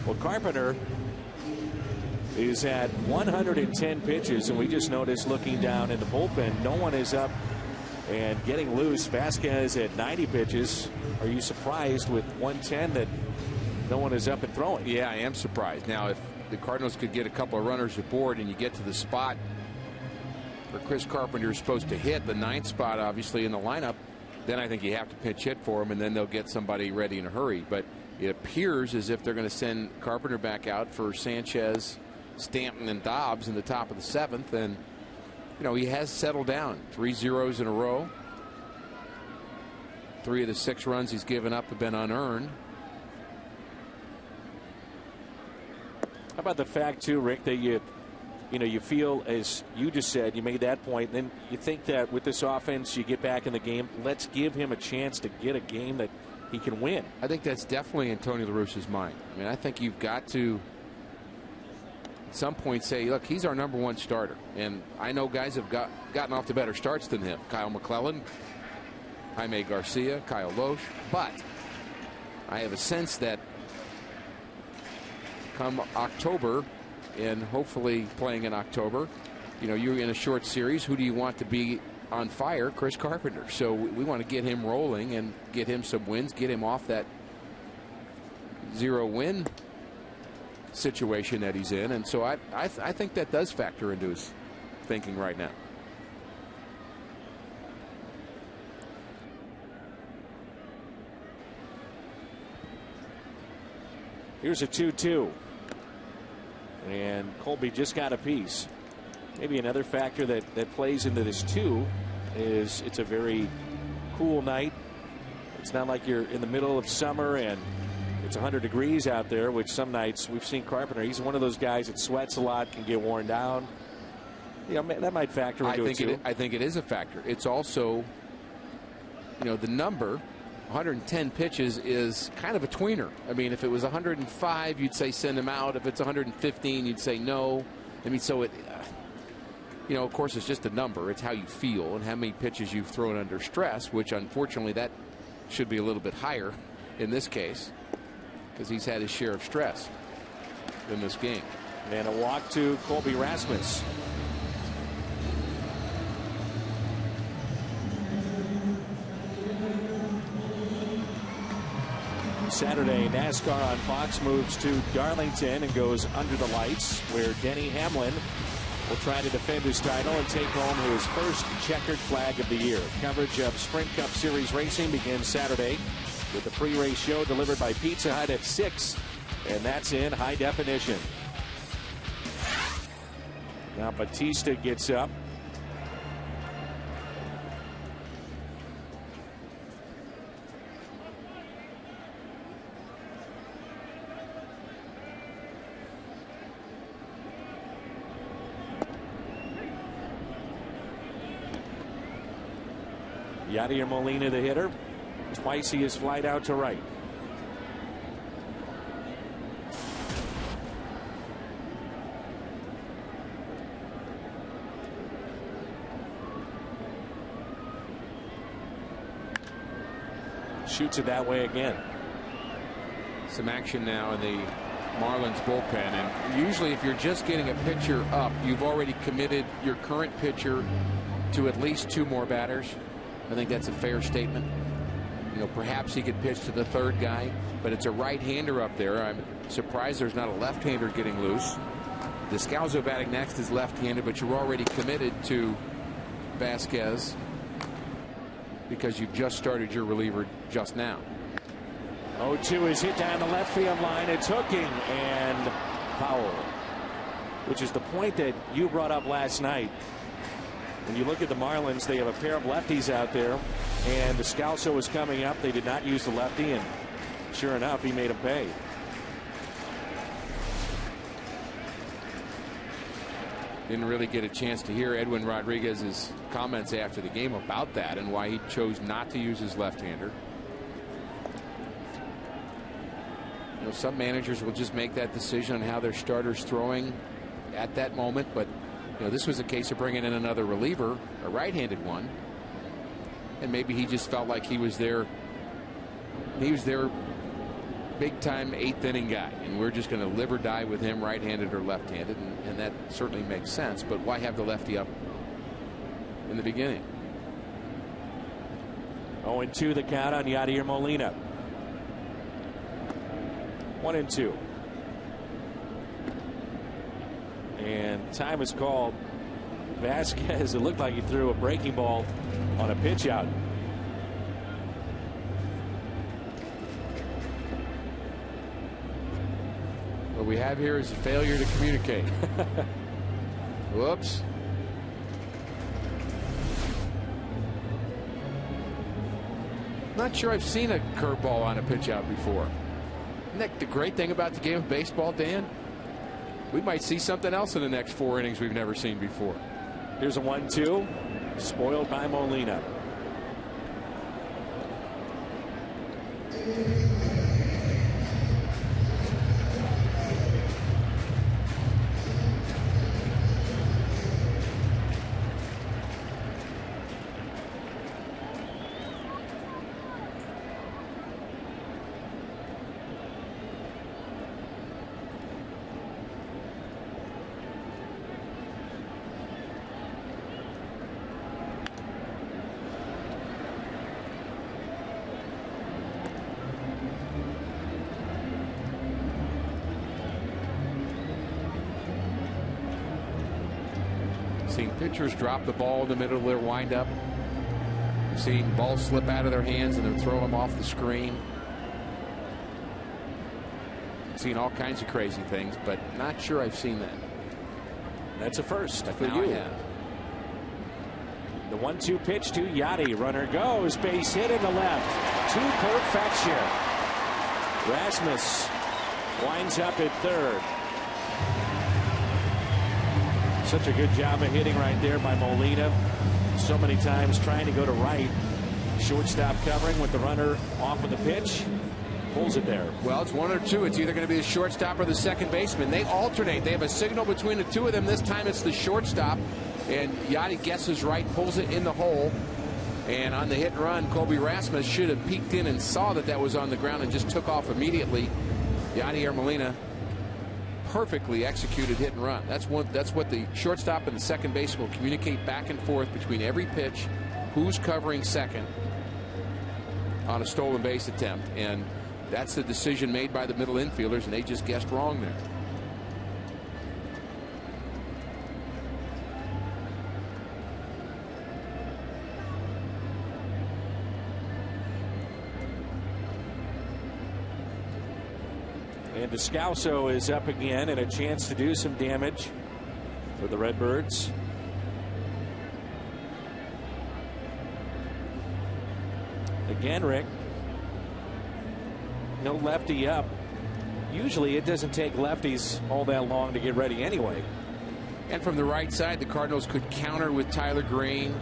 Well, Carpenter is at 110 pitches, and we just noticed looking down in the bullpen, no one is up and getting loose. Vasquez at 90 pitches. Are you surprised with 110 that no one is up and throwing? Yeah, I am surprised. Now, if the Cardinals could get a couple of runners aboard and you get to the spot where Chris Carpenter is supposed to hit, the 9th spot obviously in the lineup, then I think you have to pitch hit for him, and then they'll get somebody ready in a hurry. But it appears as if they're going to send Carpenter back out for Sanchez, Stanton, and Dobbs in the top of the 7th. And, you know, he has settled down. 3 zeros in a row. 3 of the 6 runs he's given up have been unearned. How about the fact, too, Rick, that you feel, as you just said, you made that point, then you think that with this offense, you get back in the game, let's give him a chance to get a game that he can win. I think that's definitely in Tony La Russa's mind. I mean, I think you've got to at some point say, look, he's our #1 starter. And I know guys have gotten off to better starts than him. Kyle McClellan, Jaime Garcia, Kyle Loesch. But I have a sense that come October, and hopefully playing in October, you know, you're in a short series. Who do you want to be on fire? Chris Carpenter. So we want to get him rolling and get him some wins, get him off that 0-win situation that he's in. And so I think that does factor into his thinking right now. Here's a 2-2. And Colby just got a piece. Maybe another factor that plays into this too is it's a very cool night. It's not like you're in the middle of summer and it's 100 degrees out there, which some nights we've seen Carpenter. He's one of those guys that sweats a lot, can get worn down. You know, that might factor into it too. I think it is a factor. It's also, you know, the number 110 pitches is kind of a tweener. I mean, if it was 105, you'd say send him out. If it's 115, you'd say no. I mean, so it, you know, of course, it's just a number. It's how you feel and how many pitches you've thrown under stress, which unfortunately that should be a little bit higher in this case because he's had his share of stress in this game. And a walk to Colby Rasmus. Saturday, NASCAR on Fox moves to Darlington and goes under the lights, where Denny Hamlin will try to defend his title and take home his first checkered flag of the year. Coverage of Sprint Cup Series racing begins Saturday with the pre-race show delivered by Pizza Hut at 6, and that's in high definition. Now Batista gets up. Yadier Molina, the hitter. Twice he has flied out to right. Shoots it that way again. Some action now in the Marlins bullpen, and usually if you're just getting a pitcher up, you've already committed your current pitcher to at least 2 more batters. I think that's a fair statement. You know, perhaps he could pitch to the 3rd guy, but it's a right-hander up there. I'm surprised there's not a left-hander getting loose. Descalzo batting next is left-handed, but you're already committed to Vasquez because you've just started your reliever just now. 0-2 is hit down the left field line. It's hooking and foul, which is the point that you brought up last night. When you look at the Marlins, they have a pair of lefties out there, and Descalzo was coming up. They did not use the lefty, and sure enough, he made him pay. Didn't really get a chance to hear Edwin Rodriguez's comments after the game about that and why he chose not to use his left-hander. You know, some managers will just make that decision on how their starter's throwing at that moment, but you know, this was a case of bringing in another reliever, a right-handed one, and maybe he just felt like he was their big-time 8th inning guy, and we're just going to live or die with him, right-handed or left-handed, and that certainly makes sense. But why have the lefty up in the beginning? 0-2 the count on Yadier Molina. 1-2. And time is called. Vasquez, it looked like he threw a breaking ball on a pitch out. What we have here is a failure to communicate. Whoops. Not sure I've seen a curveball on a pitch out before. Isn't that the great thing about the game of baseball, Dan? We might see something else in the next 4 innings we've never seen before. Here's a 1-2. Spoiled by Molina. Seen pitchers drop the ball in the middle of their windup. We've seen balls slip out of their hands and then throw them off the screen. seen all kinds of crazy things, but not sure I've seen that. That's a first for Now I you. have. The 1-2 pitch to Yachty. Runner goes. Base hit in the left. To perfection. Rasmus winds up at third. Such a good job of hitting right there by Molina. So many times trying to go to right. Shortstop covering with the runner off of the pitch. Pulls it there. Well, it's one or two. It's either going to be the shortstop or the second baseman. They alternate. They have a signal between the two of them. This time it's the shortstop. And Yachty guesses right, pulls it in the hole. And on the hit and run, Colby Rasmus should have peeked in and saw that was on the ground and just took off immediately. Yachty Molina, perfectly executed hit and run. That's what the shortstop and the second baseman will communicate back and forth between every pitch. Who's covering second on a stolen base attempt, and that's the decision made by the middle infielders, and they just guessed wrong there. And Descalso is up again, and a chance to do some damage for the Redbirds. Again, Rick, no lefty up. Usually it doesn't take lefties all that long to get ready anyway. And from the right side, the Cardinals could counter with Tyler Green,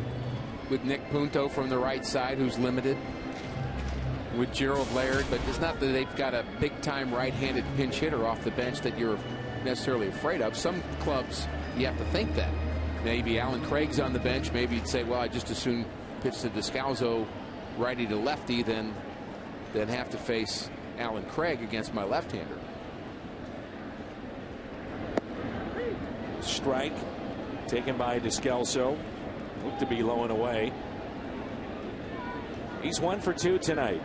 with Nick Punto from the right side, who's limited, with Gerald Laird. But it's not that they've got a big-time right-handed pinch hitter off the bench that you're necessarily afraid of. Some clubs, you have to think that. Maybe Alan Craig's on the bench. Maybe you'd say, well, I just as soon pitch to Descalso righty to lefty than have to face Alan Craig against my left-hander. Strike taken by Descalso. Looked to be low and away. He's 1 for 2 tonight.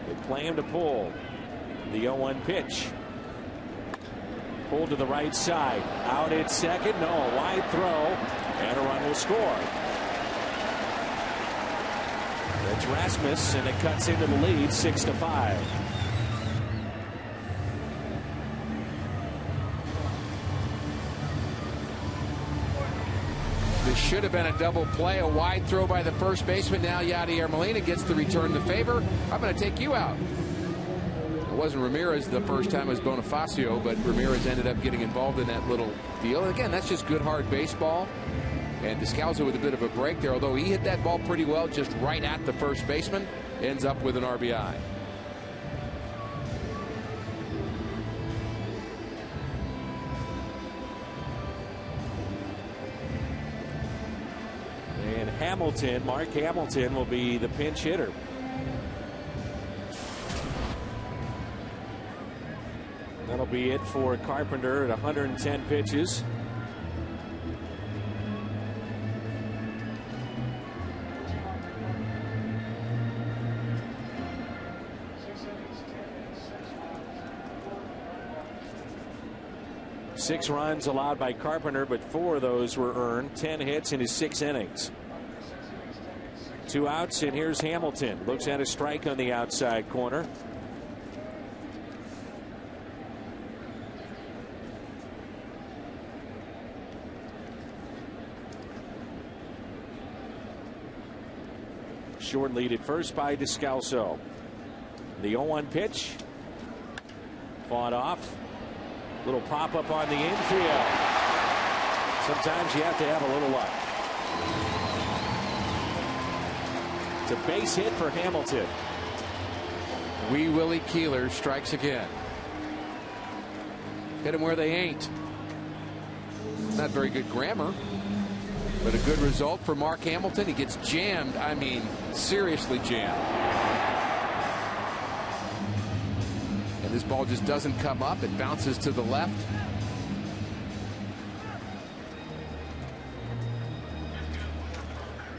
They play him to pull. The 0-1 pitch. Pulled to the right side. Out at second. No, a wide throw. And a run will score. That's Rasmus, and it cuts into the lead 6-5. This should have been a double play. A wide throw by the first baseman. Now Yadier Molina gets the return the favor. I'm going to take you out. It wasn't Ramirez the first time, it was Bonifacio, but Ramirez ended up getting involved in that little deal. And again, that's just good hard baseball. And Descalso with a bit of a break there, although he hit that ball pretty well, just right at the first baseman, ends up with an RBI. And Hamilton, Mark Hamilton, will be the pinch hitter. That'll be it for Carpenter at 110 pitches. Six runs allowed by Carpenter, but 4 of those were earned. 10 hits in his 6 innings. 2 outs, and here's Hamilton. Looks at a strike on the outside corner. Short lead at first by Descalso. The 0-1 pitch. Fought off. Little pop up on the infield. Sometimes you have to have a little luck. It's a base hit for Hamilton. Wee Willie Keeler strikes again. Hit them where they ain't. Not very good grammar, but a good result for Mark Hamilton. He gets jammed. I mean, seriously jammed. And this ball just doesn't come up. It bounces to the left.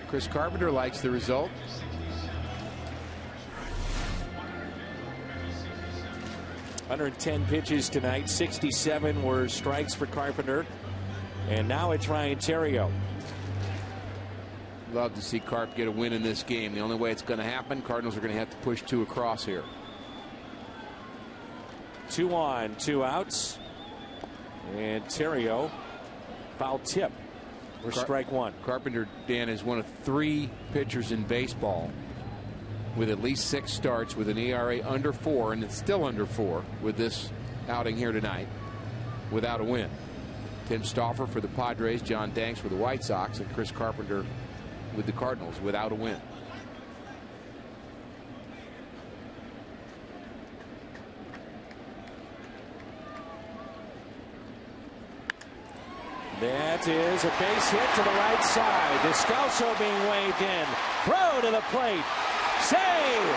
Chris Carpenter likes the result. Under 10 pitches tonight. 67 were strikes for Carpenter. And now it's Ryan Theriot. love to see Carp get a win in this game. The only way it's going to happen, Cardinals are going to have to push 2 across here. 2 on, 2 outs. And Terrio, foul tip for strike 1. Carpenter, Dan, is one of 3 pitchers in baseball with at least 6 starts with an ERA under 4, and it's still under 4 with this outing here tonight without a win. Tim Stauffer for the Padres, John Danks for the White Sox, and Chris Carpenter with the Cardinals without a win. That is a base hit to the right side. Descalso being waved in. Throw to the plate. Save!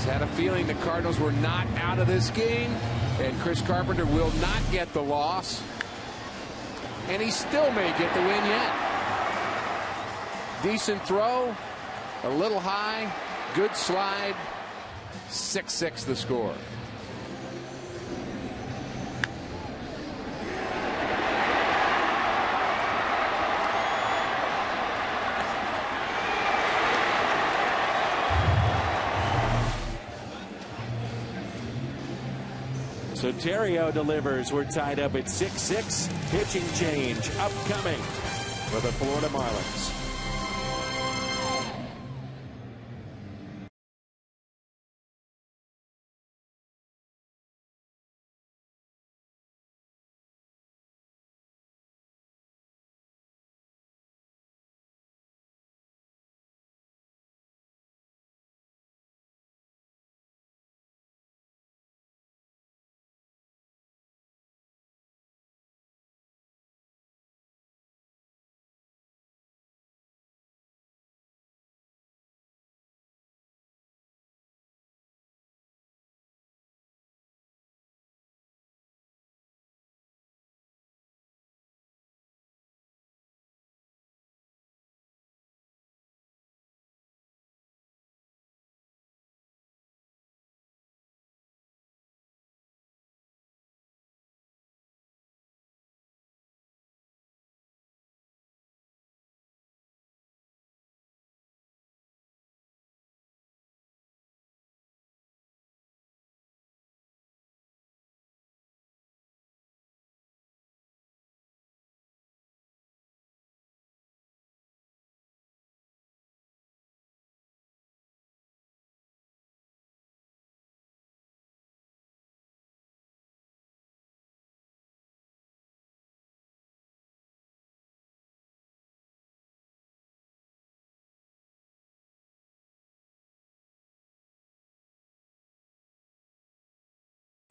Had a feeling the Cardinals were not out of this game, and Chris Carpenter will not get the loss, and he still may get the win yet. Decent throw, a little high, good slide, 6-6 the score. So Terrio delivers. We're tied up at 6-6. Pitching change upcoming for the Florida Marlins.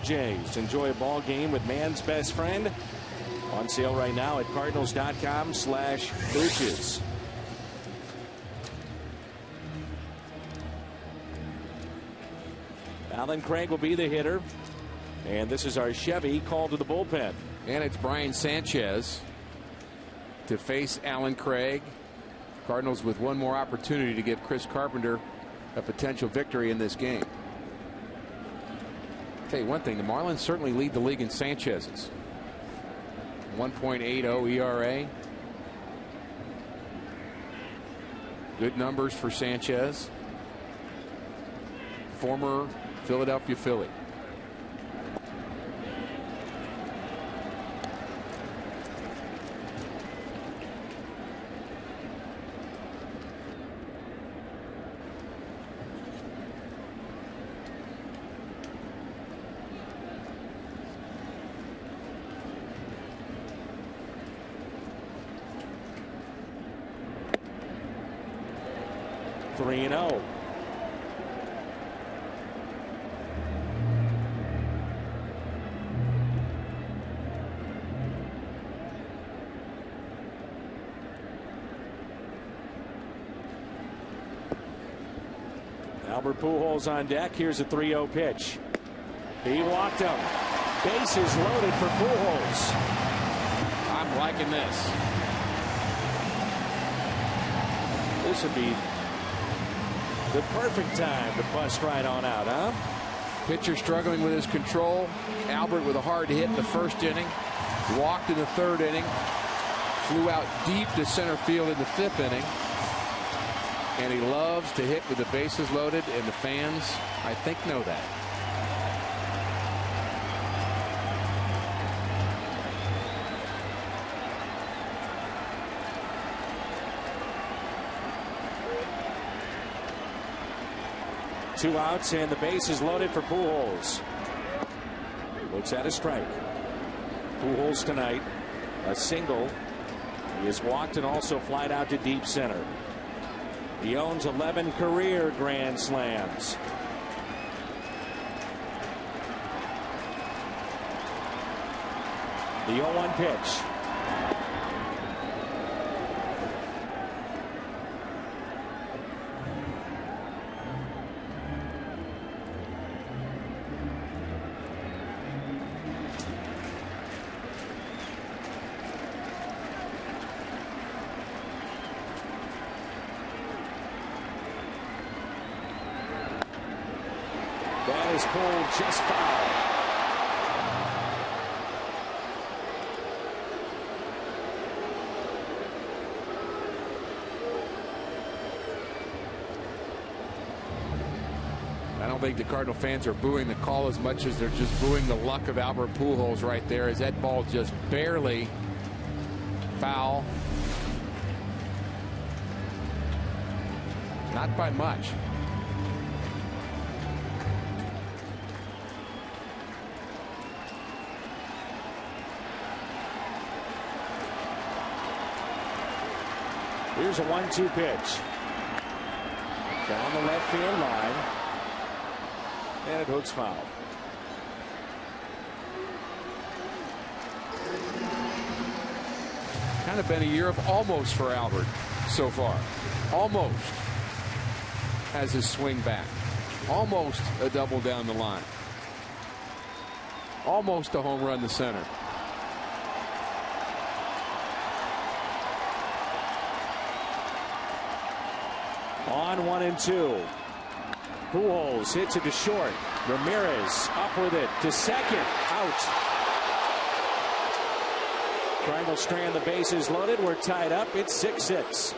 Jays. Enjoy a ball game with man's best friend. On sale right now at cardinals.com/Luches. Alan Craig will be the hitter. And this is our Chevy called to the bullpen. And it's Brian Sanchez to face Alan Craig. Cardinals with one more opportunity to give Chris Carpenter a potential victory in this game. I'll tell you one thing, the Marlins certainly lead the league in Sanchez's. 1.80 ERA. Good numbers for Sanchez. Former Philadelphia Philly. (3-0). Albert Pujols on deck. Here's a 3-0 pitch. He walked him. Bases loaded for Pujols. I'm liking this. This would be the perfect time to bust right on out, huh? Pitcher struggling with his control. Albert with a hard hit in the first inning. Walked in the third inning. Flew out deep to center field in the fifth inning. And he loves to hit with the bases loaded, and the fans, I think, know that. Two outs and the base is loaded for Pujols. Looks at a strike. Pujols tonight, a single. He is walked and also flied out to deep center. He owns 11 career grand slams. The 0-1 pitch. That is pulled just foul. I don't think the Cardinal fans are booing the call as much as they're just booing the luck of Albert Pujols right there, as that ball just barely foul. Not by much. Here's a 1-2 pitch. Down the left field line. And it hooks foul. Kind of been a year of almost for Albert so far. Almost has his swing back. Almost a double down the line. Almost a home run to center. On 1-2. Pujols hits it to short. Ramirez up with it to second. Out. Cardinals strand the bases loaded. We're tied up. It's 6-6.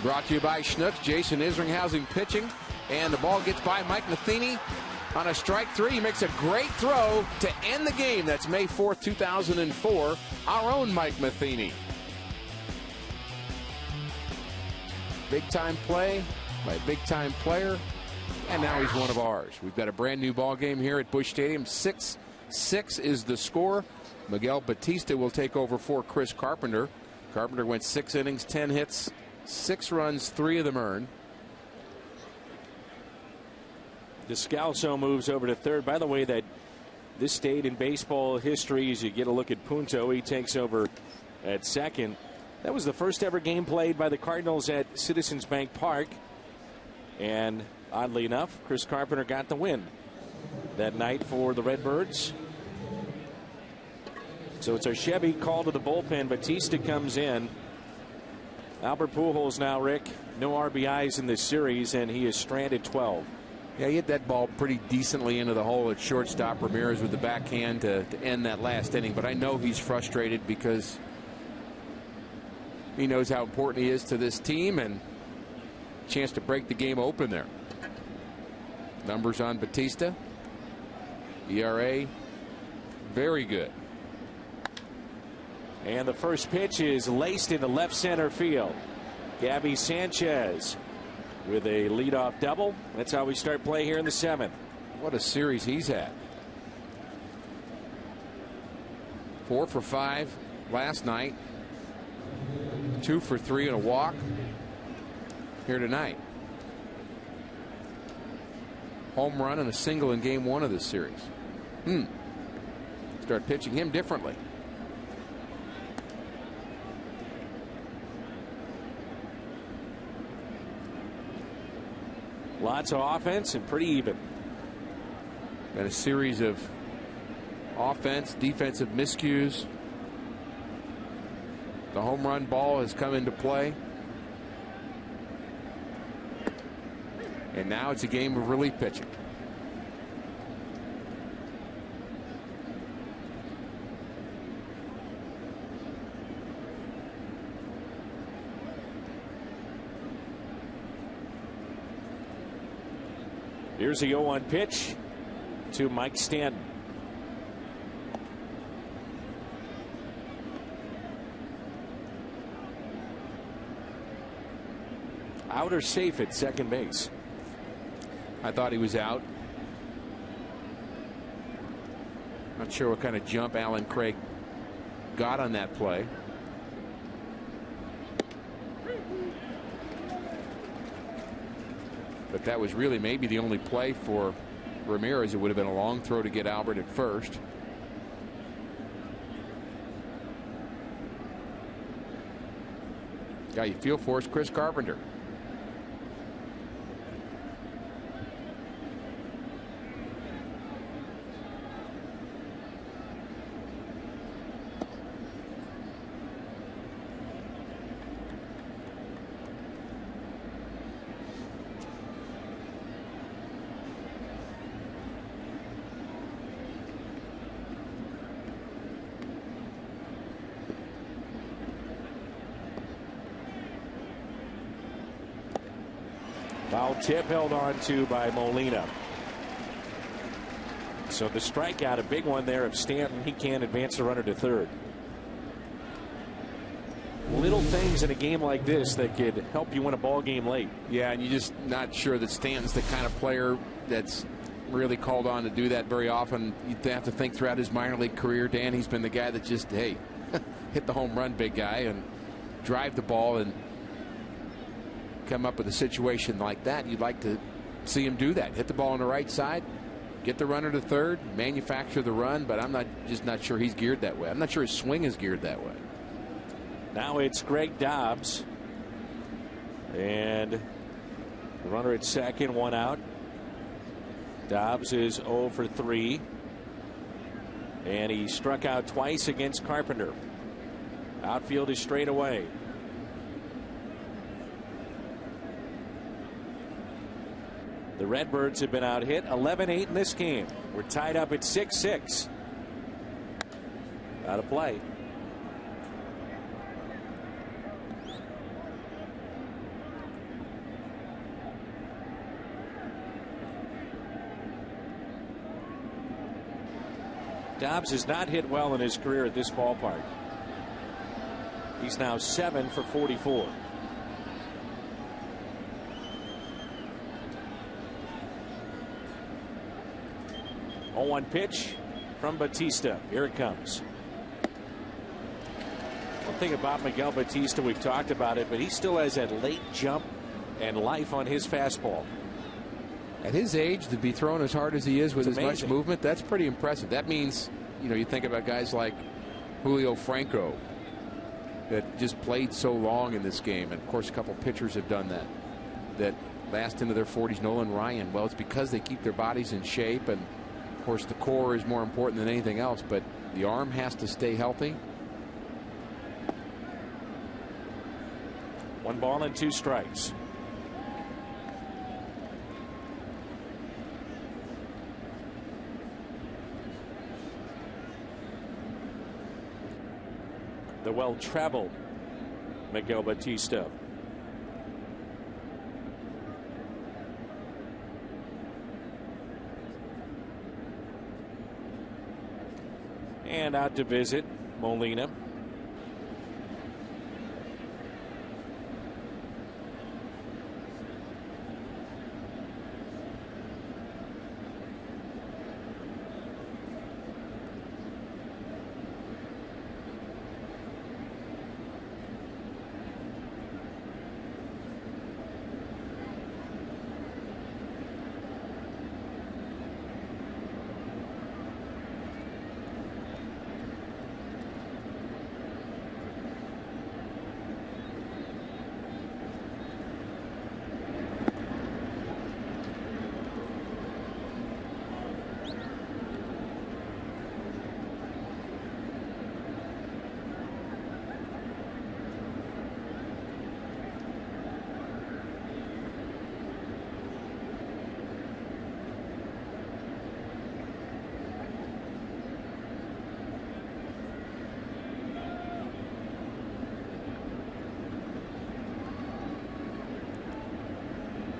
Brought to you by Schnucks. Jason Isringhausen pitching, and the ball gets by Mike Matheny on a strike three. He makes a great throw to end the game. That's May 4th, 2004. Our own Mike Matheny. Big-time play by a big-time player, and now he's one of ours. We've got a brand-new ball game here at Busch Stadium. 6-6 is the score. Miguel Batista will take over for Chris Carpenter. Carpenter went 6 innings, 10 hits, 6 runs, 3 of them earned. Descalso moves over to third. By the way, that this stayed in baseball history as you get a look at Punto. He takes over at second. That was the first ever game played by the Cardinals at Citizens Bank Park. And oddly enough, Chris Carpenter got the win that night for the Redbirds. So it's a Chevy call to the bullpen. Batista comes in. Albert Pujols now, Rick, no RBIs in this series, and he is stranded 12. Yeah, he hit that ball pretty decently into the hole at shortstop. Ramirez with the backhand to end that last inning. But I know he's frustrated because he knows how important he is to this team, and a chance to break the game open there. Numbers on Batista. ERA, very good. And the first pitch is laced into left center field. Gabby Sanchez with a leadoff double. That's how we start play here in the 7th. What a series he's had. 4 for 5 last night. 2 for 3 and a walk here tonight. Home run and a single in game 1 of this series. Start pitching him differently. Lots of offense and pretty even. Got a series of offense, defensive miscues. The home run ball has come into play. And now it's a game of relief pitching. Here's the 0-1 pitch to Mike Stanton. Out or safe at second base? I thought he was out. Not sure what kind of jump Alan Craig got on that play. But that was really maybe the only play for Ramirez. It would have been a long throw to get Albert at first. Guy you feel for is Chris Carpenter. Foul tip held on to by Molina. So the strikeout, a big one there of Stanton. He can't advance the runner to third. Little things in a game like this that could help you win a ball game late. Yeah, and you're just not sure that Stanton's the kind of player that's really called on to do that very often. You'd have to think throughout his minor league career, Dan, he's been the guy that just, hey, hit the home run, big guy, and drive the ball and come up with a situation like that. You'd like to see him do that. Hit the ball on the right side, get the runner to third, manufacture the run, but I'm just not sure he's geared that way. I'm not sure his swing is geared that way. Now it's Greg Dobbs. And the runner at second, 1 out. Dobbs is 0 for 3. And he struck out twice against Carpenter. Outfield is straight away. The Redbirds have been out hit 11-8 in this game. We're tied up at 6-6. Out of play. Dobbs has not hit well in his career at this ballpark. He's now 7 for 44. 0-1 pitch from Batista. Here it comes. One thing about Miguel Batista, we've talked about it, but he still has that late jump and life on his fastball. At his age, to be thrown as hard as he is with as much movement, that's pretty impressive. That means, you know, you think about guys like Julio Franco that just played so long in this game, and of course a couple pitchers have done that last into their 40s. Nolan Ryan, well, it's because they keep their bodies in shape, and of course the core is more important than anything else, but the arm has to stay healthy. 1 ball and 2 strikes. The well-traveled Miguel Batista. And out to visit Molina.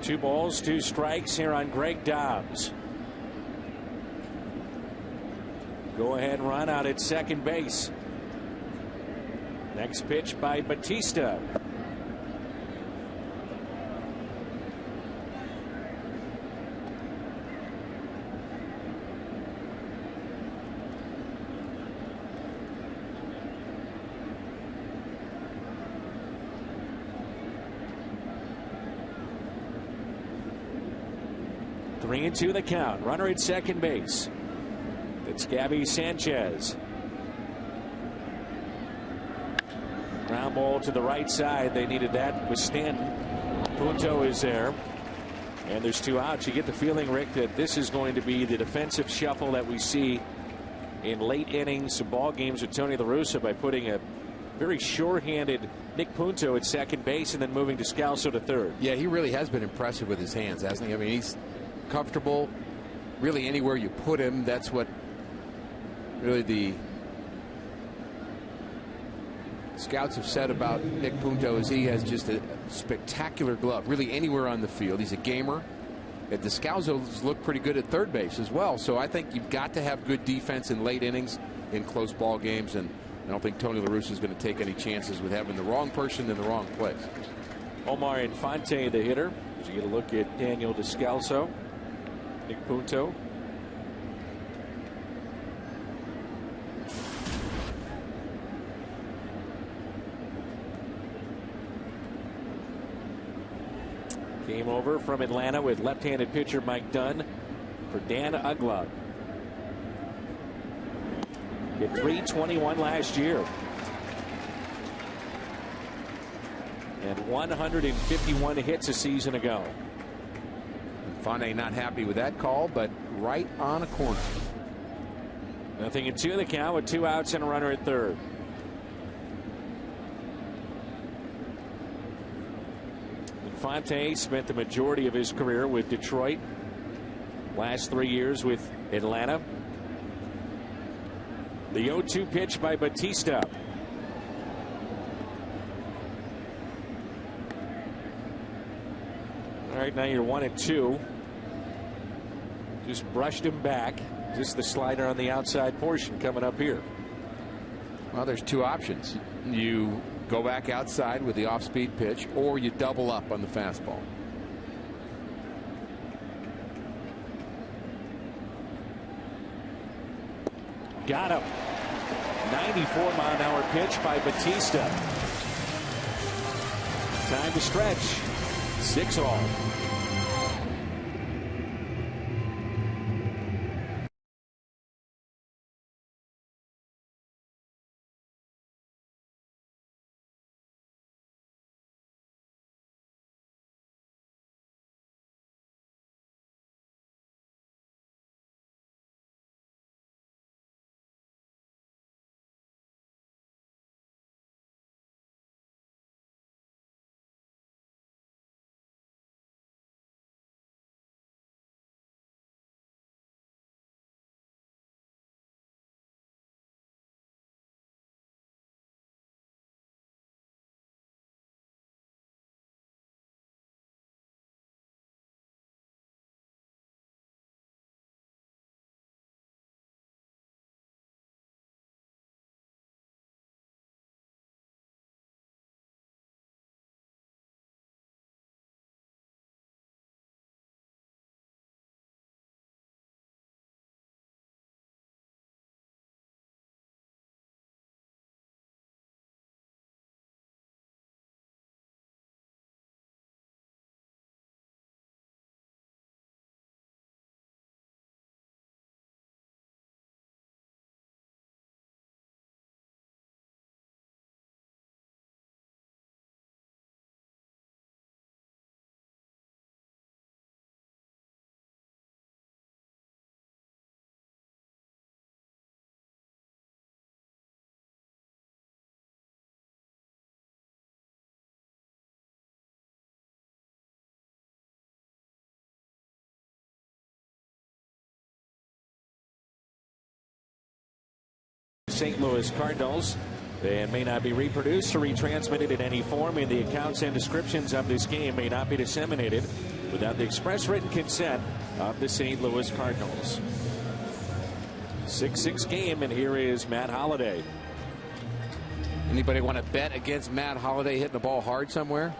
Two balls, 2 strikes here on Greg Dobbs. Go ahead run out at second base. Next pitch by Batista. Three and 2 the count. Runner at second base. It's Gabby Sanchez. Ground ball to the right side. They needed that with Stanton. Punto is there. And there's 2 outs. You get the feeling, Rick, that this is going to be the defensive shuffle that we see in late innings of ball games with Tony La Russa by putting a very sure-handed Nick Punto at second base and then moving Descalso to third. Yeah, he really has been impressive with his hands, hasn't he? I mean, he's comfortable really anywhere you put him. That's what really the scouts have said about Nick Punto, is he has just a spectacular glove really anywhere on the field. He's a gamer. And Descalso's looked pretty good at third base as well. So I think you've got to have good defense in late innings in close ball games, and I don't think Tony La Russa is going to take any chances with having the wrong person in the wrong place. Omar Infante, the hitter. As you get a look at Daniel Descalso. Nick Punto. Game over from Atlanta with left-handed pitcher Mike Dunn for Dan Uggla. Hit .321 last year. And 151 hits a season ago. Infante not happy with that call, but right on a corner. 0-2 the count with 2 outs and a runner at third. Infante spent the majority of his career with Detroit. Last 3 years with Atlanta. The 0-2 pitch by Batista. All right, now you're 1-2. Just brushed him back. Just the slider on the outside portion coming up here. Well, there's 2 options. You go back outside with the off-speed pitch, or you double up on the fastball. Got him. 94-mile-an-hour pitch by Batista. Time to stretch. 6-all. St. Louis Cardinals. They may not be reproduced or retransmitted in any form, and the accounts and descriptions of this game may not be disseminated without the express written consent of the St. Louis Cardinals. 6-6 game, and here is Matt Holliday. Anybody want to bet against Matt Holliday hitting the ball hard somewhere?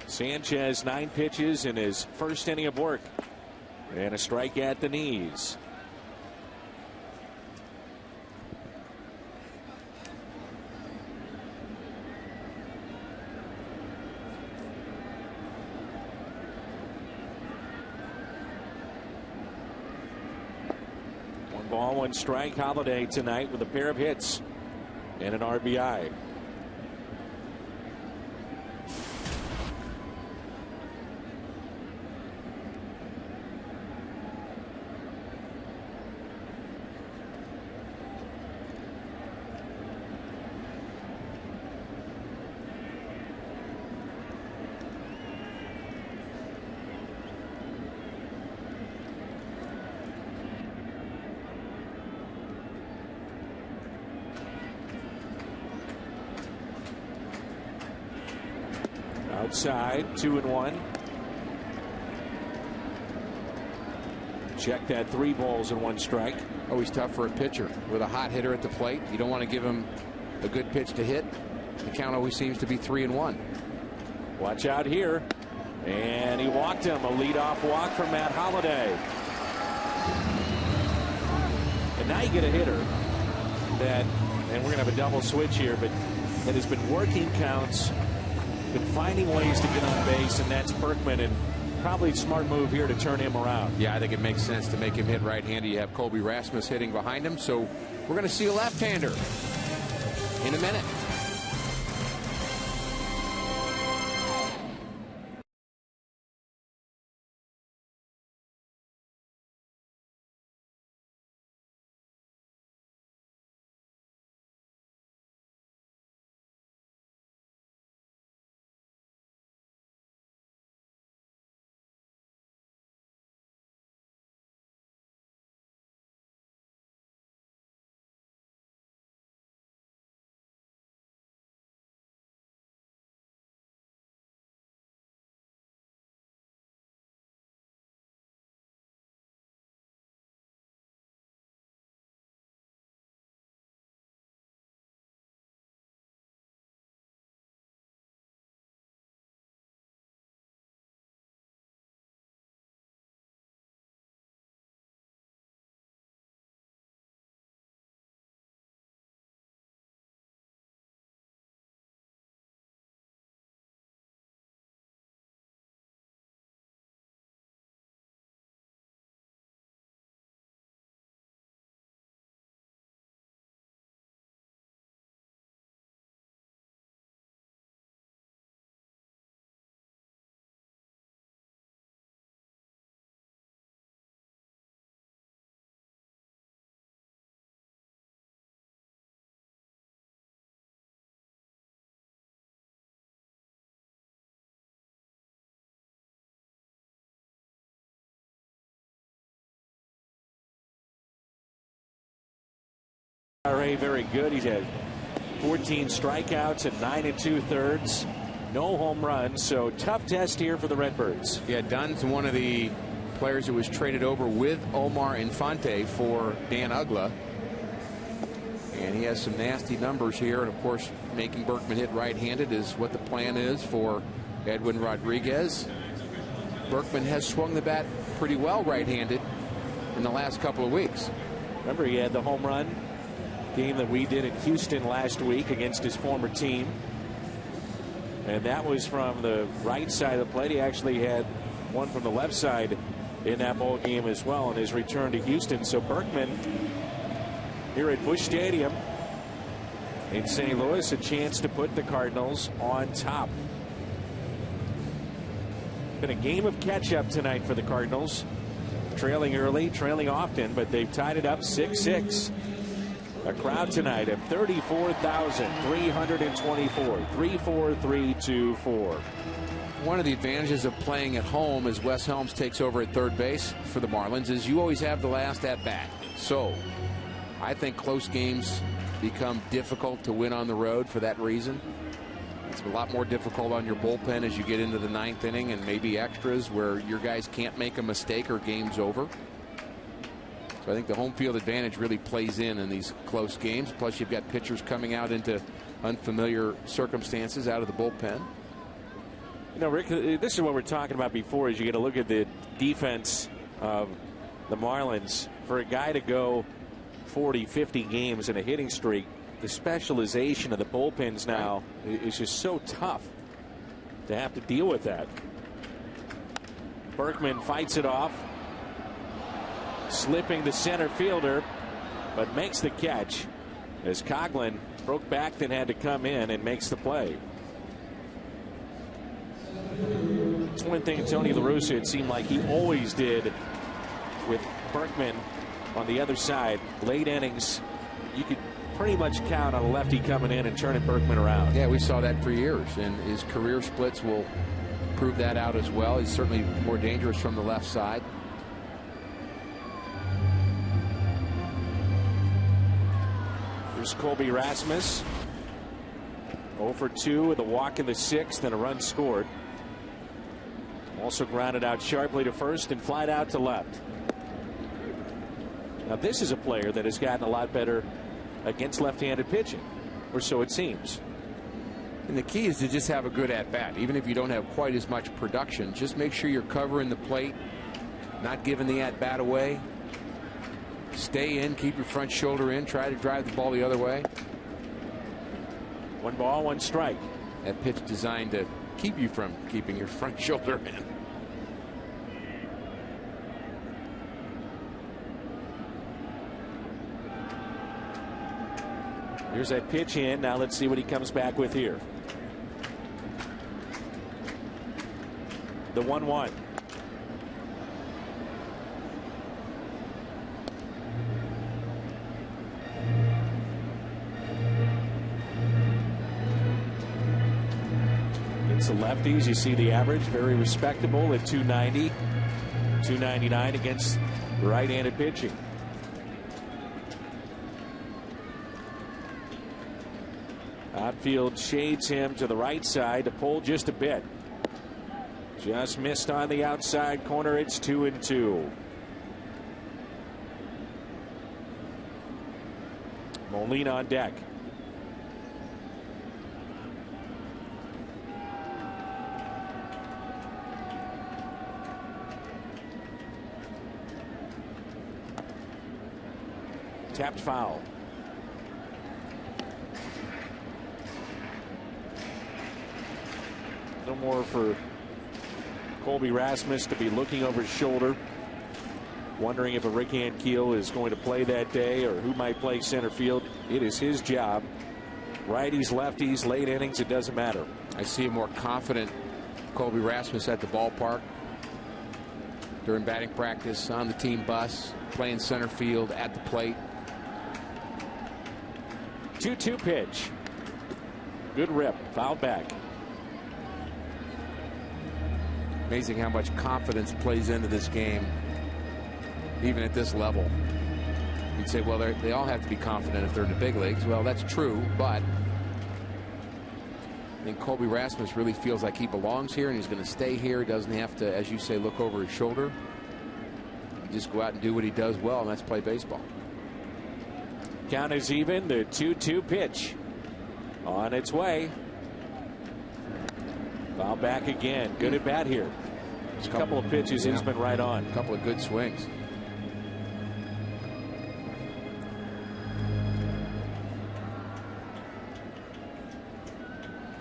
Sanchez 9 pitches in his first inning of work, and a strike at the knees. One ball, one strike. Holliday tonight with a pair of hits and an RBI. Outside, 2-1. Check that, 3 balls and 1 strike. Always tough for a pitcher with a hot hitter at the plate. You don't want to give him a good pitch to hit. The count always seems to be 3-1. Watch out here. And he walked him. A leadoff walk from Matt Holliday. And now you get a hitter that, and we're going to have a double switch here, but that has been working counts, been finding ways to get on base, and that's Berkman, and probably a smart move here to turn him around. Yeah, I think it makes sense to make him hit right-handed. You have Colby Rasmus hitting behind him, so we're going to see a left-hander in a minute. ERA very good. He's had 14 strikeouts and 9 2/3. No home runs, so tough test here for the Redbirds. Yeah, Dunn's one of the players who was traded over with Omar Infante for Dan Ugla. And he has some nasty numbers here. And, of course, making Berkman hit right-handed is what the plan is for Edwin Rodriguez. Berkman has swung the bat pretty well right-handed in the last couple of weeks. Remember, he had the home run game that we did in Houston last week against his former team. And that was from the right side of the plate. He actually had one from the left side in that ball game as well in his return to Houston. So Berkman here at Busch Stadium in St. Louis, a chance to put the Cardinals on top. Been a game of catch-up tonight for the Cardinals. Trailing early, trailing often, but they've tied it up 6-6. A crowd tonight of 34,324, 34324. One of the advantages of playing at home as Wes Helms takes over at third base for the Marlins is you always have the last at bat. So I think close games become difficult to win on the road for that reason. It's a lot more difficult on your bullpen as you get into the ninth inning and maybe extras where your guys can't make a mistake or game's over. So I think the home field advantage really plays in these close games. Plus, you've got pitchers coming out into unfamiliar circumstances out of the bullpen. You know, Rick, this is what we're talking about before, is you get a look at the defense of the Marlins. For a guy to go 40, 50 games in a hitting streak, the specialization of the bullpens now is just so tough to have to deal with that. Berkman fights it off, slipping the center fielder, but makes the catch as Coghlan broke back, then had to come in and makes the play. It's one thing Tony La Russa, it seemed like he always did with Berkman on the other side. Late innings, you could pretty much count on a lefty coming in and turning Berkman around. Yeah, we saw that for years, and his career splits will prove that out as well. He's certainly more dangerous from the left side. Here's Colby Rasmus. 0 for 2 with a walk in the 6th and a run scored. Also grounded out sharply to first and flied out to left. Now this is a player that has gotten a lot better against left-handed pitching, or so it seems. And the key is to just have a good at-bat. Even if you don't have quite as much production, just make sure you're covering the plate, not giving the at-bat away. Stay in, keep your front shoulder in, try to drive the ball the other way. 1 ball, 1 strike. That pitch designed to keep you from keeping your front shoulder in. Here's that pitch in. Now let's see what he comes back with here. The 1-1. It's the lefties. You see the average, very respectable at 290, 299 against right-handed pitching. Outfield shades him to the right side to pull just a bit. Just missed on the outside corner. It's 2-2. Molina on deck. Tapped foul. No more for Colby Rasmus to be looking over his shoulder, wondering if a Rick Ankiel is going to play that day or who might play center field. It is his job. Righties, lefties, late innings, it doesn't matter. I see a more confident Colby Rasmus at the ballpark during batting practice, on the team bus, playing center field, at the plate. 2-2 pitch. Good rip. Foul back. Amazing how much confidence plays into this game, even at this level. You'd say, well, they all have to be confident if they're in the big leagues. Well, that's true, but I think Colby Rasmus really feels like he belongs here and he's going to stay here. He doesn't have to, as you say, look over his shoulder. He just go out and do what he does well, and that's play baseball. Count is even. The 2-2 pitch on its way. Foul back again. Good at bat here. There's a couple of pitches he's been right on. A couple of good swings.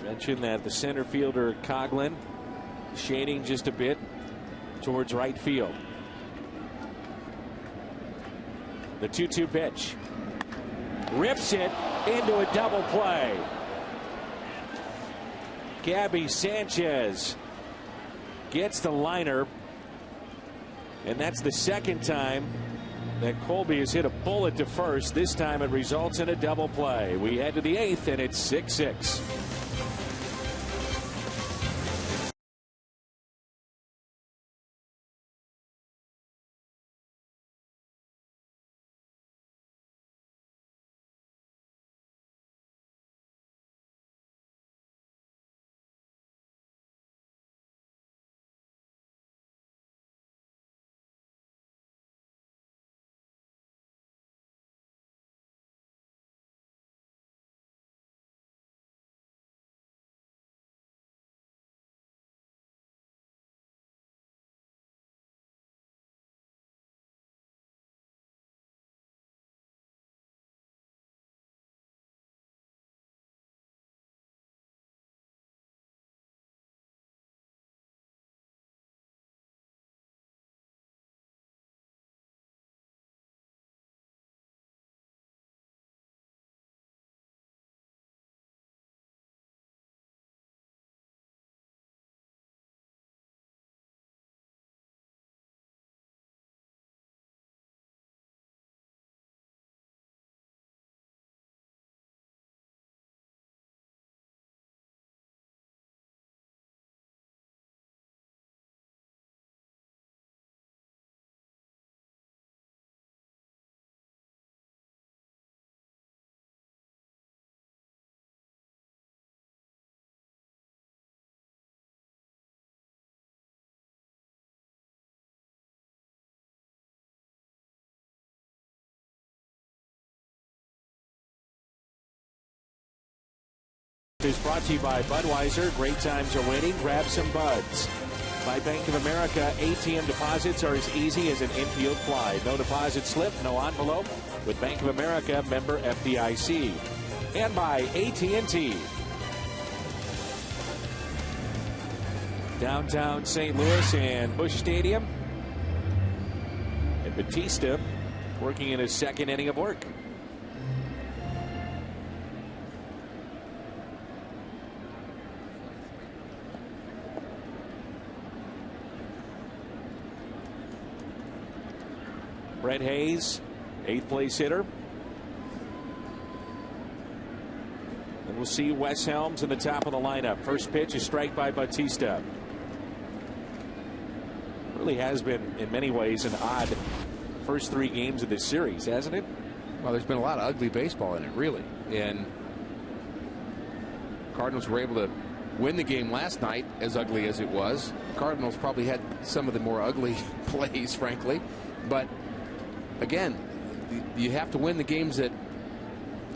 Mentioned that the center fielder Coghlan shading just a bit towards right field. The 2-2 pitch. Rips it into a double play. Gabby Sanchez gets the liner, and that's the second time that Colby has hit a bullet to first. This time it results in a double play. We head to the 8th, and it's 6-6. Is brought to you by Budweiser. Great times are waiting. Grab some buds. By Bank of America, ATM deposits are as easy as an infield fly. No deposit slip, no envelope. With Bank of America, member FDIC. And by AT&T. Downtown St. Louis and Busch Stadium. And Batista working in his second inning of work. Brett Hayes, 8th place hitter. And we'll see Wes Helms in the top of the lineup. First pitch is strike by Batista. Really has been, in many ways, an odd first 3 games of this series, hasn't it? Well, there's been a lot of ugly baseball in it, really. And Cardinals were able to win the game last night, as ugly as it was. Cardinals probably had some of the more ugly plays, frankly. But again, you have to win the games that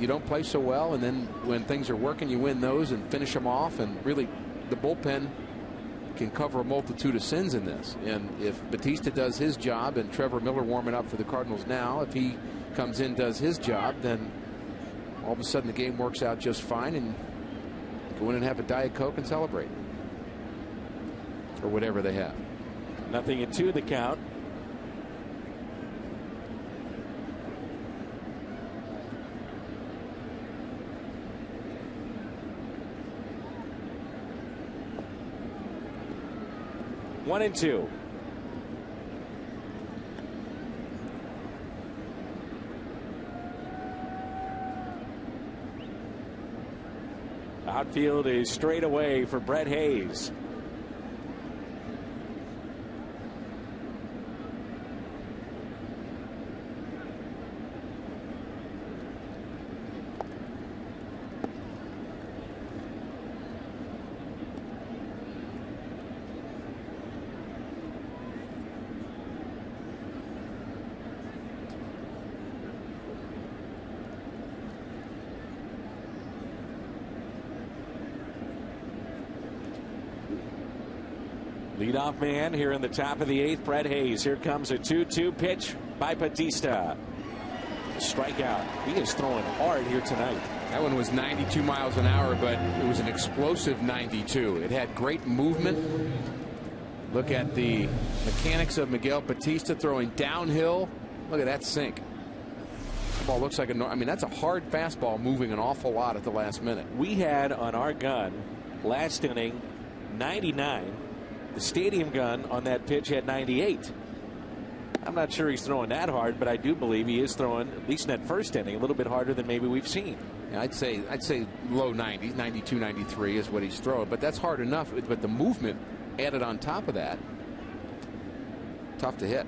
you don't play so well, and then when things are working, you win those and finish them off. And really, the bullpen can cover a multitude of sins in this. And if Batista does his job, and Trevor Miller warming up for the Cardinals now, if he comes in, does his job, then all of a sudden the game works out just fine, and go in and have a Diet Coke and celebrate, or whatever they have. 0-2 the count. One and two. Outfield is straight away for Brett Hayes. Leadoff man here in the top of the 8th, Brett Hayes. Here comes a 2-2 pitch by Bautista. Strikeout. He is throwing hard here tonight. That one was 92 miles an hour, but it was an explosive 92. It had great movement. Look at the mechanics of Miguel Bautista throwing downhill. Look at that sink. The ball looks like I mean, that's a hard fastball moving an awful lot at the last minute. We had on our gun last inning 99. The stadium gun on that pitch had 98. I'm not sure he's throwing that hard, but I do believe he is throwing, at least in that first inning, a little bit harder than maybe we've seen. Yeah, I'd say low 90s, 92, 93 is what he's throwing, but that's hard enough. But the movement added on top of that, tough to hit.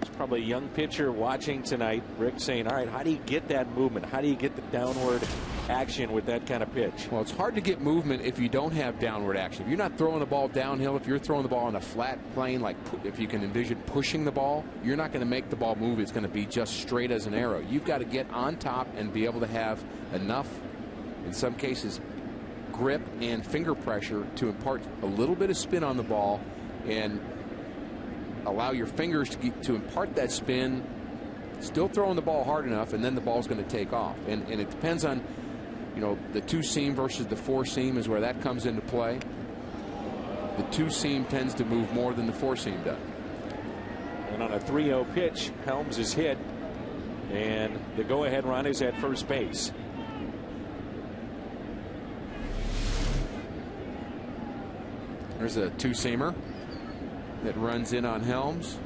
It's probably a young pitcher watching tonight, Rick, saying, all right, how do you get that movement? How do you get the downward action with that kind of pitch? Well, it's hard to get movement if you don't have downward action. If you're not throwing the ball downhill, if you're throwing the ball on a flat plane, like if you can envision pushing the ball, you're not going to make the ball move. It's going to be just straight as an arrow. You've got to get on top and be able to have enough, in some cases, grip and finger pressure to impart a little bit of spin on the ball and allow your fingers to impart that spin, still throwing the ball hard enough, and then the ball's going to take off. And it depends on, you know, the 2-seam versus the 4-seam is where that comes into play. The 2-seam tends to move more than the 4-seam does. And on a 3-0 pitch, Helms is hit, and the go-ahead run is at first base. There's a 2-seamer that runs in on Helms.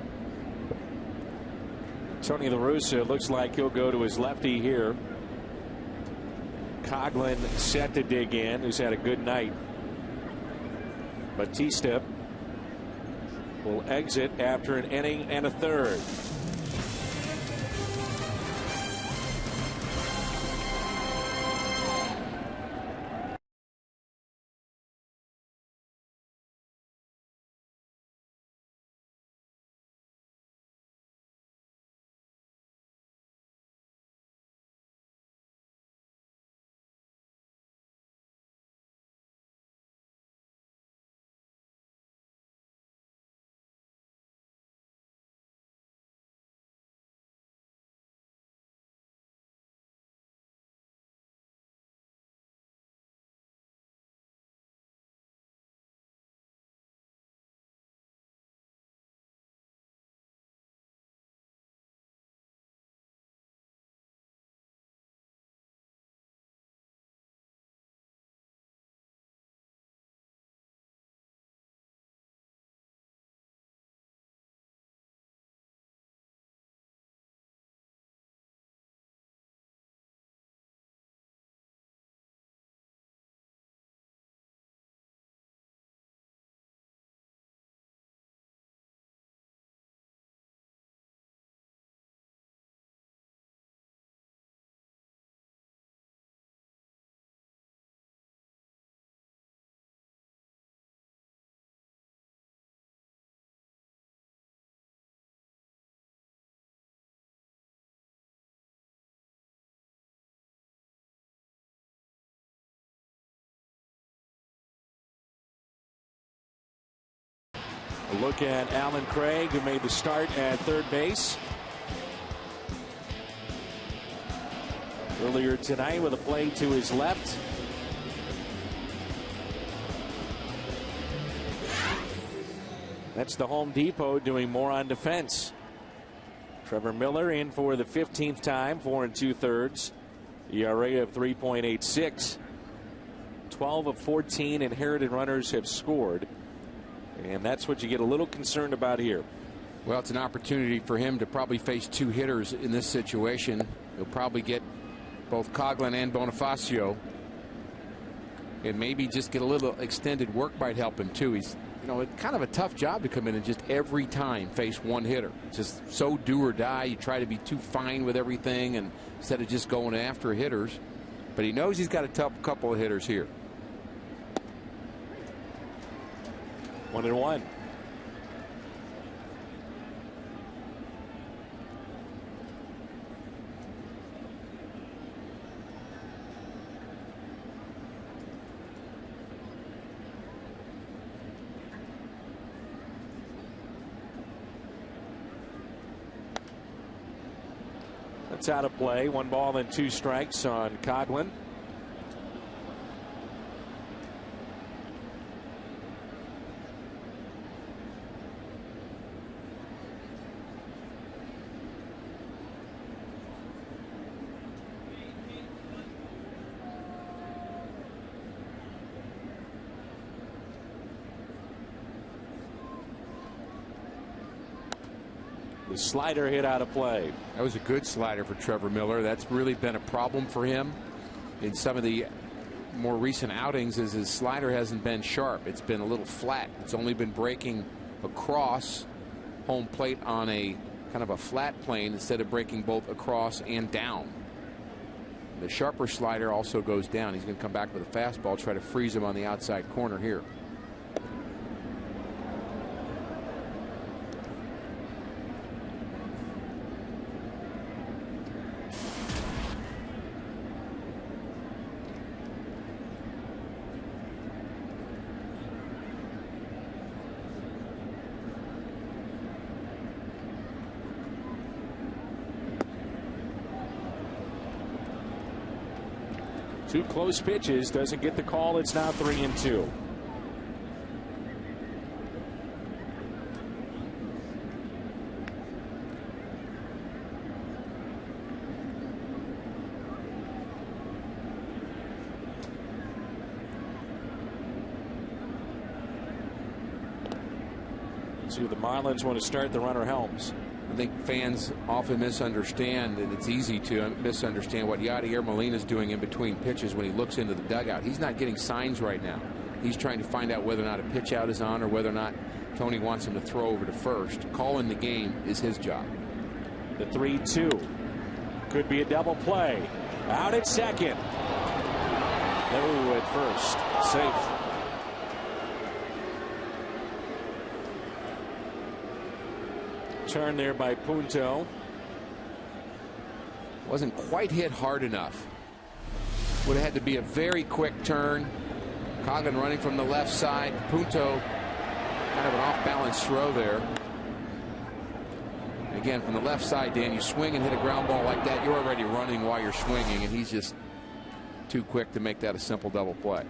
Tony La Russa looks like he'll go to his lefty here. Coghlan set to dig in, who's had a good night. Bautista will exit after an inning and a third. A look at Alan Craig, who made the start at third base earlier tonight with a play to his left. That's the Home Depot doing more on defense. Trevor Miller in for the 15th time, 4 2/3, ERA of 3.86. 12 of 14 inherited runners have scored. And that's what you get a little concerned about here. Well, it's an opportunity for him to probably face 2 hitters in this situation. He'll probably get both Coghlan and Bonifacio. And maybe just get a little extended work might help him too. He's, you know, it's kind of a tough job to come in and just every time face one hitter. It's just so do or die. You try to be too fine with everything and instead of just going after hitters. But he knows he's got a tough couple of hitters here. 1-1. That's out of play. 1 ball and 2 strikes on Coghlan. The slider hit out of play. That was a good slider for Trevor Miller. That's really been a problem for him in some of the more recent outings, as his slider hasn't been sharp. It's been a little flat. It's only been breaking across home plate on a kind of a flat plane instead of breaking both across and down. The sharper slider also goes down. He's going to come back with a fastball, try to freeze him on the outside corner here. Two close pitches, doesn't get the call. It's now 3-2. So the Marlins want to start. The runner Helms. I think fans often misunderstand, and it's easy to misunderstand what Yadier Molina is doing in between pitches when he looks into the dugout. He's not getting signs right now. He's trying to find out whether or not a pitch out is on or whether or not Tony wants him to throw over to first. Calling the game is his job. The 3-2 could be a double play. Out at second. No, at first. Safe. Turn there by Punto. Wasn't quite hit hard enough. Would have had to be a very quick turn. Coghlan running from the left side. Punto kind of an off-balance throw there. Again, from the left side, Dan, you swing and hit a ground ball like that, you're already running while you're swinging, and he's just too quick to make that a simple double play.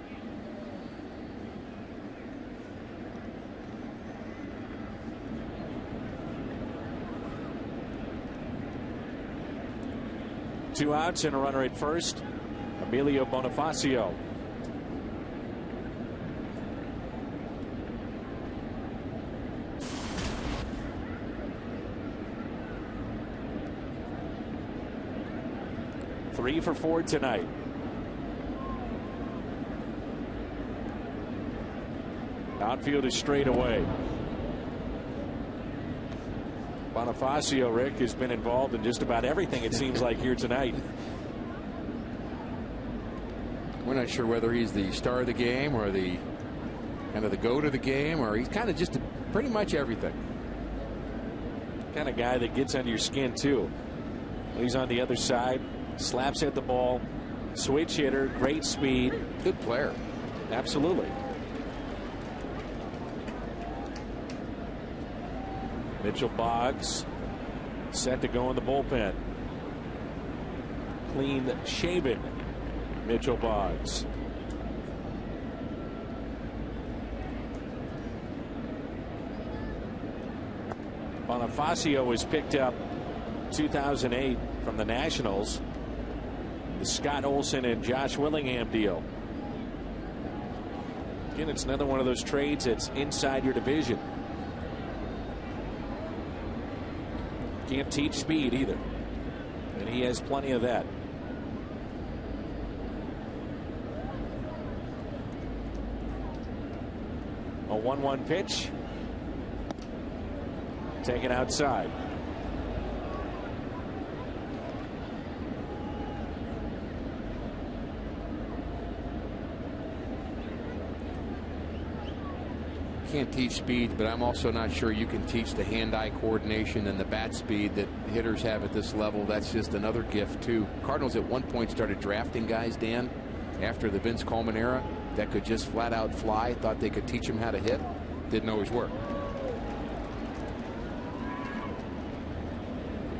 Two outs and a runner at first. Emilio Bonifacio. Three for 4 tonight. Outfield is straight away. Bonifacio, Rick, has been involved in just about everything, it seems like, here tonight. We're not sure whether he's the star of the game or the kind of the goat of the game, or he's kind of just pretty much everything. Kind of guy that gets under your skin, too. When he's on the other side, slaps at the ball, switch hitter, great speed. Good player. Absolutely. Mitchell Boggs set to go in the bullpen. Clean shaven Mitchell Boggs. Bonifacio was picked up 2008 from the Nationals. The Scott Olson and Josh Willingham deal. Again, it's another one of those trades that's inside your division. Can't teach speed either, and he has plenty of that. A 1-1 pitch taken outside. Can't teach speed, but I'm also not sure you can teach the hand-eye coordination and the bat speed that hitters have at this level. That's just another gift too. Cardinals at one point started drafting guys, Dan, after the Vince Coleman era, that could just flat out fly. Thought they could teach them how to hit. Didn't always work.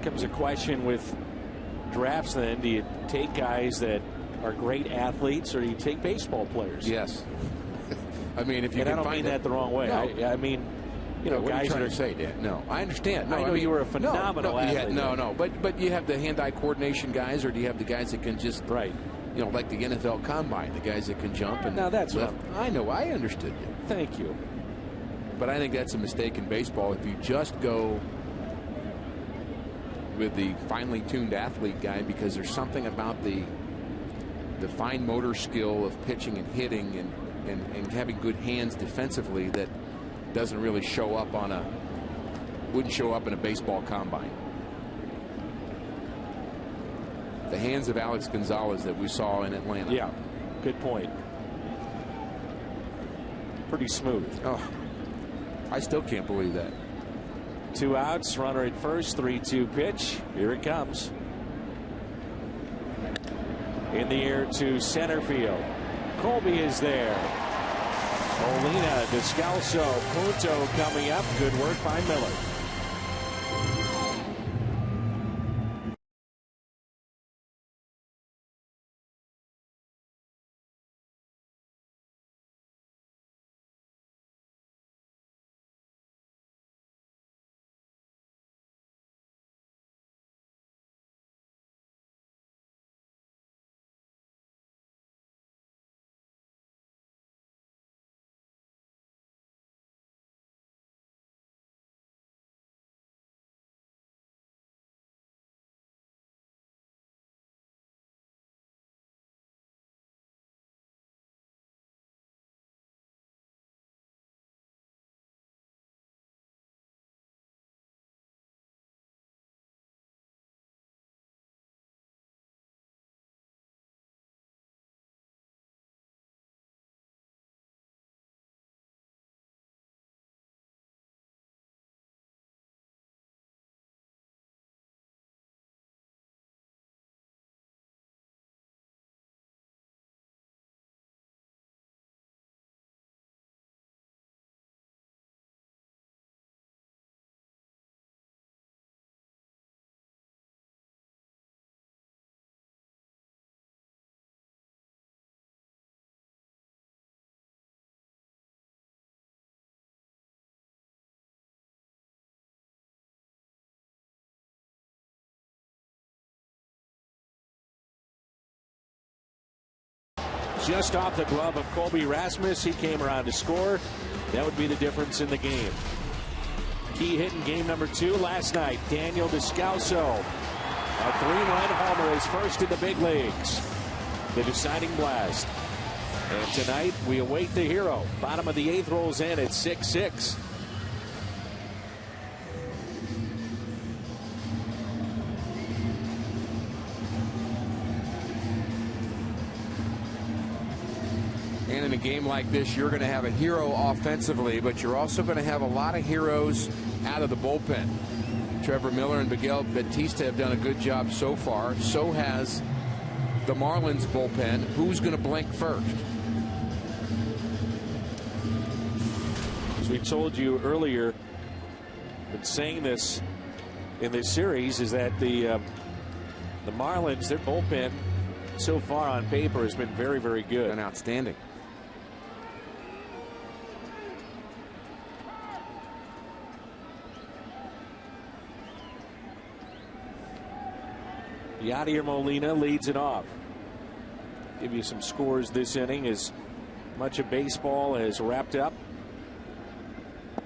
Comes a question with drafts, then do you take guys that are great athletes, or do you take baseball players? Yes. I mean, if you and can I don't mean that the wrong way. No. I mean, you know, what guys are you trying that to say, Dan? No, I understand. No, I know you were a phenomenal athlete. No. But you have the hand-eye coordination guys, or do you have the guys that can just you know, like the NFL Combine, the guys that can jump and now that's what I know. I understood you. Thank you. But I think that's a mistake in baseball if you just go with the finely tuned athlete guy, because there's something about the fine motor skill of pitching and hitting and having good hands defensively that doesn't really show up wouldn't show up in a baseball combine. The hands of Alex Gonzalez that we saw in Atlanta. Yeah, good point. Pretty smooth. Oh, I still can't believe that. 2 outs, runner at first, 3-2 pitch. Here it comes. In the air to center field. Colby is there. Molina, Descalso, Punto coming up. Good work by Miller. Just off the glove of Colby Rasmus. He came around to score. That would be the difference in the game. Key hit in game number 2 last night. Daniel Descalso. A 3-run homer, his first in the big leagues. The deciding blast. And tonight we await the hero. Bottom of the 8th rolls in at 6-6. And in a game like this, you're going to have a hero offensively, but you're also going to have a lot of heroes out of the bullpen. Trevor Miller and Miguel Batista have done a good job so far. So has the Marlins bullpen. Who's going to blink first? As we told you earlier, been saying this in this series, is that the Marlins, their bullpen so far on paper has been very, very good and outstanding. Yadier Molina leads it off. Give you some scores this inning as much of baseball has wrapped up.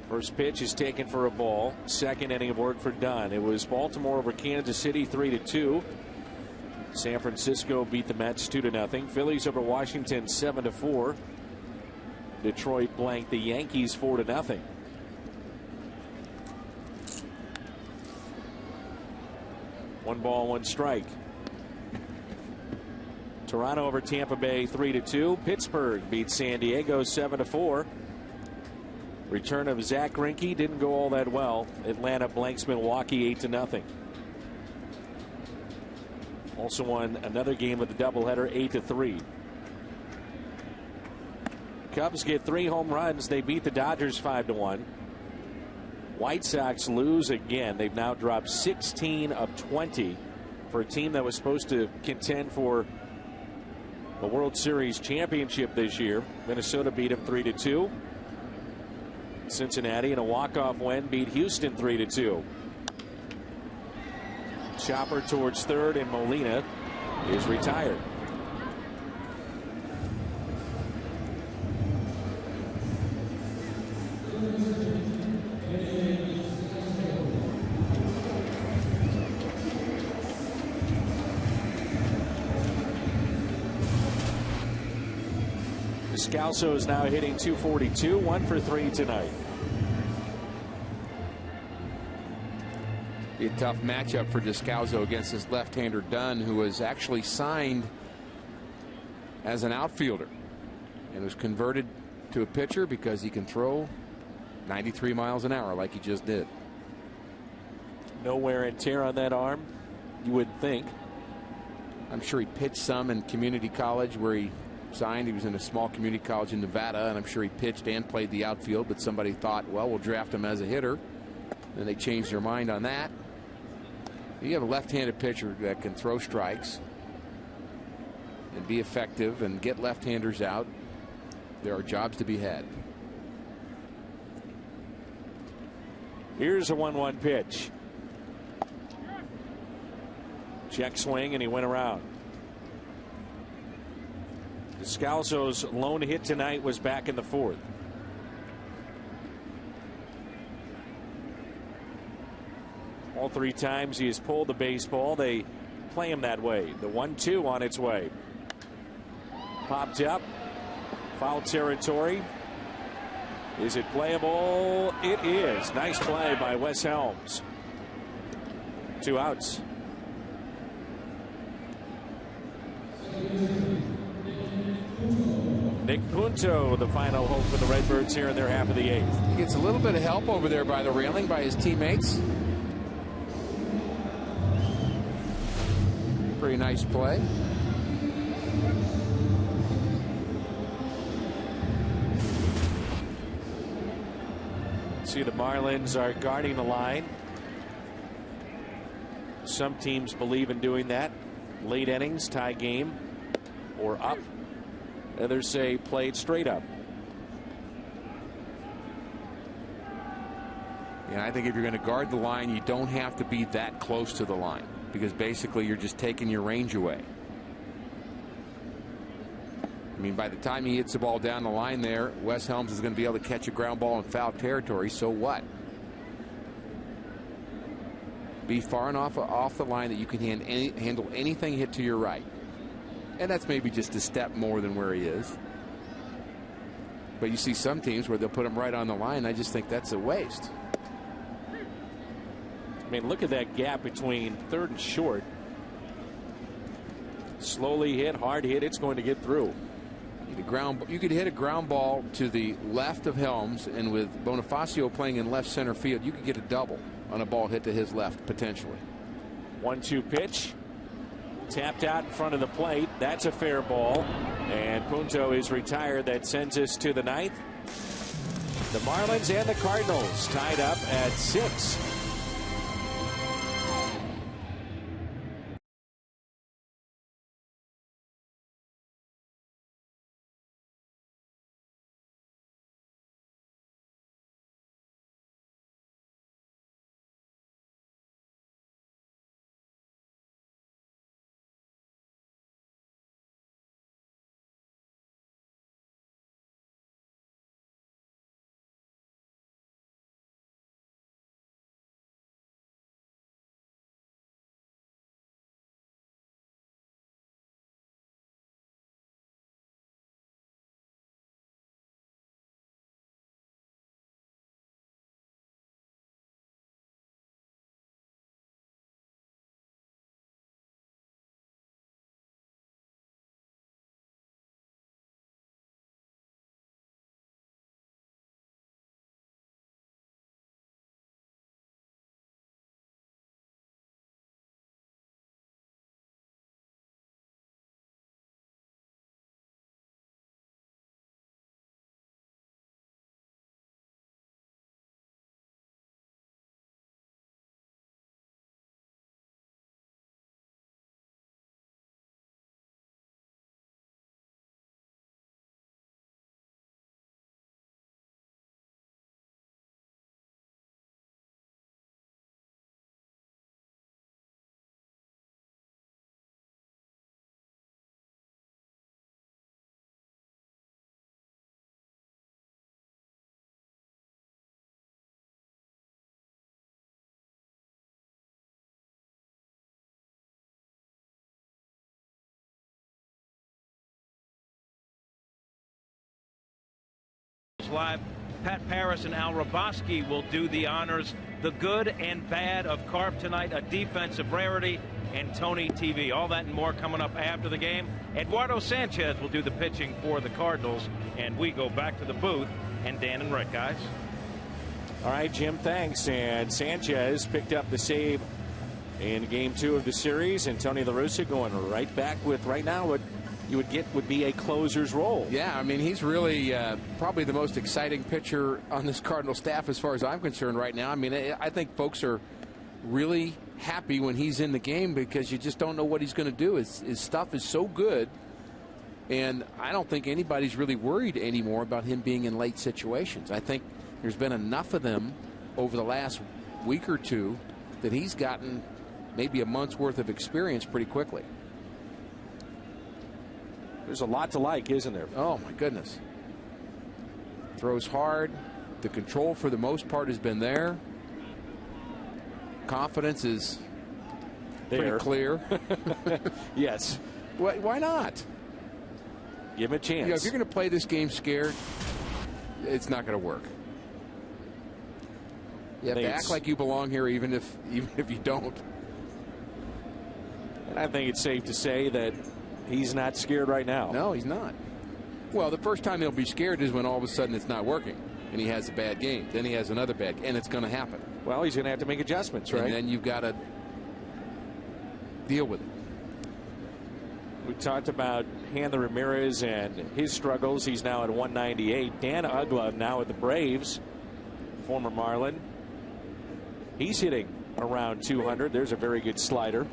First pitch is taken for a ball. Second inning of work for Dunn. It was Baltimore over Kansas City 3-2. San Francisco beat the Mets 2-0. Phillies over Washington 7-4. Detroit blanked the Yankees 4-0. One ball, one strike. Toronto over Tampa Bay 3-2. Pittsburgh beats San Diego 7-4. Return of Zach Greinke didn't go all that well. Atlanta blanks Milwaukee 8-0. Also won another game of the doubleheader 8-3. Cubs get 3 home runs. They beat the Dodgers 5-1. White Sox lose again. They've now dropped 16 of 20 for a team that was supposed to contend for a World Series championship this year. Minnesota beat them 3-2. Cincinnati in a walk-off win beat Houston 3-2. Chopper towards third, and Molina is retired. Descalso is now hitting .242, 1 for 3 tonight. Be a tough matchup for Descalso against his left-hander Dunn, who was actually signed as an outfielder and was converted to a pitcher because he can throw 93 miles an hour like he just did. No wear and tear on that arm, you would think. I'm sure he pitched some in community college where he signed. He was in a small community college in Nevada, and I'm sure he pitched and played the outfield, but somebody thought, well, we'll draft him as a hitter. Then they changed their mind on that. You have a left-handed pitcher that can throw strikes and be effective and get left-handers out. There are jobs to be had. Here's a 1-1 pitch. Check swing, and he went around. Descalso's lone hit tonight was back in the fourth. All 3 times he has pulled the baseball, they play him that way. The 1-2 on its way. Popped up. Foul territory. Is it playable? It is. Nice play by Wes Helms. 2 outs. Nick Punto, the final hope for the Redbirds here in their half of the 8th. He gets a little bit of help over there by the railing by his teammates. Pretty nice play. See, the Marlins are guarding the line. Some teams believe in doing that. Late innings, tie game, or up. Others say play it straight up. And I think if you're going to guard the line, you don't have to be that close to the line, because basically you're just taking your range away. I mean, by the time he hits the ball down the line there, Wes Helms is going to be able to catch a ground ball in foul territory. So what? Be far enough off the line that you can handle anything hit to your right. And that's maybe just a step more than where he is. But you see some teams where they'll put him right on the line. I just think that's a waste. I mean, look at that gap between third and short. Slowly hit, hard hit, it's going to get through. You could hit a ground ball to the left of Helms, and with Bonifacio playing in left center field, you could get a double on a ball hit to his left potentially. 1-2 pitch. Tapped out in front of the plate. That's a fair ball. And Punto is retired. That sends us to the 9th. The Marlins and the Cardinals tied up at 6. Live. Pat Paris and Al Raboski will do the honors. The good and bad of Carp tonight, a defensive rarity, and Tony TV. All that and more coming up after the game. Eduardo Sanchez will do the pitching for the Cardinals, and we go back to the booth. And Dan and Rick, guys. All right, Jim, thanks. And Sanchez picked up the save in game 2 of the series, and Tony La Russa going right back with right now what you would get would be a closer's role. Yeah, I mean, he's really probably the most exciting pitcher on this Cardinal staff as far as I'm concerned right now. I mean, I think folks are really happy when he's in the game because you just don't know what he's going to do. His stuff is so good, and I don't think anybody's really worried anymore about him being in late situations. I think there's been enough of them over the last week or two that he's gotten maybe a month's worth of experience pretty quickly. There's a lot to like, isn't there? Oh, my goodness. Throws hard. The control, for the most part, has been there. Confidence is pretty clear. Yes. Why not? Give him a chance. You know, if you're going to play this game scared, it's not going to work. You have to act like you belong here, even if you don't. And I think it's safe to say that he's not scared right now. No, he's not. Well, the first time he'll be scared is when all of a sudden it's not working and he has a bad game. Then he has another bad game, and it's going to happen. Well, he's going to have to make adjustments, right? And then you've got to deal with it. We talked about Hanley Ramirez and his struggles. He's now at 198. Dan Uggla now at the Braves, former Marlin. He's hitting around 200. There's a very good slider.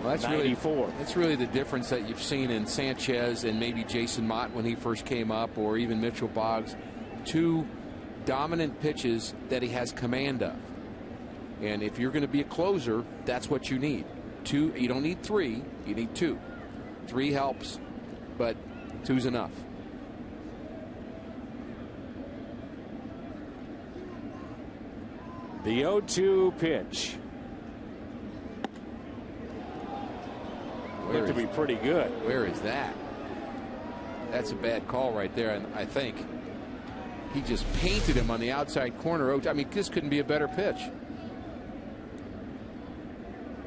Well, that's 94. That's really the difference that you've seen in Sanchez and maybe Jason Mott when he first came up, or even Mitchell Boggs. 2 dominant pitches that he has command of. And if you're going to be a closer, that's what you need. 2. You don't need 3. You need 2. 3 helps, but 2's enough. The 0-2 pitch. Looked to be pretty good. Where is that? That's a bad call right there, and I think he just painted him on the outside corner. I mean, this couldn't be a better pitch.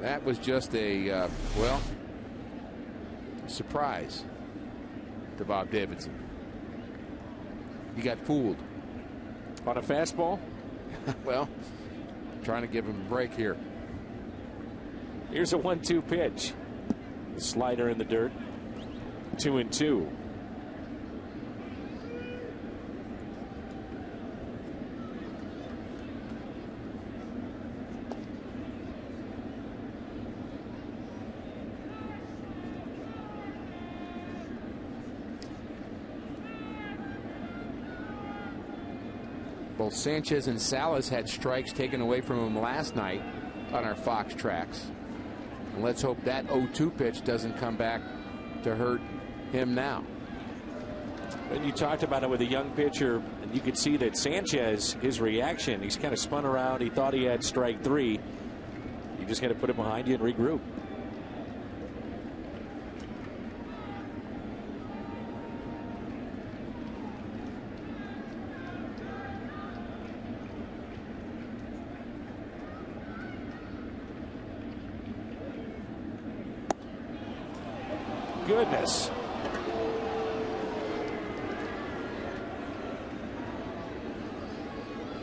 That was just a, well, surprise to Bob Davidson. He got fooled. On a fastball? Well, trying to give him a break here. Here's a 1-2 pitch. Slider in the dirt. 2-2. Both Sanchez and Salas had strikes taken away from him last night on our Fox tracks. And let's hope that 0-2 pitch doesn't come back to hurt him now. And you talked about it with a young pitcher, and you could see that Sanchez, his reaction, he's kind of spun around. He thought he had strike 3. You just got to put it behind you and regroup. Goodness.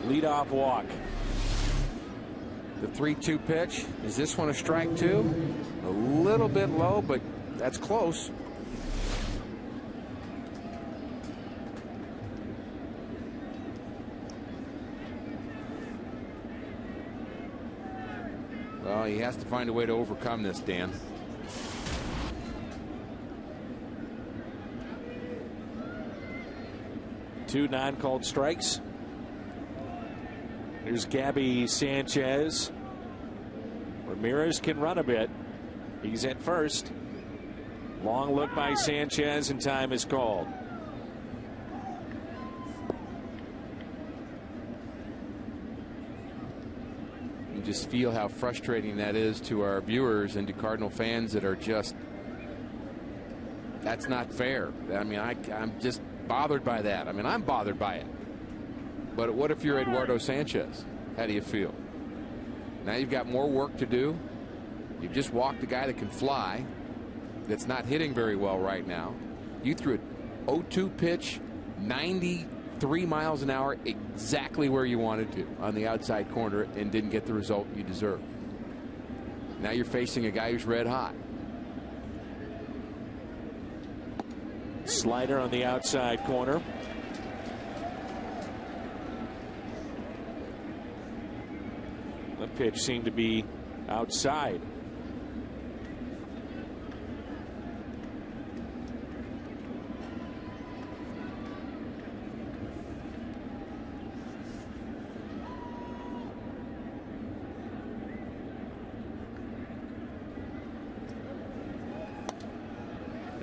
Leadoff walk. The 3-2 pitch. Is this one a strike 2? A little bit low, but that's close. Well, he has to find a way to overcome this, Dan. Two non-called strikes. Here's Gabby Sanchez. Ramirez can run a bit. He's at first. Long look by Sanchez, and time is called. You just feel how frustrating that is to our viewers and to Cardinal fans that are just, that's not fair. I mean, I'm just bothered by that. I mean, I'm bothered by it. But what if you're Eduardo Sanchez? How do you feel? Now you've got more work to do. You've just walked a guy that can fly, that's not hitting very well right now. You threw an 0-2 pitch, 93 miles an hour, exactly where you wanted to on the outside corner, and didn't get the result you deserved. Now you're facing a guy who's red hot. Slider on the outside corner. The pitch seemed to be outside.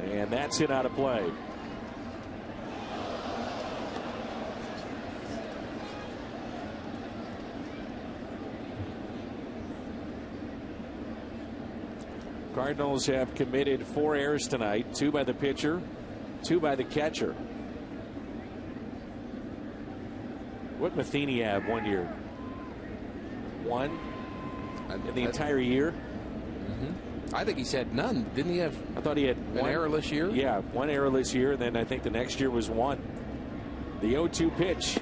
And that's it out of play. Cardinals have committed 4 errors tonight, 2 by the pitcher, 2 by the catcher. What Matheny have 1 year? 1 in the entire year? I think he's had none. Didn't he have? I thought he had an errorless year. Yeah, 1 errorless year. And then I think the next year was 1. The 0-2 pitch.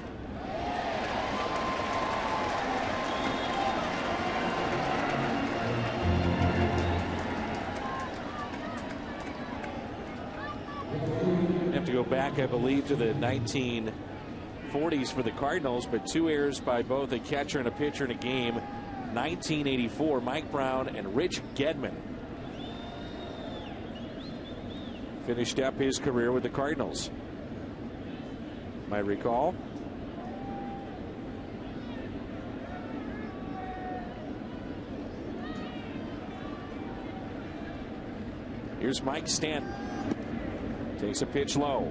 Have to go back, I believe, to the 1940s for the Cardinals, but 2 errors by both a catcher and a pitcher in a game. 1984, Mike Brown and Rich Gedman finished up his career with the Cardinals. Might recall. Here's Mike Stanton. Takes a pitch low.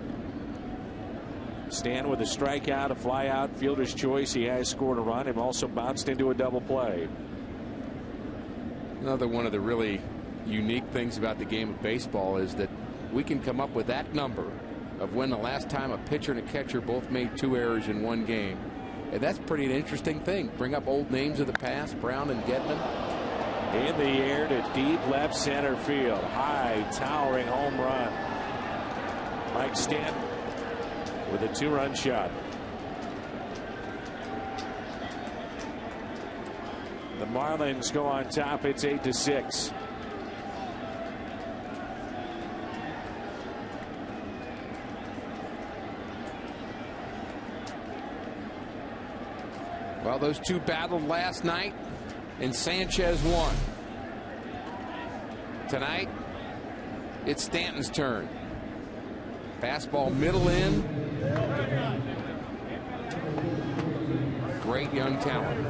Stanton with a strikeout, a fly out, fielder's choice. He has scored a run and also bounced into a double play. Another one of the really unique things about the game of baseball is that we can come up with that number of when the last time a pitcher and a catcher both made 2 errors in 1 game. And that's pretty an interesting thing. Bring up old names of the past, Brown and Gedman. In the air to deep left center field. High, towering home run. Mike Stanton with a 2-run shot. The Marlins go on top. It's 8-6. Well, those 2 battled last night, and Sanchez won. Tonight, it's Stanton's turn. Fastball middle in. Great young talent.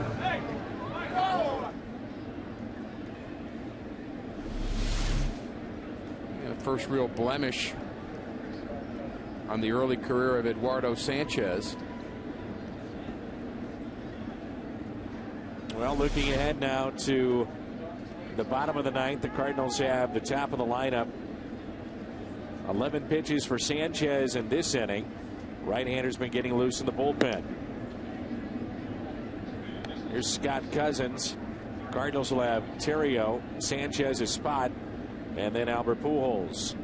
First real blemish on the early career of Eduardo Sanchez. Well, looking ahead now to the bottom of the 9th, the Cardinals have the top of the lineup. 11 pitches for Sanchez in this inning. Right-hander's been getting loose in the bullpen. Here's Scott Cousins. Cardinals will have Terrio, Sanchez's spot, and then Albert Pujols.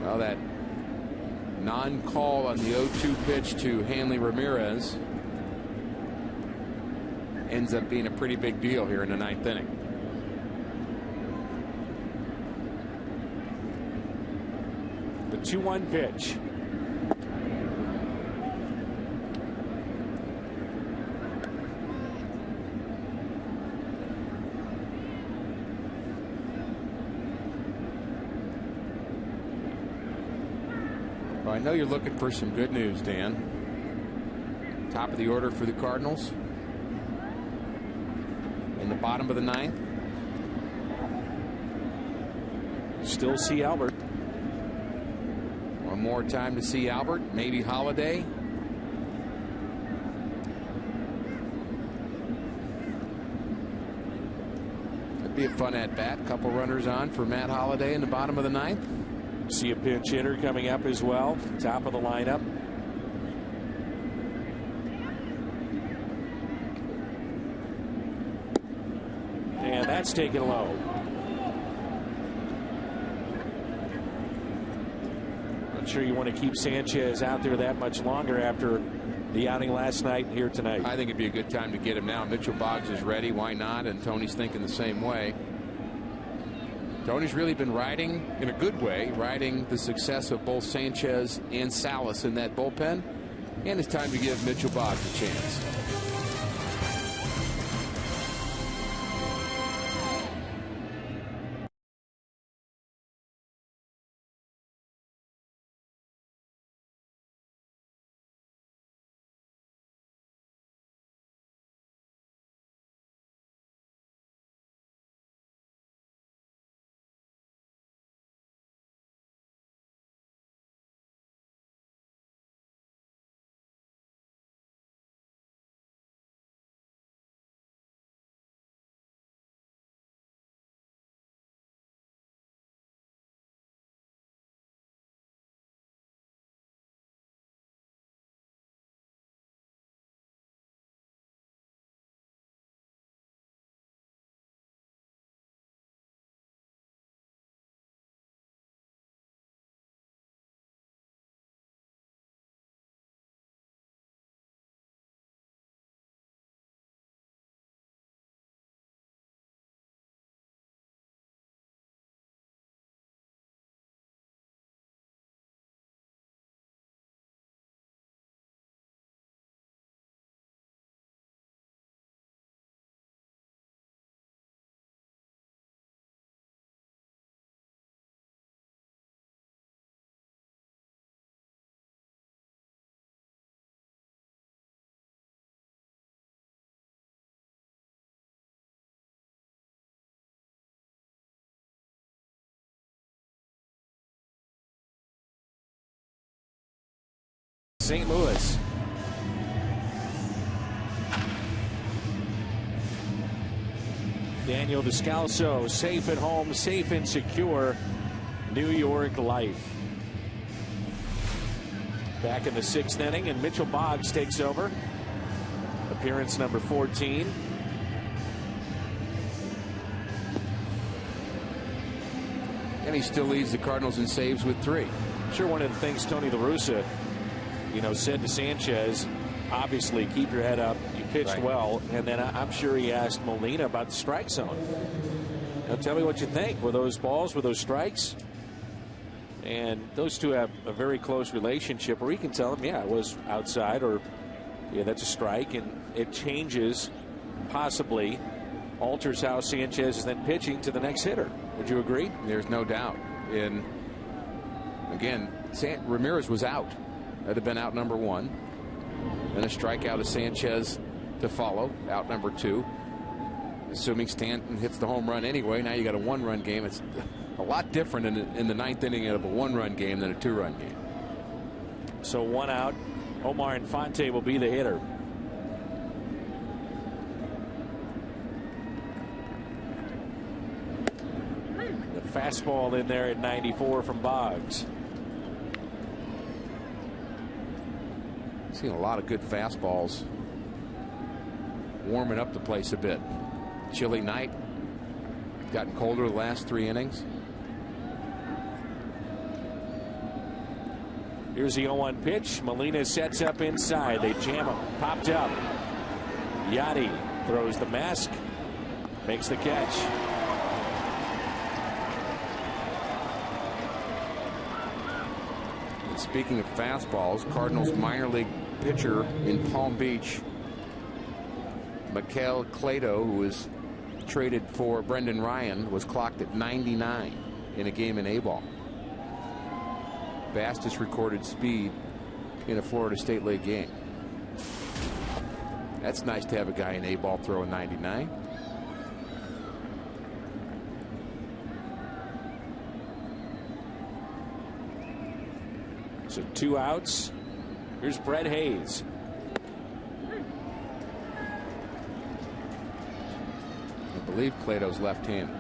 Well, that non-call on the 0-2 pitch to Hanley Ramirez ends up being a pretty big deal here in the 9th inning. 2-1 pitch. Well, I know you're looking for some good news, Dan. Top of the order for the Cardinals. In the bottom of the ninth. Still see Albert. One more time to see Albert. Maybe Holiday. It'd be a fun at bat. Couple runners on for Matt Holiday in the bottom of the ninth. See a pinch hitter coming up as well. Top of the lineup. And that's taken low. Not sure you want to keep Sanchez out there that much longer after the outing last night and here tonight. I think it'd be a good time to get him now. Mitchell Boggs is ready. Why not? And Tony's thinking the same way. Tony's really been riding, in a good way, riding the success of both Sanchez and Salas in that bullpen. And it's time to give Mitchell Boggs a chance. St. Louis. Daniel Descalso safe at home, safe and secure. New York life. Back in the 6th inning, and Mitchell Boggs takes over. Appearance number 14. And he still leads the Cardinals in saves with 3. I'm sure one of the things Tony La Russa, said to Sanchez, obviously keep your head up. You pitched well. And then I'm sure he asked Molina about the strike zone. Now tell me what you think. Were those balls, were those strikes? And those two have a very close relationship where he can tell him, yeah, it was outside, or yeah, that's a strike. And it changes, possibly alters how Sanchez is then pitching to the next hitter. Would you agree? There's no doubt. And again, Ramirez was out. That'd have been out number 1. Then a strikeout of Sanchez to follow, out number 2. Assuming Stanton hits the home run anyway, now you got a 1-run game. It's a lot different in the 9th inning of a 1-run game than a 2-run game. So 1 out. Omar Infante will be the hitter. The fastball in there at 94 from Boggs. Seen a lot of good fastballs warming up the place a bit. Chilly night. Gotten colder the last 3 innings. Here's the 0-1 pitch. Molina sets up inside. They jam him. Popped up. Yachty throws the mask. Makes the catch. speaking of fastballs, Cardinals minor league pitcher in Palm Beach, Mikael Clado, who was traded for Brendan Ryan, was clocked at 99 in a game in A-ball. Fastest recorded speed in a Florida State League game. That's nice to have a guy in A-ball throw a 99. So 2 outs. Here's Brett Hayes. I believe Clado's left-handed.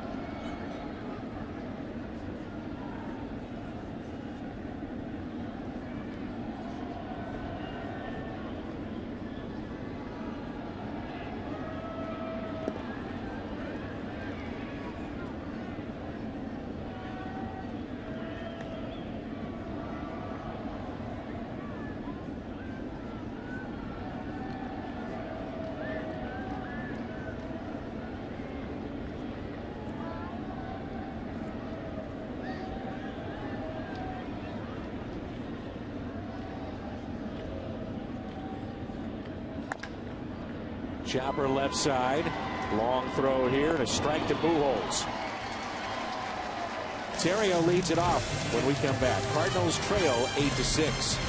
Chopper left side. Long throw here and a strike to Pujols. Terrio leads it off when we come back. Cardinals trail 8-6.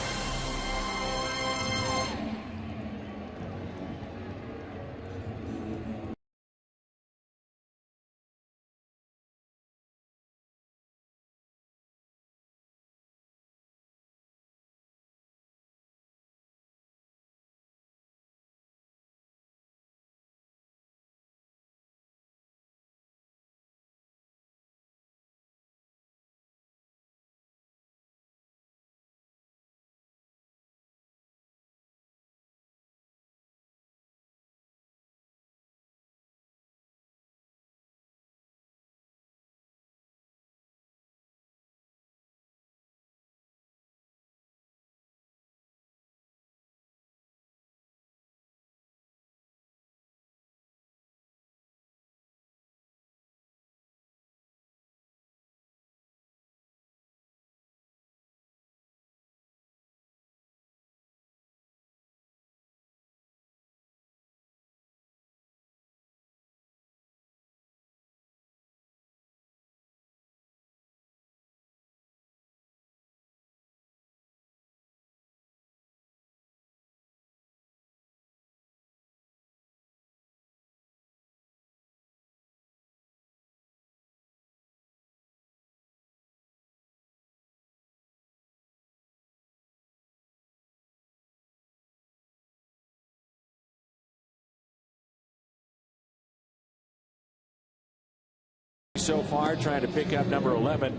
So far, trying to pick up number 11.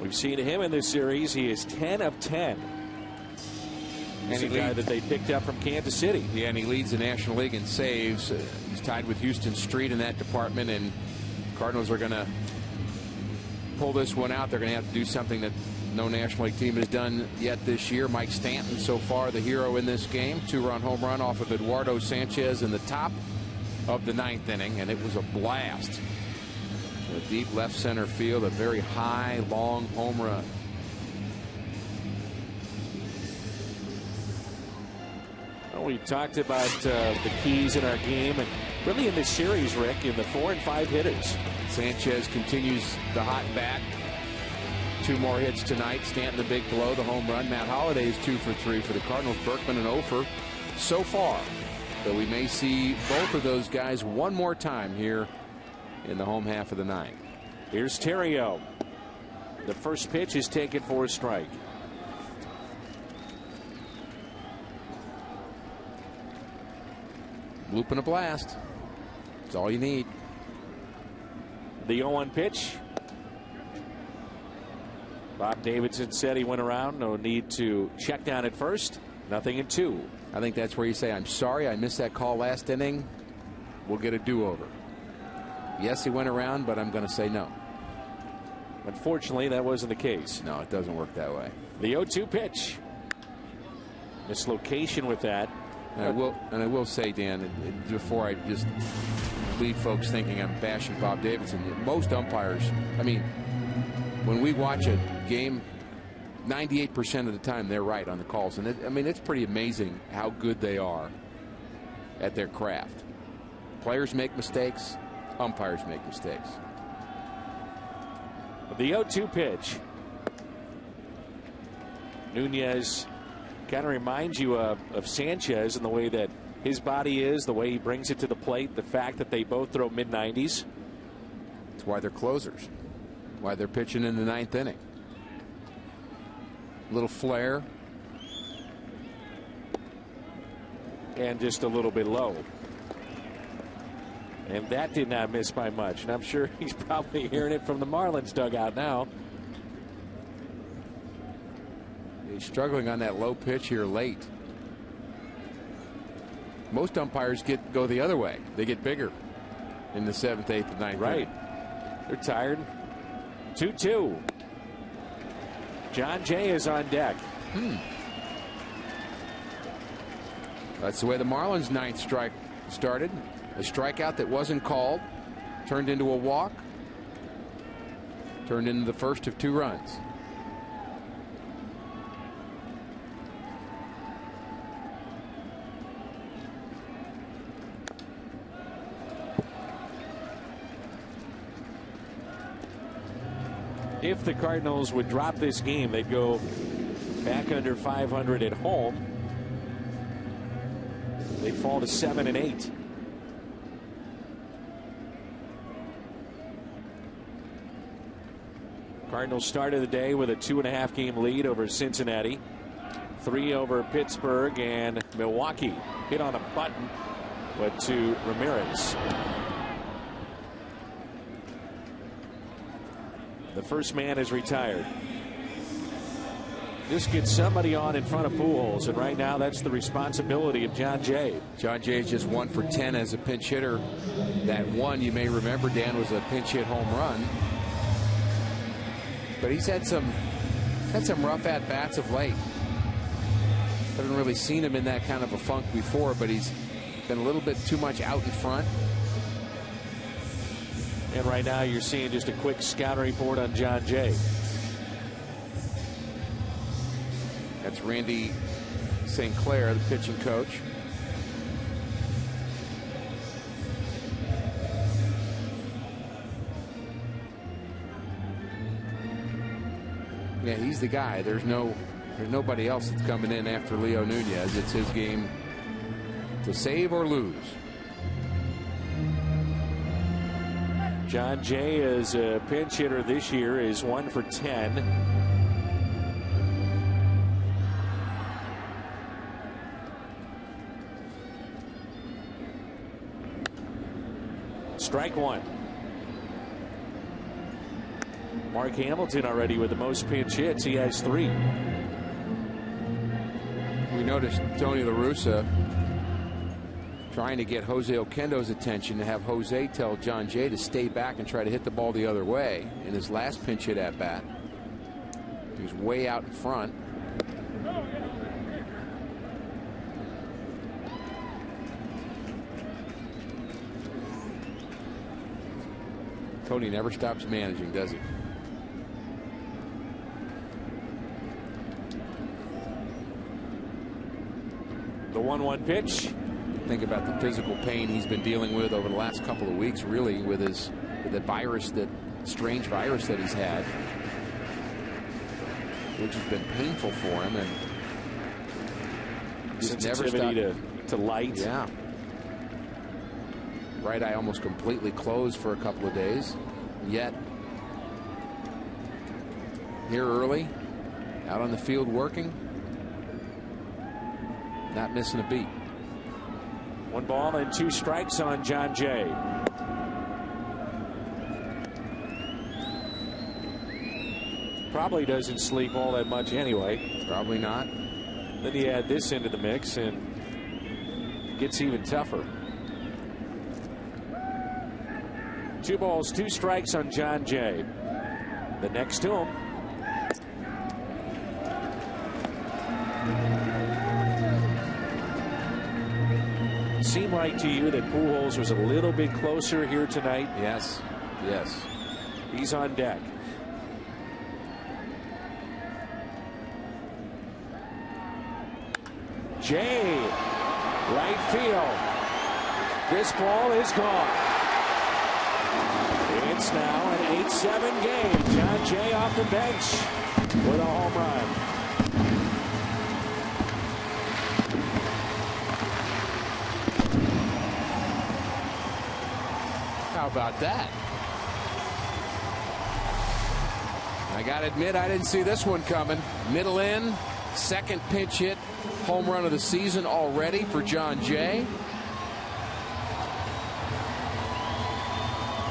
We've seen him in this series. He is 10 of 10. He's a guy that they picked up from Kansas City. Yeah, and he leads the National League in saves. He's tied with Houston Street in that department, and Cardinals are going to pull this one out. They're going to have to do something that no National League team has done yet this year. Mike Stanton, so far, the hero in this game. 2-run home run off of Eduardo Sanchez in the top of the 9th inning, and it was a blast. A deep left center field, a very high, long home run. Well, we talked about the keys in our game, and really in this series, Rick, in the 4 and 5 hitters. Sanchez continues the hot bat. 2 more hits tonight. Stanton the big blow, the home run. Matt Holliday is 2 for 3 for the Cardinals. Berkman and Ofer so far. But we may see both of those guys one more time here in the home half of the 9th. Here's Terrio. The first pitch is taken for a strike. Loop and a blast. That's all you need. The 0-1 pitch. Bob Davidson said he went around. No need to check down at first. Nothing in 2. I think that's where you say, I'm sorry I missed that call last inning. We'll get a do-over. Yes, he went around, but I'm going to say no. Unfortunately, that wasn't the case. No, it doesn't work that way. The 0-2 pitch. Mislocation with that. And I will say, Dan, before I just leave folks thinking I'm bashing Bob Davidson, most umpires, I mean, when we watch a game 98% of the time they're right on the calls. And I mean, it's pretty amazing how good they are at their craft. Players make mistakes, umpires make mistakes. The 0-2 pitch. Nunez kind of reminds you of Sanchez in the way that his body is, the way he brings it to the plate, the fact that they both throw mid-90s. That's why they're closers, why they're pitching in the 9th inning. A little flare. And just a little bit low. And that did not miss by much. And I'm sure he's probably hearing it from the Marlins dugout now. He's struggling on that low pitch here late. Most umpires go the other way. They get bigger in the 7th, 8th, and 9th. Right. They're tired. 2-2. John Jay is on deck. That's the way the Marlins' 9th strike started. A strikeout that wasn't called turned into a walk, turned into the first of 2 runs. If the Cardinals would drop this game, they'd go back under 500 at home. They'd fall to 7-8. Cardinals started the day with a 2.5 game lead over Cincinnati, 3 over Pittsburgh, and Milwaukee hit on a button, but to Ramirez. The first man is retired. Just get somebody on in front of Pujols, and right now that's the responsibility of John Jay. John Jay is just 1 for 10 as a pinch hitter. That one, you may remember, Dan, was a pinch hit home run. But he's had some rough at bats of late. Haven't really seen him in that kind of a funk before, but he's been a little bit too much out in front. And right now you're seeing just a quick scouting report on John Jay. That's Randy St. Clair, the pitching coach. Yeah, he's the guy. There's nobody else that's coming in after Leo Nunez. It's his game to save or lose. John Jay, as a pinch hitter this year, is 1 for 10. Strike 1. Mark Hamilton already with the most pinch hits. He has 3. We noticed Tony La Russa trying to get Jose Oquendo's attention, to have Jose tell John Jay to stay back and try to hit the ball the other way. In his last pinch hit at bat, he was way out in front. Tony never stops managing, does he? The 1-1 pitch. Think about the physical pain he's been dealing with over the last couple of weeks, really, with the virus, that strange virus that he's had, which has been painful for him, and he's never stopped to light. Yeah. Right eye almost completely closed for a couple of days, yet here early, out on the field working, not missing a beat. 1 ball and 2 strikes on John Jay. Probably doesn't sleep all that much anyway. Probably not. Then you add this into the mix and it gets even tougher. 2 balls, 2 strikes on John Jay. The next to him. Seemed like to you that Pujols was a little bit closer here tonight? Yes. Yes. He's on deck. Jay, right field. This ball is gone. It's now an 8-7 game. John Jay off the bench with a home run. How about that? I got to admit, I didn't see this one coming. Middle in, second pinch hit, home run of the season already for John Jay.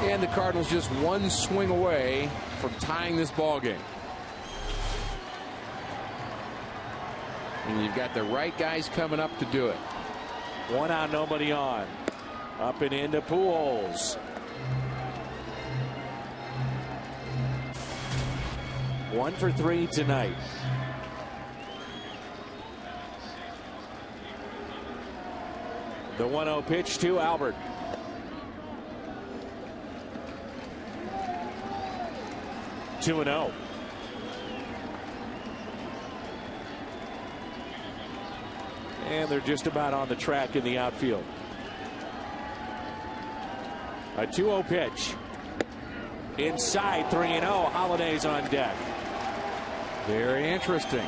And the Cardinals just one swing away from tying this ball game. And you've got the right guys coming up to do it. 1 out, nobody on. Up and into Pujols. 1 for 3 tonight. The 1-0 pitch to Albert. Two and 0. And they're just about on the track in the outfield. A 2-0 pitch. Inside 3-0. Holiday's on deck. Very interesting.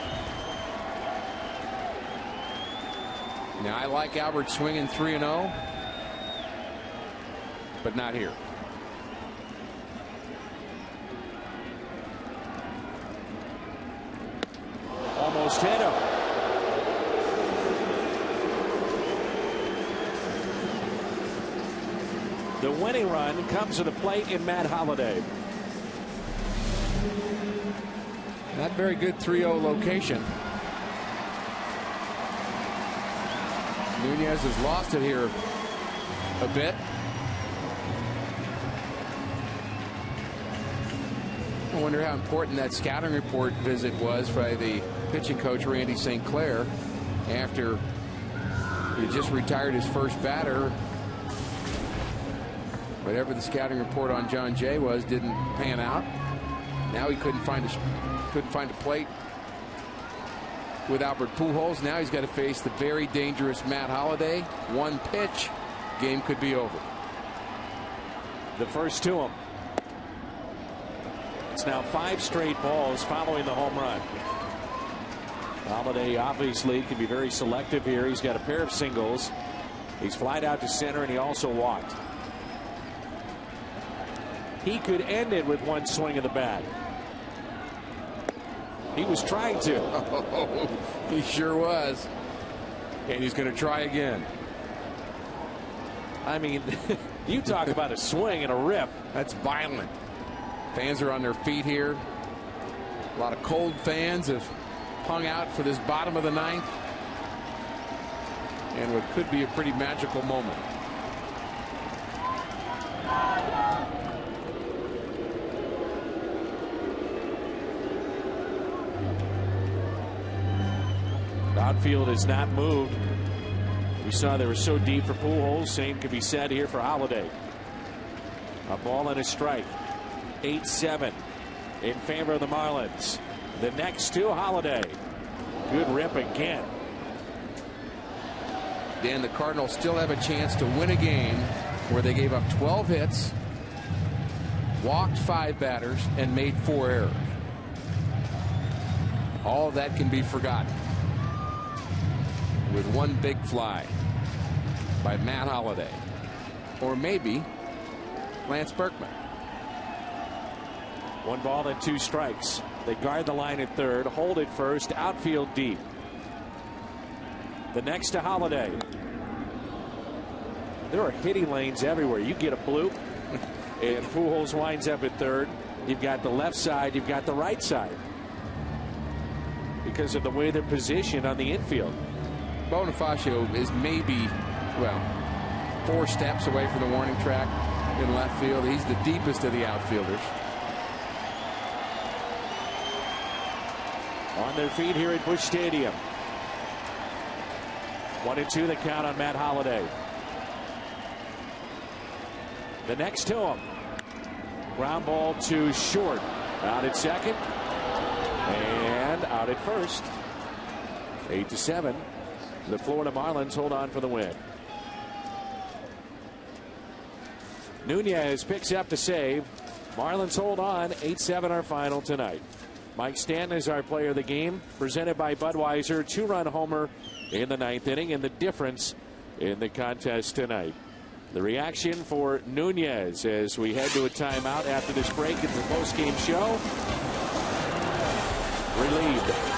Now, I like Albert swinging 3-0, but not here. Almost hit him. The winning run comes to the plate in Matt Holliday. Not very good 3-0 location. Nunez has lost it here a bit. I wonder how important that scouting report visit was by the pitching coach Randy St. Clair after he just retired his first batter. Whatever the scouting report on John Jay was didn't pan out. Now he couldn't find a plate with Albert Pujols. Now he's got to face the very dangerous Matt Holliday. One pitch, game could be over. The first to him. It's now 5 straight balls following the home run. Holliday obviously can be very selective here. He's got a pair of singles. He's flied out to center, and he also walked. He could end it with one swing of the bat. He was trying to. Oh, he sure was. And he's going to try again. I mean, you talk about a swing and a rip. That's violent. Fans are on their feet here. A lot of cold fans have hung out for this bottom of the 9th. And what could be a pretty magical moment. Outfield has not moved. We saw they were so deep for Pujols. Same could be said here for Holliday. A ball and a strike. 8-7 in favor of the Marlins. The next to Holliday. Good rip again. Dan, the Cardinals still have a chance to win a game where they gave up 12 hits, walked 5 batters, and made 4 errors. All of that can be forgotten with one big fly by Matt Holliday, or maybe Lance Berkman. 1 ball and 2 strikes. They guard the line at third, hold it first, outfield deep. The next to Holliday. There are hitting lanes everywhere. You get a bloop, and Pujols winds up at third. You've got the left side, you've got the right side, because of the way they're positioned on the infield. Bonifacio is maybe, well, 4 steps away from the warning track in left field. He's the deepest of the outfielders. On their feet here at Busch Stadium. 1-2 the count on Matt Holliday. The next to him. Ground ball to short. Out at second. And out at first. 8-7. The Florida Marlins hold on for the win. Nunez picks up the save. Marlins hold on. 8-7 our final tonight. Mike Stanton is our player of the game, presented by Budweiser. 2-run homer in the 9th inning, and the difference in the contest tonight. The reaction for Nunez as we head to a timeout after this break. It's the post-game show. Relieved